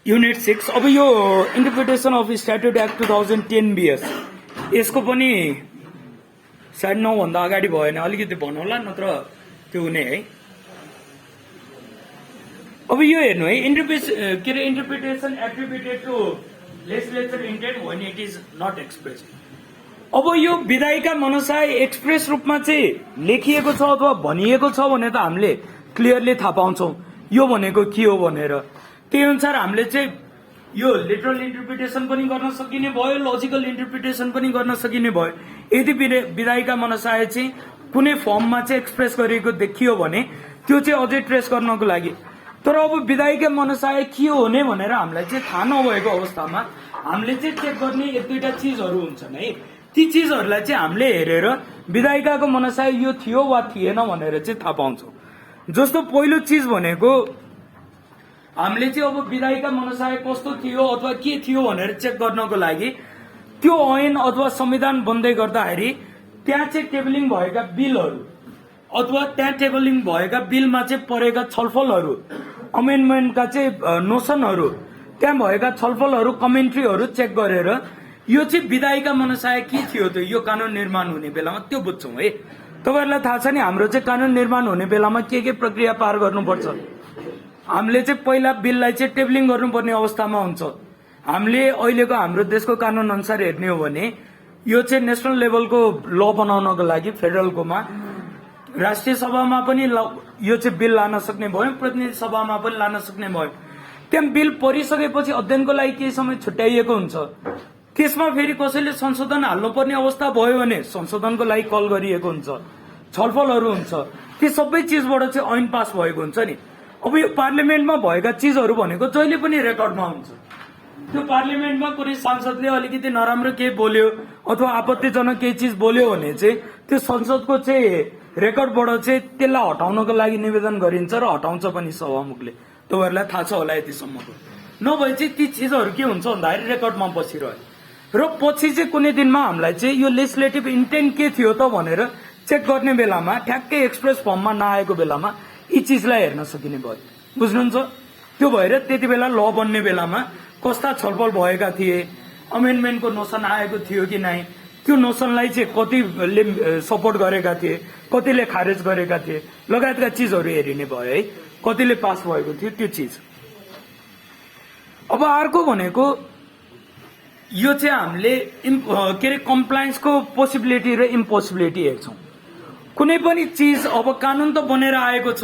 युनिट 6। अब यो इन्टरप्रिटेसन अफ स्ट्याट्युट एक्ट 2010 बिएस, यसको पनि सायद 9 भन्दा अगाडि भएन, अलिकति भन्नुहोला नत्र त्यो हुने है। अब यो हेर्नु है, interpretation attributed to legislature intent when it is not express. अब यो विधायिका मनसाय एक्सप्रेस रूपमा चाहिँ लेखिएको छ अथवा भनिएको छ भने त हामीले क्लियरली थाहा पाउँछौं यो भनेको के हो भनेर। त्यही अनुसार हामीले चाहिँ यो लिटरल इन्टरप्रिटेसन पनि गर्न सकिने भयो, लजिकल इन्टरप्रिटेसन पनि गर्न सकिने भयो। यदि विधायिका मनसाय चाहिँ कुनै फर्ममा चाहिँ एक्सप्रेस गरिएको देखियो भने त्यो चाहिँ अझै ट्रेस गर्नको लागि। तर अब विधायिका मनसाय के हो भने भनेर हामीलाई चाहिँ थाहा नभएको अवस्थामा हामीले चाहिँ चेक गर्ने एक दुईटा चिजहरू हुन्छन् है। ती चिजहरूलाई चाहिँ हामीले हेरेर विधायिकाको मनसाय यो थियो वा थिएन भनेर चाहिँ थाहा पाउँछौं। जस्तो पहिलो चिज भनेको हामीले चाहिँ अब विधायिका मनसाय कस्तो थियो अथवा के थियो भनेर चेक गर्नको लागि त्यो ऐन अथवा संविधान बन्दै गर्दाखेरि त्यहाँ चाहिँ टेबलिङ भएका बिलहरू अथवा त्यहाँ टेबलिङ भएका बिलमा चाहिँ परेका छलफलहरू, अमेन्डमेन्टका चाहिँ नोसनहरू, त्यहाँ भएका छलफलहरू कमेन्ट्रीहरू चेक गरेर यो चाहिँ विधायिका मनसाय के थियो त यो कानून निर्माण हुने बेलामा त्यो बुझ्छौँ है। तपाईँहरूलाई थाहा छ नि हाम्रो चाहिँ कानून निर्माण हुने बेलामा के प्रक्रिया पार गर्नुपर्छ। हामीले चाहिँ पहिला बिललाई चाहिँ टेबलिङ गर्नुपर्ने अवस्थामा हुन्छ। हामीले अहिलेको हाम्रो देशको कानून अनुसार हेर्ने हो भने यो चाहिँ नेसनल लेभलको ल बनाउनको लागि फेडरलकोमा राष्ट्रिय सभामा पनि यो चाहिँ बिल लान सक्ने भयो, प्रतिनिधि सभामा पनि लान सक्ने भयो। त्यहाँ बिल परिसकेपछि अध्ययनको लागि केही समय छुट्याइएको हुन्छ। त्यसमा फेरि कसैले संशोधन हाल्नुपर्ने अवस्था भयो भने संशोधनको लागि कल गरिएको हुन्छ, छलफलहरू हुन्छ। ती सबै चिजबाट चाहिँ ऐन पास भएको हुन्छ नि। अब यो पार्लियामेन्टमा भएका चिजहरू भनेको जहिले पनि रेकर्डमा हुन्छ। त्यो पार्लियामेन्टमा कुनै सांसदले अलिकति नराम्रो केही बोल्यो अथवा आपत्तिजनक केही चिज बोल्यो भने चाहिँ त्यो संसदको चाहिँ रेकर्डबाट चाहिँ त्यसलाई हटाउनको लागि निवेदन गरिन्छ र हटाउँछ पनि सभामुखले। तपाईँहरूलाई थाहा छ होला यतिसम्मको। नभए चाहिँ ती चिजहरू के हुन्छ भन्दाखेरि रेकर्डमा बसिरह्यो र पछि चाहिँ कुनै दिनमा हामीलाई चाहिँ यो लेजिस्लेटिभ इन्टेन्ट के थियो त भनेर चेक गर्ने बेलामा ठ्याक्कै एक्सप्रेस फर्ममा नआएको बेलामा यी चिजलाई हेर्न सकिने भयो। बुझ्नुहुन्छ? त्यो भएर त्यति बेला ल बन्ने बेलामा कस्ता छलफल भएका थिए, अमेन्डमेन्टको नोसन आएको थियो कि नै, त्यो नोसनलाई चाहिँ कतिले सपोर्ट गरेका थिए, कतिले खारेज गरेका थिए लगायतका चिजहरू हेरिने भयो है। कतिले पास भएको थियो त्यो चिज। अब अर्को भनेको यो चाहिँ हामीले के अरे कम्प्लायन्सको पोसिबिलिटी र इम्पोसिबिलिटी हेर्छौँ। कुनै पनि चिज अब कानून त बनेर आएको छ,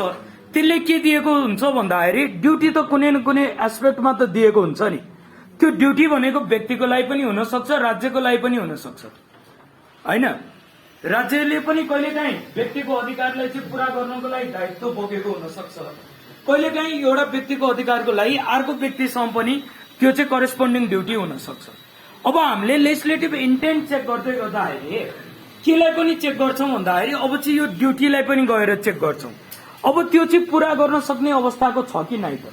त्यसले के दिएको हुन्छ भन्दाखेरि ड्युटी त कुनै न कुनै एस्पेक्टमा त दिएको हुन्छ नि। त्यो ड्युटी भनेको व्यक्तिको लागि पनि हुन सक्छ, राज्यको लागि पनि हुन सक्छ हैन। राज्यले पनि कहिलेकाहीँ व्यक्तिको अधिकारलाई चाहिँ पूरा गर्नको लागि दायित्व बोकेको हुन सक्छ। कहिलेकाहीँ एउटा व्यक्तिको अधिकारको लागि अर्को व्यक्तिसँग पनि त्यो चाहिँ करेस्पोन्डिङ ड्युटी हुन सक्छ। अब हामीले लेजिस्लेटिभ इन्टेन्ट चेक गर्दै गर्दाखेरि केलाई पनि चेक गर्छौँ भन्दाखेरि अब चाहिँ यो ड्युटीलाई पनि गएर चेक गर्छौँ। अब त्यो चाहिँ पूरा गर्न सक्ने अवस्थाको छ कि नै त?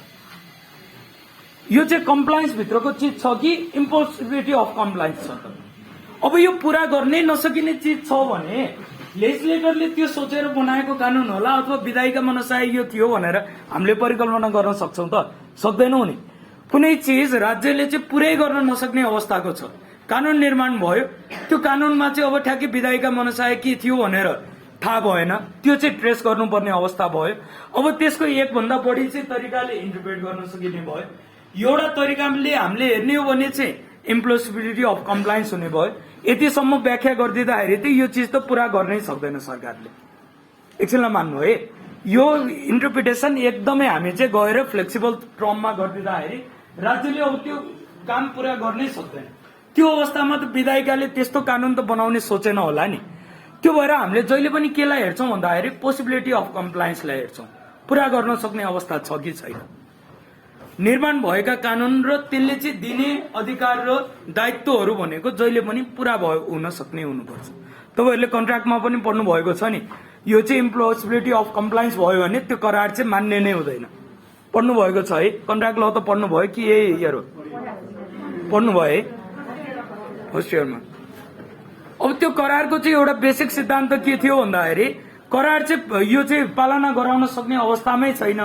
यो चाहिँ कम्प्लायन्स भित्रको चिज छ कि इम्पोसिबिलिटी अफ कम्प्लायन्स छ त? अब यो पूरा गर्नै नसकिने चिज छ भने लेजिस्लेटरले त्यो सोचेर बनाएको कानून होला अथवा विधायिका मनसाय यो थियो भनेर हामीले परिकल्पना गर्न सक्छौँ त? सक्दैनौँ नि। कुनै चिज राज्यले चाहिँ पुरै गर्न नसक्ने अवस्थाको छ, कानून निर्माण भयो, त्यो कानूनमा चाहिँ अब ठ्याक्कै विधायिका मनसाय के थियो भनेर थाहा भएन, त्यो चाहिँ ट्रेस गर्नुपर्ने अवस्था भयो। अब त्यसको एकभन्दा बढी चाहिँ तरिकाले इन्टरप्रेट गर्न सकिने भयो। एउटा तरिकाले हामीले हेर्ने हो भने चाहिँ इम्पोसिबिलिटी अफ कम्प्लायन्स हुने भयो। यतिसम्म व्याख्या गरिदिँदाखेरि त यो चिज त पुरा गर्नै सक्दैन सरकारले। एकछिनलाई मान्नु है, यो इन्टरप्रिटेसन एकदमै हामी चाहिँ गएर फ्लेक्सिबल टर्ममा गरिदिँदाखेरि राज्यले अब त्यो काम पुरा गर्नै सक्दैन। त्यो अवस्थामा त विधायिकाले त्यस्तो कानून त बनाउने सोचेन होला नि। त्यो भएर हामीले जहिले पनि केलाई हेर्छौँ भन्दाखेरि पोसिबिलिटी अफ कम्प्लायन्सलाई हेर्छौँ, पुरा गर्न सक्ने अवस्था छ कि छैन। निर्माण भएका कानून र त्यसले चाहिँ दिने अधिकार र दायित्वहरू भनेको जहिले पनि पुरा हुन सक्ने हुनुपर्छ। तपाईँहरूले कन्ट्र्याक्टमा पनि पढ्नु भएको छ नि, यो चाहिँ इम्पोसिबिलिटी अफ कम्प्लायन्स भयो भने त्यो करार चाहिँ मान्ने नै हुँदैन। पढ्नु भएको छ है? कन्ट्र्याक्ट ल त पढ्नु भयो कि यही इयर हो? पढ्नु भयो है फर्स्ट इयरमा? अब त्यो करारको चाहिँ एउटा बेसिक सिद्धान्त के थियो भन्दाखेरि करार चाहिँ यो चाहिँ पालना गराउन सक्ने अवस्थामै छैन।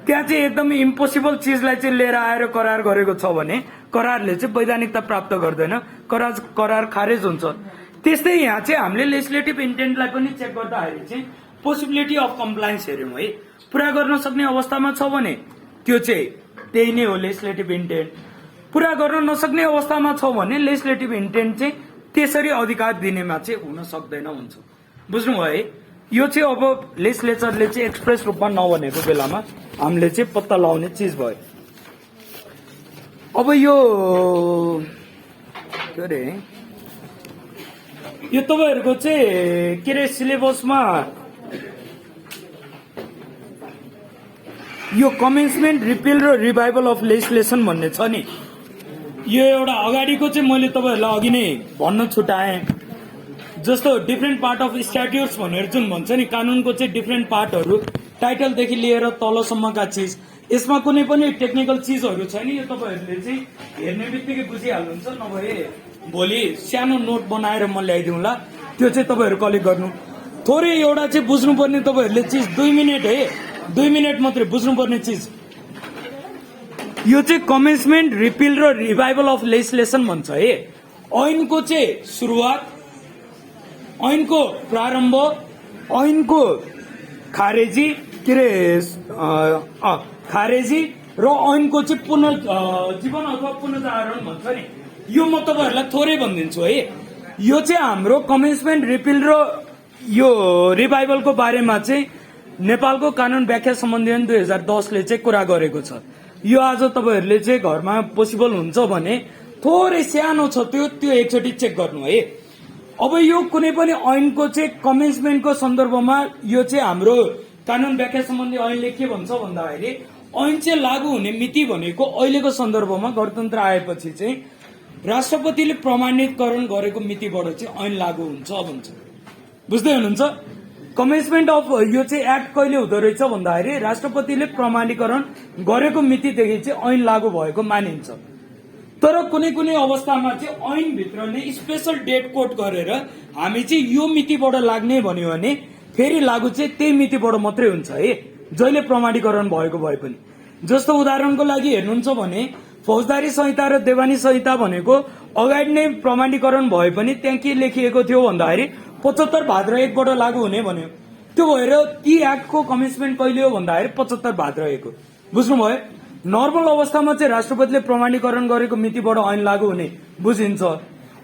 त्यहाँ चाहिँ एकदमै इम्पोसिबल चिजलाई चाहिँ लिएर आएर करार गरेको छ भने करारले चाहिँ वैधानिकता प्राप्त गर्दैन, करार खारेज हुन्छ। त्यस्तै यहाँ चाहिँ हामीले लेजिस्लेटिभ इन्टेन्टलाई पनि चेक गर्दाखेरि चाहिँ पोसिबिलिटी अफ कम्प्लायन्स हेर्यौँ है। पुरा गर्न सक्ने अवस्थामा छ भने त्यो चाहिँ त्यही नै हो लेजिस्लेटिभ इन्टेन्ट। पुरा गर्न नसक्ने अवस्थामा छ भने लेजिस्लेटिभ इन्टेन्ट चाहिँ त्यसरी अधिकार दिनेमा चाहिँ हुन सक्दैन हुन्छ। बुझ्नुभयो है? यो चाहिँ अब लेजिस्लेचरले चाहिँ एक्सप्रेस रूपमा नभनेको बेलामा हामीले चाहिँ पत्ता लगाउने चिज भयो। अब यो के अरे यो तपाईँहरूको चाहिँ के अरे सिलेबसमा यो कमेन्समेन्ट रिपिल र रिभाइभल अफ लेजिस्लेसन भन्ने छ नि, यो एउटा अगाडिको चाहिँ मैले तपाईँहरूलाई अघि नै भन्न छुटाएँ। जस्तो डिफ्रेन्ट पार्ट अफ स्ट्याट्युट्स भनेर जुन भन्छ नि, कानुनको चाहिँ डिफ्रेन्ट पार्टहरू टाइटलदेखि लिएर तलसम्मका चिज, यसमा कुनै पनि टेक्निकल चिजहरू छैन। यो तपाईँहरूले चाहिँ हेर्ने बित्तिकै बुझिहाल्नुहुन्छ। नभए भोलि सानो नोट बनाएर म ल्याइदिउँला, त्यो चाहिँ तपाईँहरू कलेक्ट गर्नु। थोरै एउटा चाहिँ बुझ्नुपर्ने तपाईँहरूले चिज 2 मिनट है, 2 मिनट मात्रै बुझ्नुपर्ने चिज यो चाहिँ कमेन्समेन्ट रिपिल र रिभाइभल अफ लेजिस्लेसन भन्छ है। ऐनको चाहिँ सुरुवात, ऐनको प्रारम्भ, ऐनको खारेजी के अरे खारेजी र ऐनको चाहिँ पुनर्जीवन अथवा पुनर्जागरण भन्छ नि। यो म तपाईँहरूलाई थोरै भनिदिन्छु है। यो चाहिँ हाम्रो कमेन्समेन्ट रिपिल र यो रिभाइभलको बारेमा चाहिँ नेपालको कानून व्याख्या सम्बन्धी ऐन 2010 ले चाहिँ कुरा गरेको छ। यो आज तपाईँहरूले चाहिँ घरमा पोसिबल हुन्छ भने थोरै सानो छ त्यो एकचोटि चेक गर्नु है। अब यो कुनै पनि ऐनको चाहिँ कमेन्समेन्टको सन्दर्भमा यो चाहिँ हाम्रो कानून व्याख्या सम्बन्धी ऐनले के भन्छ भन्दाखेरि ऐन चाहिँ लागू हुने मिति भनेको अहिलेको सन्दर्भमा गणतन्त्र आएपछि चाहिँ राष्ट्रपतिले प्रमाणितकरण गरेको मितिबाट चाहिँ ऐन लागू हुन्छ भन्छ। बुझ्दै हुनुहुन्छ? कमेन्समेन्ट अफ यो चाहिँ एक्ट कहिले हुँदो रहेछ भन्दाखेरि राष्ट्रपतिले प्रमाणीकरण गरेको मितिदेखि चाहिँ ऐन लागू भएको मानिन्छ। तर कुनै कुनै अवस्थामा चाहिँ ऐनभित्र नै स्पेशल डेट कोड गरेर हामी चाहिँ यो मितिबाट लाग्ने भन्यो भने फेरि लागू चाहिँ त्यही मितिबाट मात्रै हुन्छ है, जहिले प्रमाणीकरण भएको भए पनि। जस्तो उदाहरणको लागि हेर्नुहुन्छ भने फौजदारी संहिता र देवानी संहिता भनेको अगाडि नै प्रमाणीकरण भए पनि त्यहाँ के लेखिएको थियो भन्दाखेरि 75 भाद्र 1 बाट लागू हुने भन्यो। त्यो भएर ती एक्टको कमेन्समेन्ट कहिले हो भन्दाखेरि 75 भाद्र 1 हो। बुझ्नुभयो? नर्मल अवस्थामा चाहिँ राष्ट्रपतिले प्रमाणीकरण गरेको मितिबाट ऐन लागू हुने बुझिन्छ।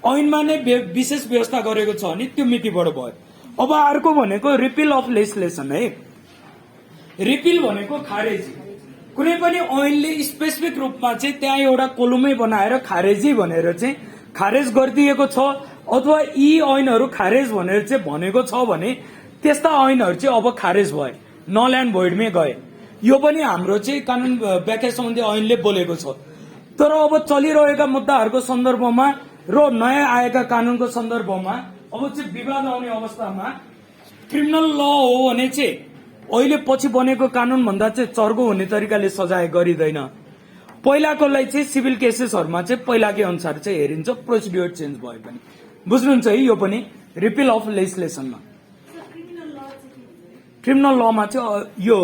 ऐनमा नै विशेष व्यवस्था गरेको छ भने त्यो मितिबाट भयो। अब अर्को भनेको रिपिल अफ लेजिस्लेसन है। रिपिल भनेको खारेजी। कुनै पनि ऐनले स्पेसिफिक रूपमा चाहिँ त्यहाँ एउटा कोलुमै बनाएर खारेजी भनेर चाहिँ खारेज गरिदिएको छ अथवा यी ऐनहरू खारेज भनेर चाहिँ भनेको छ भने त्यस्ता ऐनहरू चाहिँ अब खारेज भए, नल एन्ड भोइडमै गए। यो पनि हाम्रो चाहिँ कानून व्याख्या सम्बन्धी ऐनले बोलेको छ। तर अब चलिरहेका मुद्दाहरूको सन्दर्भमा र नयाँ आएका कानूनको सन्दर्भमा अब चाहिँ विवाद आउने अवस्थामा क्रिमिनल ल हो भने चाहिँ अहिले पछि बनेको कानून भन्दा चाहिँ चर्को हुने तरिकाले सजाय गरिँदैन। पहिलाकोलाई चाहिँ सिभिल केसेसहरूमा चाहिँ पहिलाकै अनुसार चाहिँ हेरिन्छ, प्रोसिड्युर चेन्ज भए पनि। बुझ्नुहुन्छ है? यो पनि रिपिल अफ लेजिस्लेसनमा क्रिमिनल लमा चाहिँ यो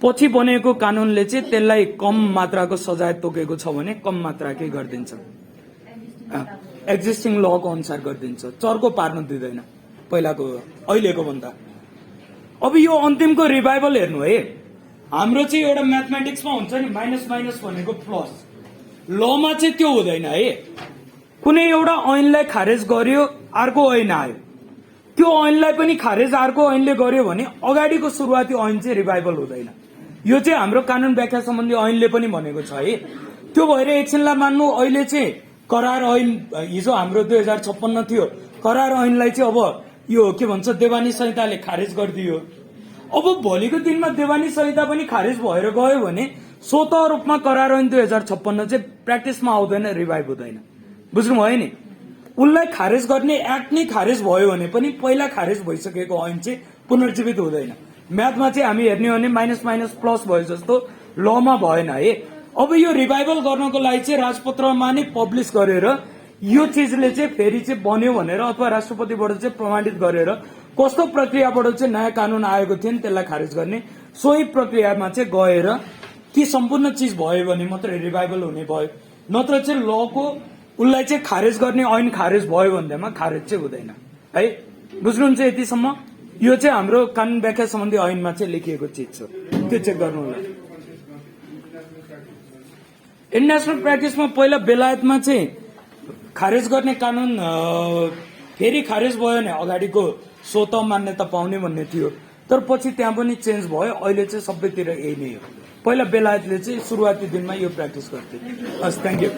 पछि बनेको कानूनले चाहिँ त्यसलाई कम मात्राको सजाय तोकेको छ भने कम मात्राकै गरिदिन्छ, एक्जिस्टिङ लको अनुसार गरिदिन्छ, चर्को पार्न दिँदैन पहिलाको अहिलेको भन्दा। अब यो अन्तिमको रिभाइभल हेर्नु है। हाम्रो चाहिँ एउटा म्याथमेटिक्समा हुन्छ नि माइनस माइनस भनेको प्लस, लमा चाहिँ त्यो हुँदैन है। कुनै एउटा ऐनलाई खारेज गर्यो, अर्को ऐन आयो, त्यो ऐनलाई पनि खारेज अर्को ऐनले गर्यो भने अगाडिको सुरुवाती ऐन चाहिँ रिभाइभल हुँदैन। यो चाहिँ हाम्रो कानून व्याख्या सम्बन्धी ऐनले पनि भनेको छ है। त्यो भएर एकछिनलाई मान्नु अहिले चाहिँ करार ऐन हिजो हाम्रो 2056 थियो, करार ऐनलाई चाहिँ अब यो के भन्छ देवानी संहिताले खारेज गरिदियो। अब भोलिको दिनमा देवानी संहिता पनि खारेज भएर गयो भने स्वतः रूपमा करार ऐन 2056 चाहिँ प्र्याक्टिसमा आउँदैन, रिभाइभ हुँदैन। बुझ्नुभयो नि? उनलाई खारेज गर्ने एक्ट नै खारेज भयो भने पनि पहिला खारेज भइसकेको ऐन चाहिँ पुनर्जीवित हुँदैन। म्याथमा चाहिँ हामी हेर्ने हो भने माइनस माइनस प्लस भयो जस्तो लमा भएन है। अब यो रिभाइभल गर्नको लागि चाहिँ राजपत्रमा नै पब्लिस गरेर यो चिजले चाहिँ फेरि चाहिँ बन्यो भनेर अथवा राष्ट्रपतिबाट चाहिँ प्रमाणित गरेर कस्तो प्रक्रियाबाट चाहिँ नयाँ कानून आएको थियो नि त्यसलाई खारेज गर्ने, सोही प्रक्रियामा चाहिँ गएर ती सम्पूर्ण चिज भयो भने मात्रै रिभाइभल हुने भयो। नत्र चाहिँ लको उसलाई चाहिँ खारेज गर्ने ऐन खारेज भयो भन्दैमा खारेज चाहिँ हुँदैन है। बुझ्नुहुन्छ यतिसम्म? यो चाहिँ हाम्रो कानून व्याख्या सम्बन्धी ऐनमा चाहिँ लेखिएको चिज छ, त्यो चेक गर्नु होला। इन्टरनेसनल प्र्याक्टिसमा पहिला बेलायतमा चाहिँ खारेज गर्ने कानून फेरि खारेज भयो भने अगाडिको स्वतः मान्यता पाउने भन्ने थियो, तर पछि त्यहाँ पनि चेन्ज भयो। अहिले चाहिँ सबैतिर यही नै हो। पहिला बेलायतले चाहिँ सुरुवाती दिनमा यो प्र्याक्टिस गर्थे। हस्, थ्याङ्क यू।